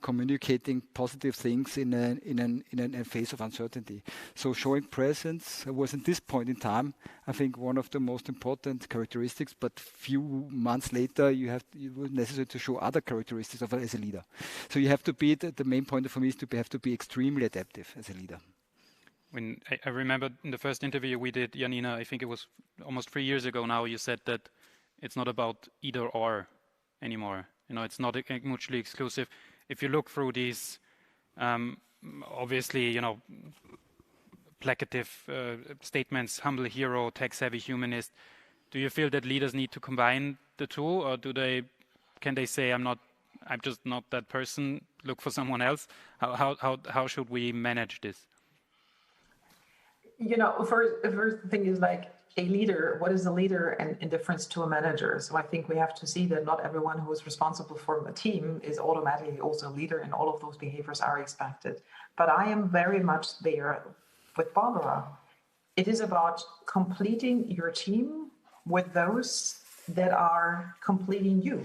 communicating positive things in a phase of uncertainty. So showing presence was, at this point in time, I think, one of the most important characteristics. But few months later, it was necessary to show other characteristics as a leader. So you have to be, the main point for me is have to be extremely adaptive as a leader. When I remember in the first interview we did, Janina, I think it was almost 3 years ago now, you said that it's not about either or anymore. You know, it's not mutually exclusive. If you look through these, obviously, you know, placative statements, humble hero, tech-savvy humanist, do you feel that leaders need to combine the two, or can they say, I'm just not that person, look for someone else? How should we manage this? You know, first thing is, like, a leader, what is a leader in difference to a manager? So I think we have to see that not everyone who is responsible for a team is automatically also a leader, and all of those behaviors are expected. But I am very much there with Barbara. It is about completing your team with those that are completing you.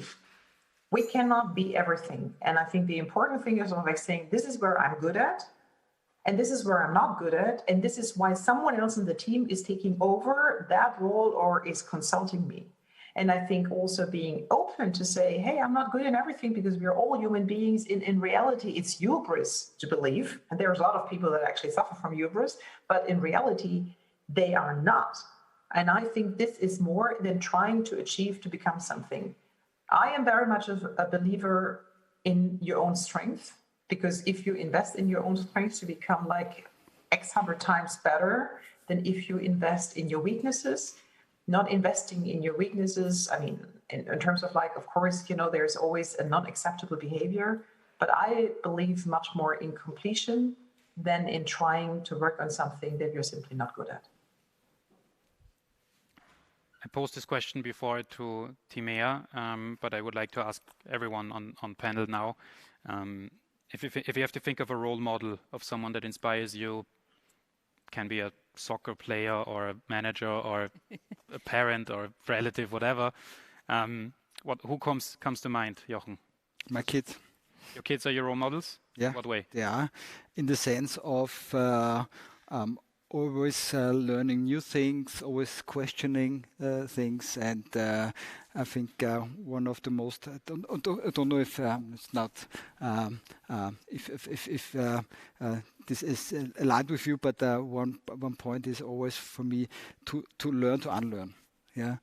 We cannot be everything. And I think the important thing is like saying, this is where I'm good at, and this is where I'm not good at, and this is why someone else in the team is taking over that role or is consulting me. And I think also being open to say, hey, I'm not good in everything, because we're all human beings. In reality, it's hubris to believe, and there's a lot of people that actually suffer from hubris, but in reality, they are not. And I think this is more than trying to achieve to become something. I am very much of a believer in your own strength, because if you invest in your own strength to become like X 100 times better than if you invest in your weaknesses. Not investing in your weaknesses, I mean, in terms of like, of course, you know, there's always a non-acceptable behavior, but I believe much more in completion than in trying to work on something that you're simply not good at. I posed this question before to Timea, but I would like to ask everyone on panel now. If you have to think of a role model of someone that inspires you, can be a soccer player or a manager or a parent or a relative, whatever. Who comes to mind, Jochen? My kids. Your kids are your role models? Yeah. What way? Yeah, in the sense of always learning new things, always questioning things, and I think one of the most. I don't know if it's not if this is aligned with you, but one point is always for me to learn to unlearn. Yeah.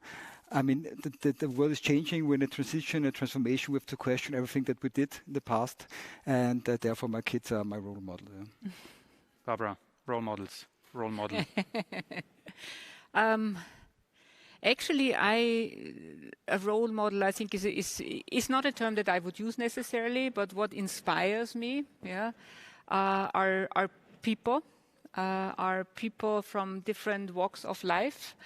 I mean, the world is changing. We're in a transition, a transformation. We have to question everything that we did in the past, and therefore my kids are my role model. Yeah. Barbara, role model. Actually, a role model, I think, is not a term that I would use necessarily, but what inspires me, are people from different walks of life.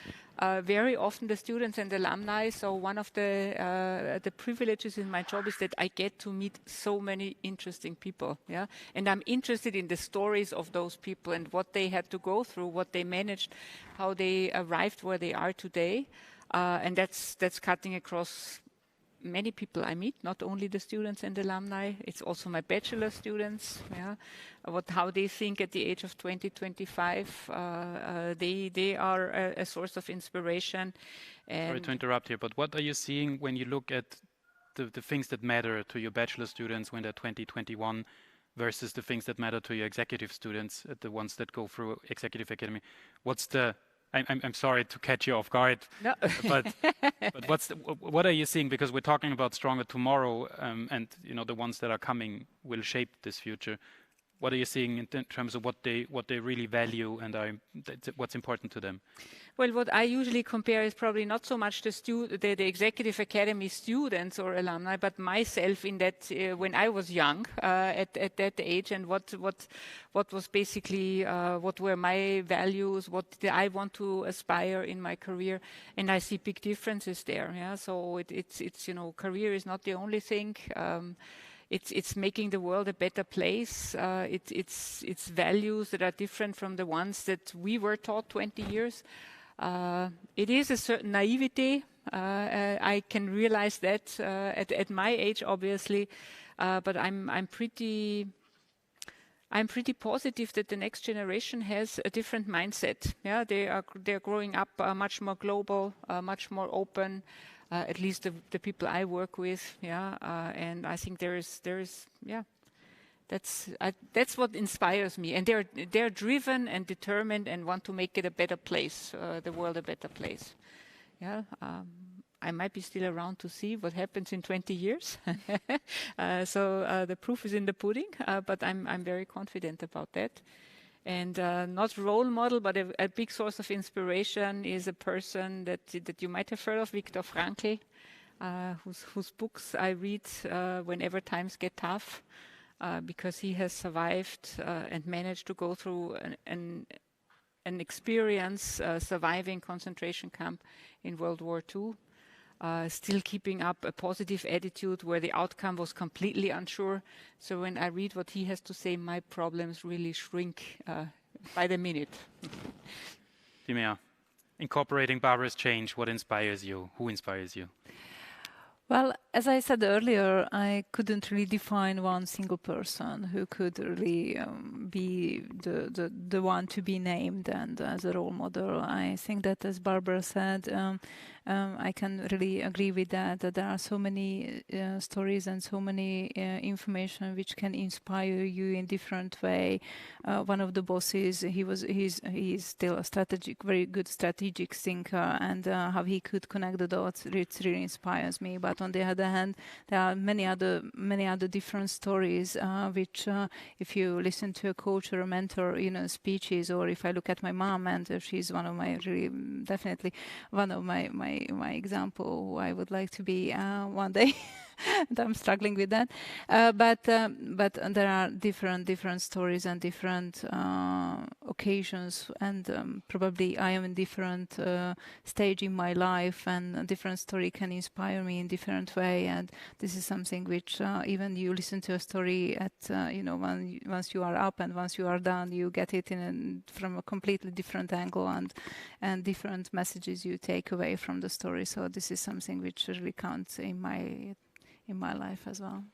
Very often the students and alumni. So one of the privileges in my job is that I get to meet so many interesting people. Yeah, and I'm interested in the stories of those people and what they had to go through, what they managed, how they arrived where they are today, and that's cutting across many people I meet, not only the students and alumni, it's also my bachelor students, how they think at the age of 20, 25. They are a source of inspiration. And sorry to interrupt here, but what are you seeing when you look at the things that matter to your bachelor students when they're 20, 21 versus the things that matter to your executive students, the ones that go through Executive Academy? What's the I'm sorry to catch you off guard, no. but what are you seeing? Because we're talking about stronger tomorrow, and you know the ones that are coming will shape this future. What are you seeing in terms of what they really value and what's important to them? Well, what I usually compare is probably not so much the Executive Academy students or alumni, but myself in that when I was young at that age, and what was basically what were my values, what did I want to aspire in my career, and I see big differences there. Yeah, so it's career is not the only thing. It's making the world a better place. It's values that are different from the ones that we were taught 20 years. It is a certain naivety. I can realize that at my age, obviously, but I'm pretty positive that the next generation has a different mindset. Yeah, they're growing up much more global, much more open. At least the people I work with, and I think that's what inspires me. And they're driven and determined and want to make it a better place, the world a better place. Yeah, I might be still around to see what happens in 20 years. So the proof is in the pudding, but I'm very confident about that. And not role model, but a big source of inspiration is a person that you might have heard of, Viktor Frankl, whose books I read whenever times get tough, because he has survived and managed to go through an experience surviving concentration camp in World War II. Still keeping up a positive attitude where the outcome was completely unsure. So when I read what he has to say, my problems really shrink by the minute. Timea, incorporating Barbara's change, what inspires you? Who inspires you? Well, as I said earlier, I couldn't really define one single person who could really be the one to be named and as a role model. I think that, as Barbara said, I can really agree with that there are so many stories and so many information which can inspire you in different way. One of the bosses, he's still a very good strategic thinker, and how he could connect the dots, it really inspires me. But on the other hand, there are many other different stories which, if you listen to a coach or a mentor, speeches, or if I look at my mom, and she's one of my definitely one of my example who I would like to be one day. And I'm struggling with that, but there are different stories and different occasions, and probably I am in different stage in my life, and a different story can inspire me in different way. And this is something which even you listen to a story at once you are up and once you are down, you get it from a completely different angle, and different messages you take away from the story. So this is something which really counts in my life as well.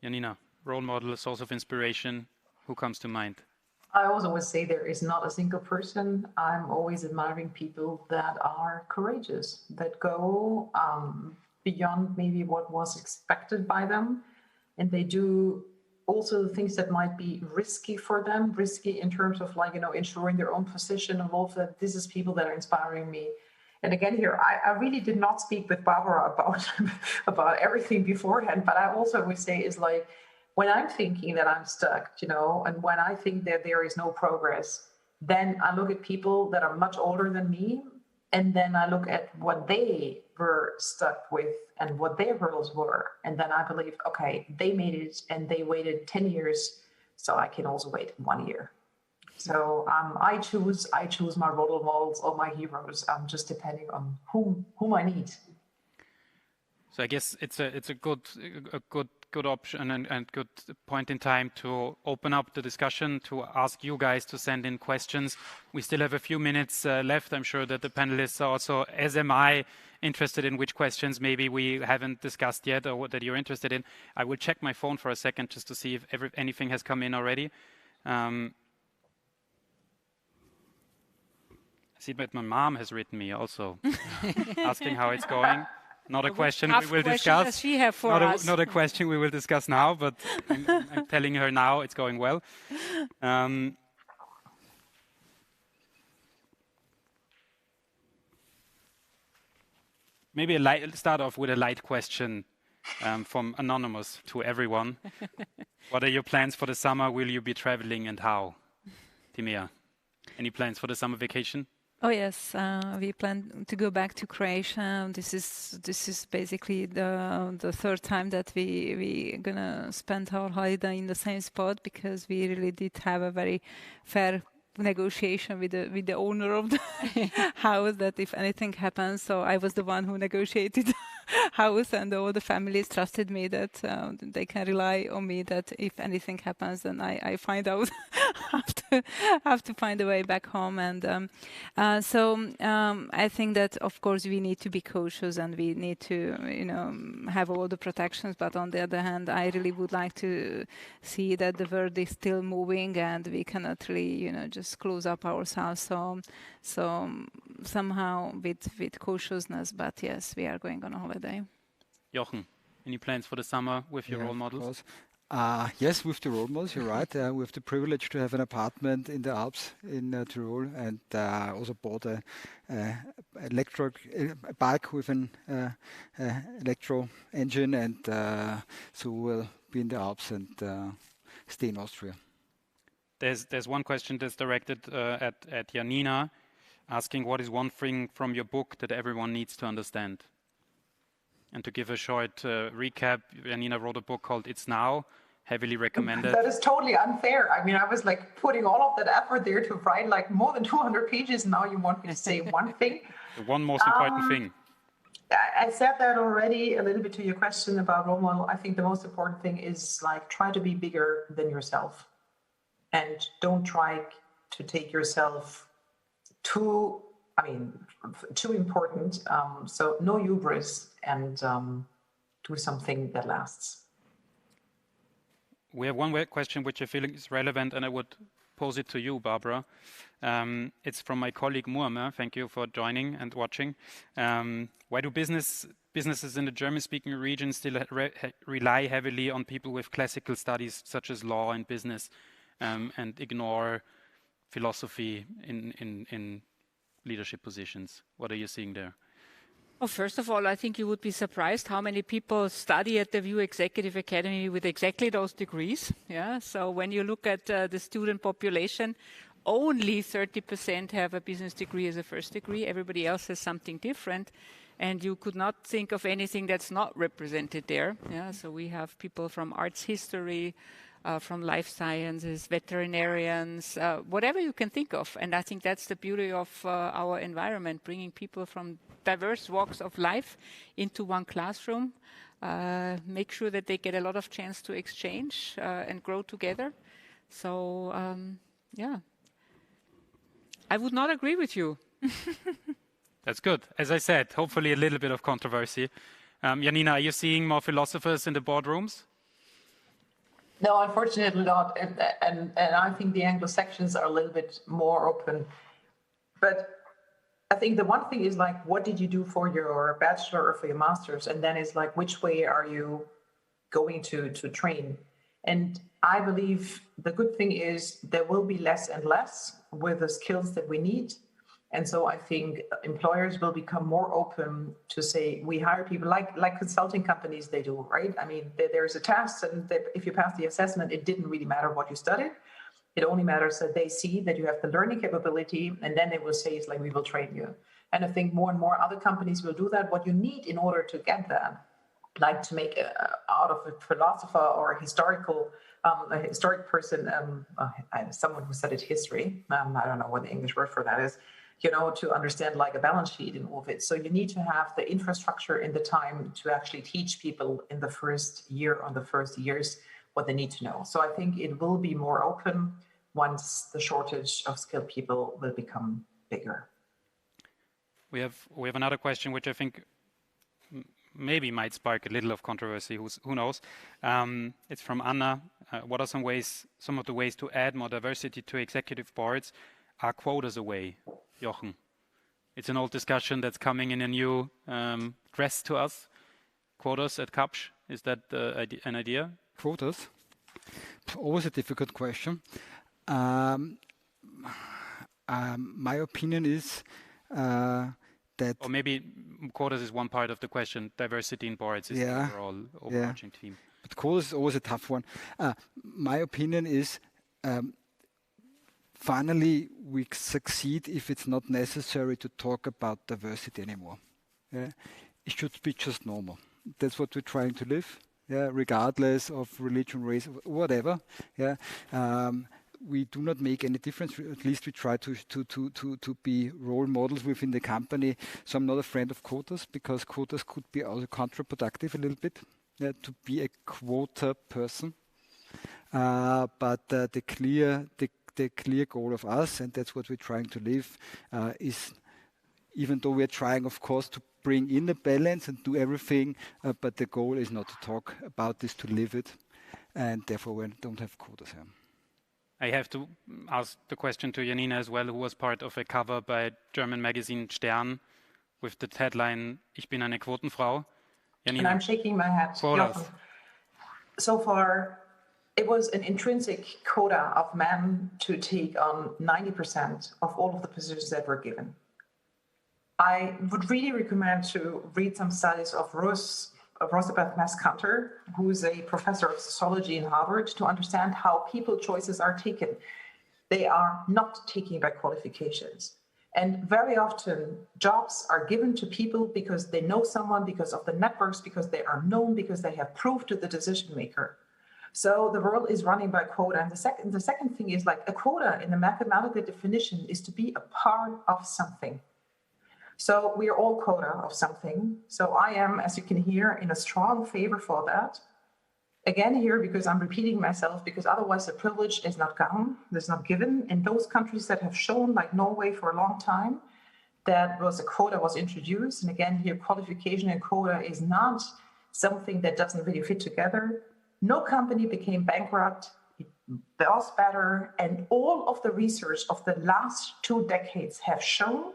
Janina, role model, source of inspiration, who comes to mind? I also would say there is not a single person. I'm always admiring people that are courageous, that go beyond maybe what was expected by them, and they do also things that might be risky for them, risky in terms of ensuring their own position, and all of that. This is people that are inspiring me. And again, here, I really did not speak with Barbara about everything beforehand, but I also would say is when I'm thinking that I'm stuck, and when I think that there is no progress, then I look at people that are much older than me, and then I look at what they were stuck with and what their hurdles were. And then I believe, okay, they made it and they waited 10 years, so I can also wait 1 year. So I choose my role models or my heroes, just depending on whom I need. So I guess it's a good option and good point in time to open up the discussion, to ask you guys to send in questions. We still have a few minutes left. I'm sure that the panelists are also, as am I, interested in which questions maybe we haven't discussed yet or that you're interested in. I will check my phone for a second just to see if anything has come in already. See, but my mom has written me also, asking how it's going. Not a question we will discuss. Does she have for us? Not a question we will discuss now, but I'm telling her now it's going well. Maybe start off with a light question from Anonymous to everyone. What are your plans for the summer? Will you be traveling and how? Timea, any plans for the summer vacation? Oh yes, we plan to go back to Croatia. This is basically the third time that we gonna spend our holiday in the same spot, because we really did have a very fair negotiation with the owner of the house that if anything happens, so I was the one who negotiated house, and all the families trusted me that they can rely on me that if anything happens, then I find out have to find a way back home. And so I think that of course we need to be cautious and we need to have all the protections, but on the other hand, I really would like to see that the world is still moving and we cannot really just close up ourselves. So somehow with cautiousness, but yes, we are going on a holiday. Jochen, any plans for the summer with your role models? Yes, with the role models, you're right. We have the privilege to have an apartment in the Alps in Tyrol, and also bought a bike with an electro engine, and so we'll be in the Alps and stay in Austria. There's one question that's directed at Janina, asking what is one thing from your book that everyone needs to understand? And to give a short recap, Janina wrote a book called It's Now, heavily recommended. That is totally unfair. I mean, I was putting all of that effort there to write more than 200 pages. Now you want me to say one thing? The one most important thing. I said that already a little bit to your question about role model. I think the most important thing is try to be bigger than yourself. And don't try to take yourself too important. So no hubris, and do something that lasts. We have one question which I feel is relevant, and I would pose it to you, Barbara. It's from my colleague Muammer. Thank you for joining and watching. Why do businesses in the German-speaking region still rely heavily on people with classical studies such as law and business, and ignore philosophy in leadership positions? What are you seeing there? Well, first of all, I think you would be surprised how many people study at the VIU Executive Academy with exactly those degrees. Yeah. So when you look at the student population, only 30% have a business degree as a first degree. Everybody else has something different. And you could not think of anything that's not represented there. Yeah. So we have people from arts history, from life sciences, veterinarians, whatever you can think of. And I think that's the beauty of our environment, bringing people from diverse walks of life into one classroom, make sure that they get a lot of chance to exchange and grow together. So, yeah, I would not agree with you. That's good. As I said, hopefully a little bit of controversy. Janina, are you seeing more philosophers in the boardrooms? No, unfortunately not. And I think the Anglo-Saxons are a little bit more open. But I think the one thing is like, what did you do for your bachelor or for your master's? And then it's like, which way are you going to train? And I believe the good thing is there will be less and less with the skills that we need. And so I think employers will become more open to say, we hire people like consulting companies, they do, right? I mean, there's a test, and if you pass the assessment, it didn't really matter what you studied. It only matters that they see that you have the learning capability, and then they will say, it's like, we will train you. And I think more and more other companies will do that. What you need in order to get that, like to make out of a philosopher or a historic person, someone who studied history, I don't know what the English word for that is, you know, to understand like a balance sheet and all of it. So you need to have the infrastructure and the time to actually teach people in the first year or the first years what they need to know. So I think it will be more open once the shortage of skilled people will become bigger. We have another question which I think maybe might spark a little of controversy. Who knows? It's from Anna. What are some of the ways to add more diversity to executive boards? Are quotas a way? Jochen, it's an old discussion that's coming in a new dress to us. Quotas at Kapsch, is that an idea? Quotas? Always a difficult question. My opinion is that... Or maybe quotas is one part of the question. Diversity in boards is the overall overarching theme. But quotas is always a tough one. My opinion is... finally, we succeed if it's not necessary to talk about diversity anymore. Yeah? It should be just normal. That's what we're trying to live, regardless of religion, race, whatever. Yeah? We do not make any difference. At least we try to be role models within the company. So I'm not a friend of quotas, because quotas could be also counterproductive a little bit, to be a quota person. But the clear goal of us, and that's what we're trying to live, is, even though we're trying, of course, to bring in the balance and do everything, but the goal is not to talk about this, to live it, and therefore we don't have quotas here. I have to ask the question to Janina as well, who was part of a cover by German magazine Stern with the headline, Ich bin eine Quotenfrau. Janina, and I'm shaking my head. So far, it was an intrinsic quota of men to take on 90% of all of the positions that were given. I would really recommend to read some studies of Rosabeth Maskanter, who is a professor of sociology in Harvard, to understand how people choices are taken. They are not taken by qualifications. And very often, jobs are given to people because they know someone, because of the networks, because they are known, because they have proof to the decision maker. So the world is running by quota. And the second thing is, like, a quota in the mathematical definition is to be a part of something. So we are all quota of something. So I am, as you can hear, in a strong favor for that. Again here, because I'm repeating myself, because otherwise the privilege is not given. In those countries that have shown, like Norway for a long time, that was a quota was introduced. And again here, qualification and quota is not something that doesn't really fit together. No company became bankrupt. It was better. And all of the research of the last 2 decades have shown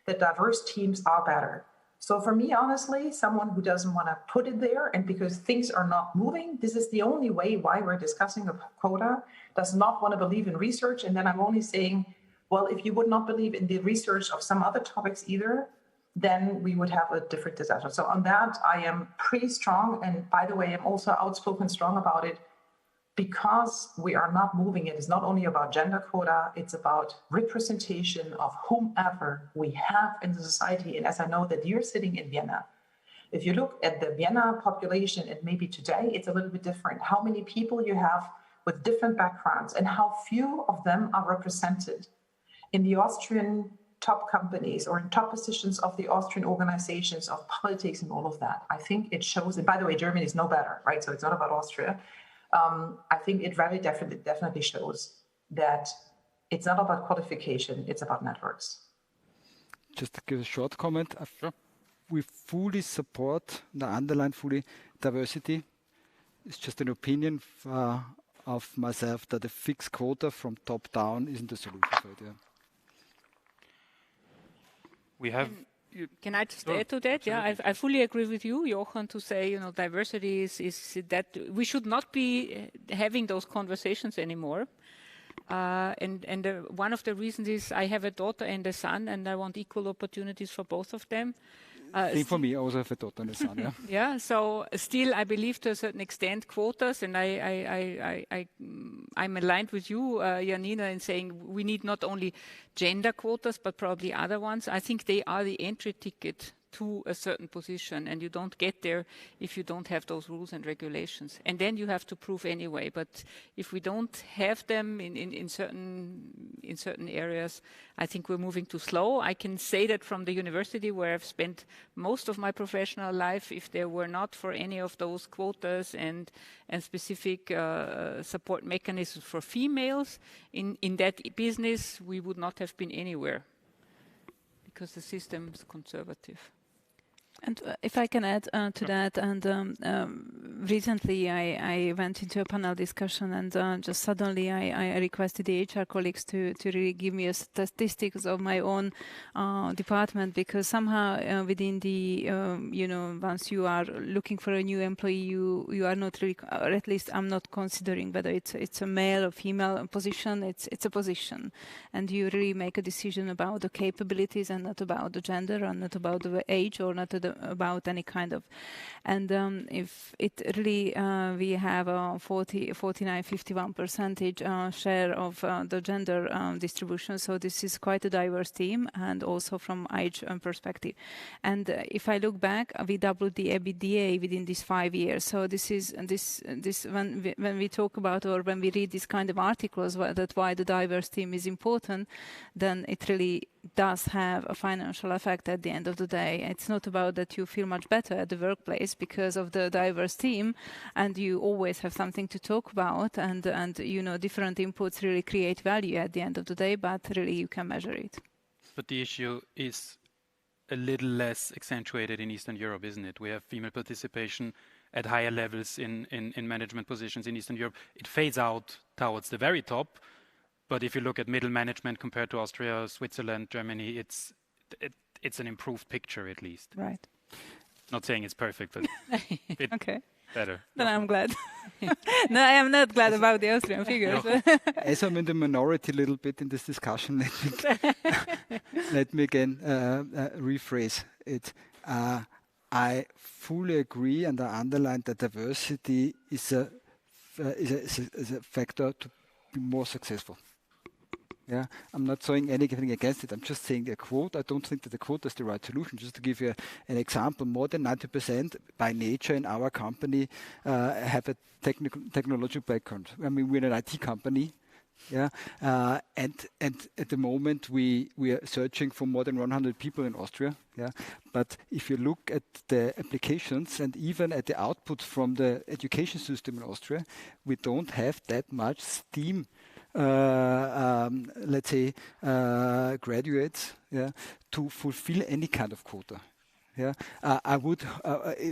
that diverse teams are better. So for me, honestly, someone who doesn't want to put it there, and because things are not moving, this is the only way why we're discussing a quota, does not want to believe in research. And then I'm only saying, well, if you would not believe in the research of some other topics either, then we would have a different discussion. So on that, I am pretty strong. And by the way, I'm also outspoken strong about it, because we are not moving. It is not only about gender quota, it's about representation of whomever we have in the society. And as I know that you're sitting in Vienna, if you look at the Vienna population, and maybe today it's a little bit different, how many people you have with different backgrounds and how few of them are represented in the Austrian top companies or in top positions of the Austrian organizations of politics and all of that. I think it shows, and by the way, Germany is no better, right? So it's not about Austria. I think it very definitely shows that it's not about qualification, it's about networks. Just to give a short comment. Sure. We fully support, the underline fully, diversity. It's just an opinion of myself that a fixed quota from top down isn't the solution for it. Yeah. We have... Can I just add to that? Yeah, I fully agree with you, Jochen, to say, diversity is that we should not be having those conversations anymore. And one of the reasons is I have a daughter and a son, and I want equal opportunities for both of them. Same for me, I also have a daughter and a son. Yeah. Yeah. So still, I believe to a certain extent quotas, and I'm aligned with you, Janina, in saying we need not only gender quotas but probably other ones. I think they are the entry ticket to a certain position, and you don't get there if you don't have those rules and regulations. And then you have to prove anyway. But if we don't have them in certain areas, I think we're moving too slow. I can say that from the university where I've spent most of my professional life, if there were not for any of those quotas and specific support mechanisms for females in that business, we would not have been anywhere because the system is conservative. And if I can add to that, and recently I went into a panel discussion, and just suddenly I requested the HR colleagues to really give me a statistics of my own department, because somehow within the once you are looking for a new employee, you are not really, or at least I'm not considering whether it's a male or female position. It's a position, and you really make a decision about the capabilities and not about the gender and not about the age or not about any kind of. And if it really we have a 49-51% share of the gender distribution, so this is quite a diverse team, and also from age perspective. And if I look back, we doubled the EBITDA within these 5 years. So this is when we talk about, or when we read these kind of articles that why the diverse team is important, then it really does have a financial effect at the end of the day. It's not about that you feel much better at the workplace because of the diverse team, and you always have something to talk about, and different inputs really create value at the end of the day, but really you can measure it. But the issue is a little less accentuated in Eastern Europe, isn't it? We have female participation at higher levels in management positions in Eastern Europe. It fades out towards the very top. But if you look at middle management compared to Austria, Switzerland, Germany, it's an improved picture at least. Right. Not saying it's perfect, but okay. Better. Then I'm glad. No, I am not glad about the Austrian figures. As I'm in the minority a little bit in this discussion, let me again rephrase it. I fully agree, and I underline that diversity is a factor to be more successful. Yeah, I'm not saying anything against it. I'm just saying a quote. I don't think that the quote is the right solution. Just to give you an example, more than 90% by nature in our company have a technological background. I mean, we're an IT company. Yeah, and at the moment we are searching for more than 100 people in Austria. Yeah, but if you look at the applications and even at the output from the education system in Austria, we don't have that much STEAM. Let's say graduates, yeah, to fulfill any kind of quota. Yeah,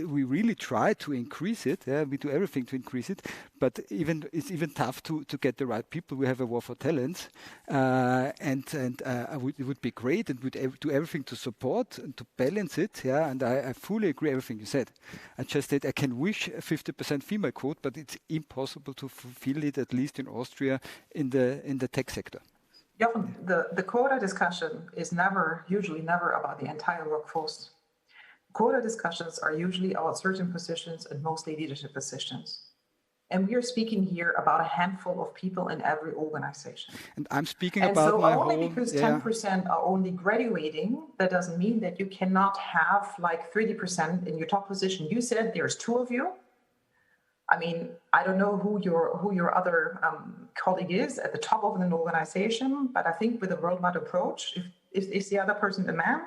we really try to increase it. Yeah, we do everything to increase it, but it's even tough to get the right people. We have a war for talents, it would be great, and we'd do everything to support and to balance it. Yeah, and I fully agree everything you said. I just said I can wish a 50% female quote, but it's impossible to fulfill it, at least in Austria, in the tech sector. Jochen, the quota discussion is usually never about the entire workforce. Quota discussions are usually about certain positions and mostly leadership positions. And we are speaking here about a handful of people in every organization. And I'm speaking about my whole... And so only because 10% are only graduating, that doesn't mean that you cannot have like 30% in your top position. You said there's 2 of you. I mean, I don't know who your other colleague is at the top of an organization, but I think with a worldwide approach, is the other person a man?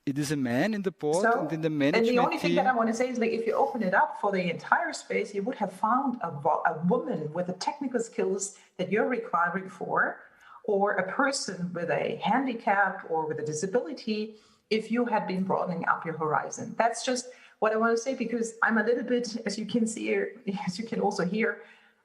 It is a man in the board and in the management team. And the only thing that I want to say is, like, if you open it up for the entire space, you would have found a woman with the technical skills that you're requiring for, or a person with a handicap or with a disability, if you had been broadening up your horizon. That's just what I want to say, because I'm a little bit, as you can see, as you can also hear,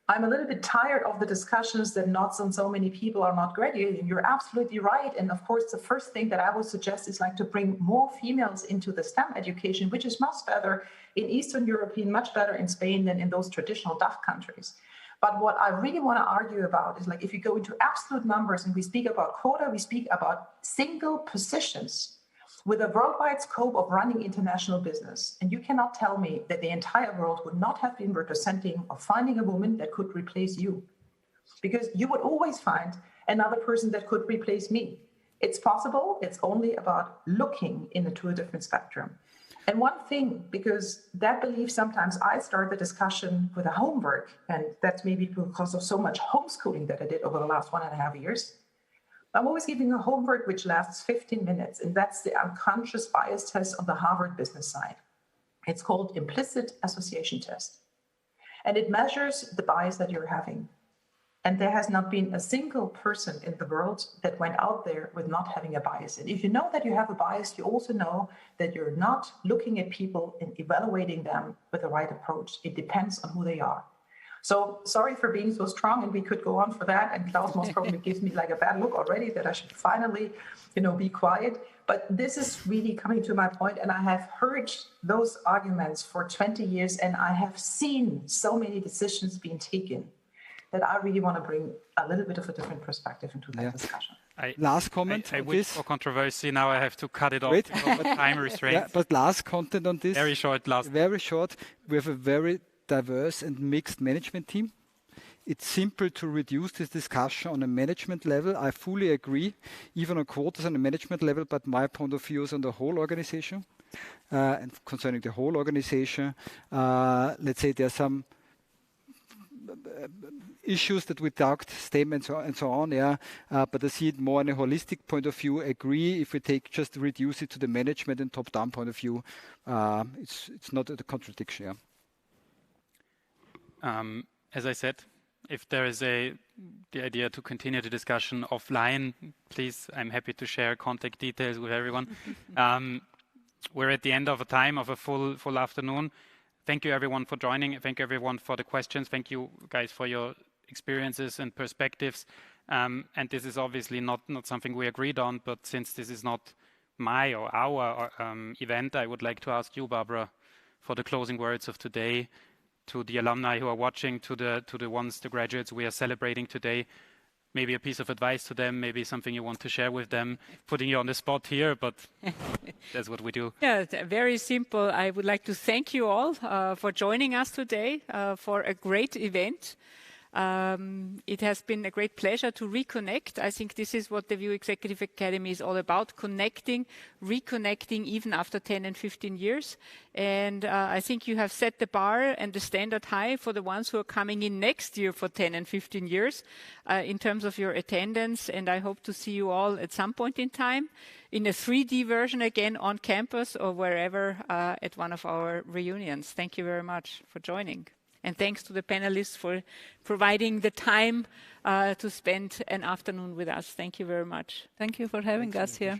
I'm a little bit tired of the discussions that not so many people are not graduating. You're absolutely right. And of course, the first thing that I would suggest is like to bring more females into the STEM education, which is much better in Eastern Europe, much better in Spain than in those traditional DACH countries. But what I really want to argue about is, like, if you go into absolute numbers and we speak about quota, we speak about single positions with a worldwide scope of running international business. And you cannot tell me that the entire world would not have been representing or finding a woman that could replace you. Because you would always find another person that could replace me. It's possible. It's only about looking into a different spectrum. And one thing, because that belief, sometimes I start the discussion with a homework, and that's maybe because of so much homeschooling that I did over the last 1.5 years. I'm always giving a homework which lasts 15 minutes, and that's the unconscious bias test on the Harvard business side. It's called implicit association test. And it measures the bias that you're having. And there has not been a single person in the world that went out there with not having a bias. And if you know that you have a bias, you also know that you're not looking at people and evaluating them with the right approach. It depends on who they are. So sorry for being so strong, and we could go on for that. And Klaus most probably gives me like a bad look already that I should finally, be quiet. But this is really coming to my point, and I have heard those arguments for 20 years, and I have seen so many decisions being taken that I really want to bring a little bit of a different perspective into that discussion. Last comment I on wish this. for controversy. Now I have to cut it off. Time restraints. Yeah, but last content on this. Very short. Very short. We have a very diverse and mixed management team. It's simple to reduce this discussion on a management level. I fully agree, even on quotas on a management level, but my point of view is on the whole organization. And concerning the whole organization, let's say there's some issues that we talked, statements and so on, but I see it more in a holistic point of view. Agree, if we just reduce it to the management and top-down point of view, it's not a contradiction, As I said, if there is the idea to continue the discussion offline, please, I'm happy to share contact details with everyone. We're at the end of a time of a full afternoon. Thank you everyone for joining. Thank you everyone for the questions. Thank you guys for your experiences and perspectives. And this is obviously not something we agreed on, but since this is not my or our event, I would like to ask you, Barbara, for the closing words of today, to the alumni who are watching, to the graduates we are celebrating today. Maybe a piece of advice to them, maybe something you want to share with them, putting you on the spot here, but that's what we do. Yeah, very simple. I would like to thank you all for joining us today for a great event. It has been a great pleasure to reconnect. I think this is what the VIEW Executive Academy is all about, connecting, reconnecting even after 10 and 15 years. And I think you have set the bar and the standard high for the ones who are coming in next year for 10 and 15 years in terms of your attendance. And I hope to see you all at some point in time in a 3D version again on campus or wherever at one of our reunions. Thank you very much for joining. And thanks to the panelists for providing the time to spend an afternoon with us. Thank you very much. Thank you for having us here.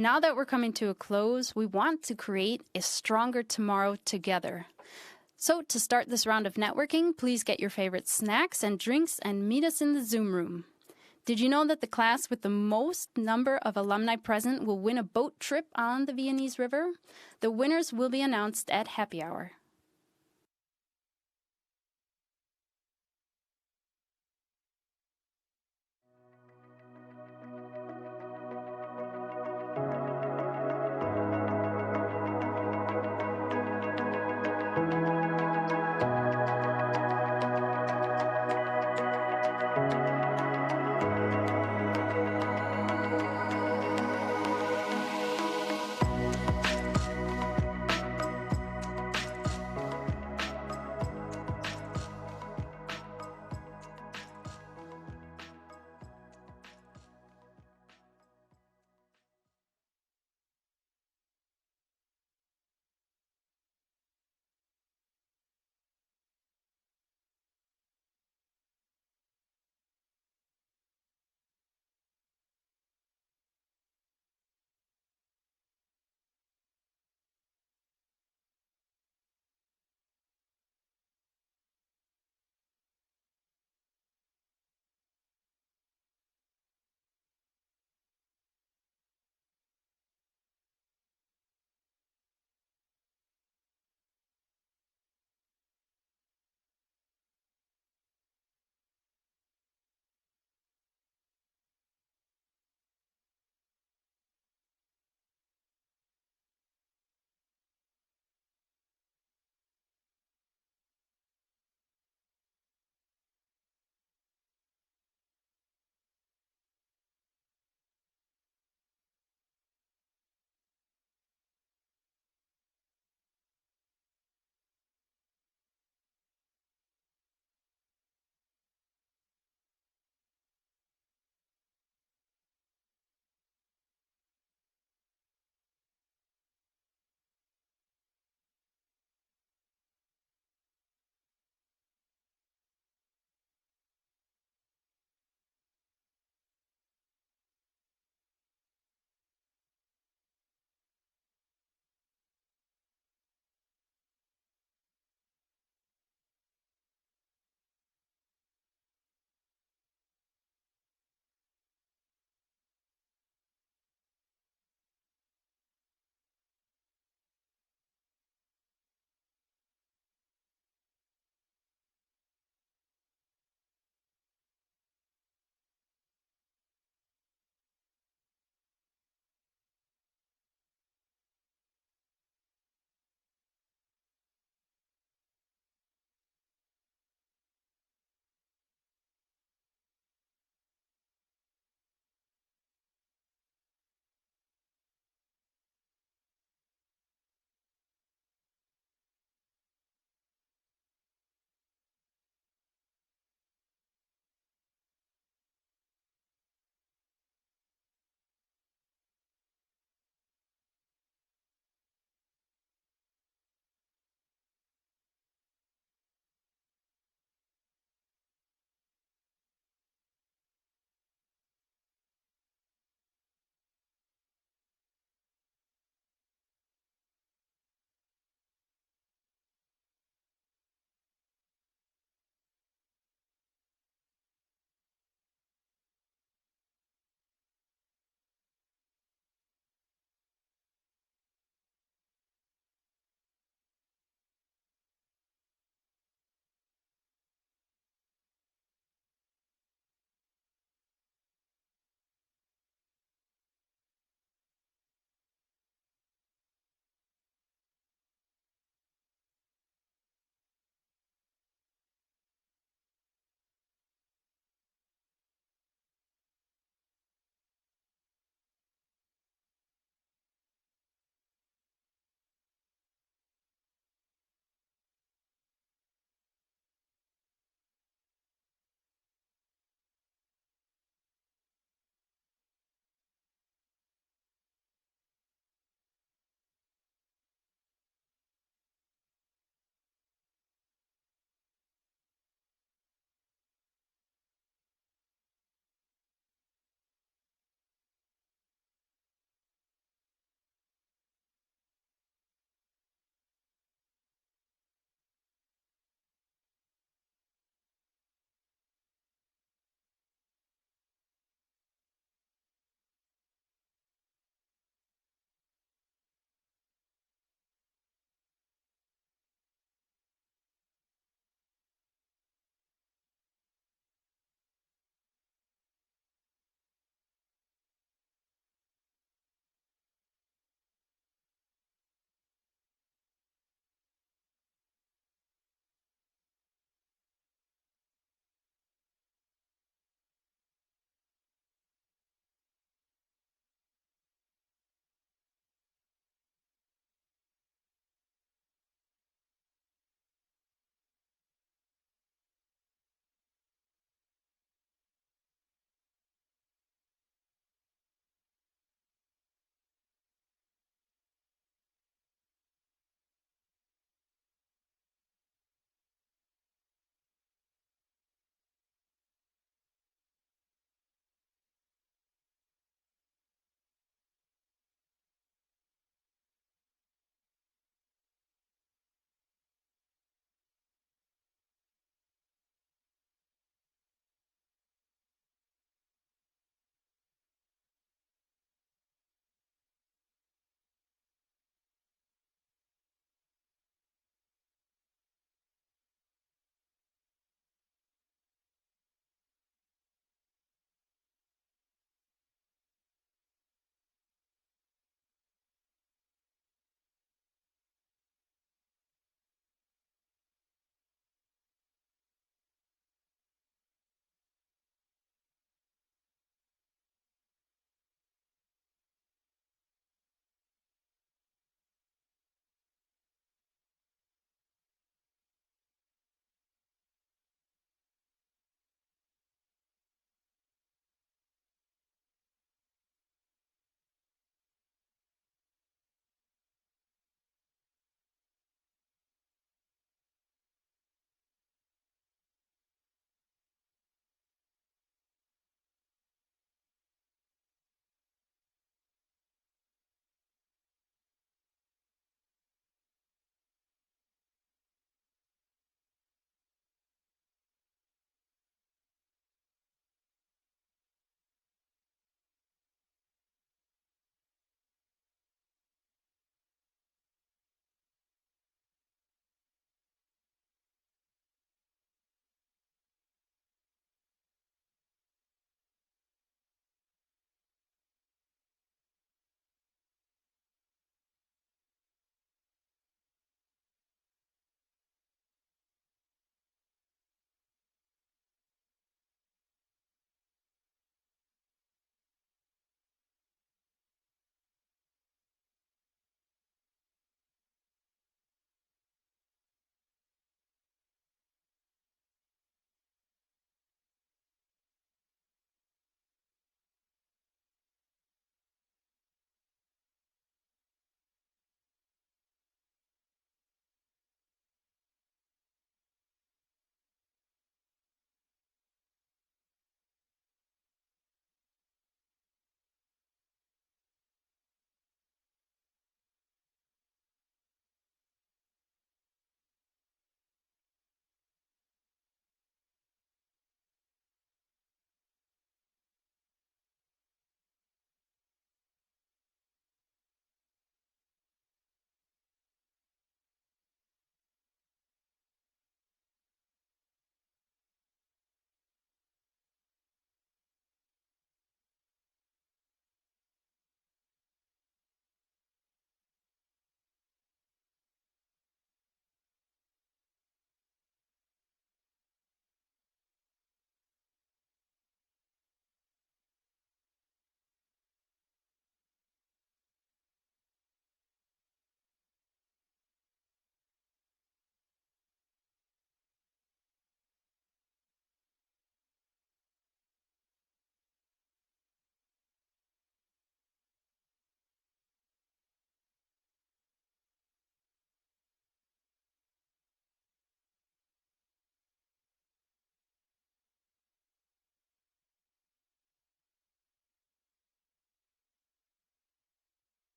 Now that we're coming to a close, we want to create a stronger tomorrow together. So to start this round of networking, please get your favorite snacks and drinks and meet us in the Zoom room. Did you know that the class with the most number of alumni present will win a boat trip on the Viennese River? The winners will be announced at happy hour.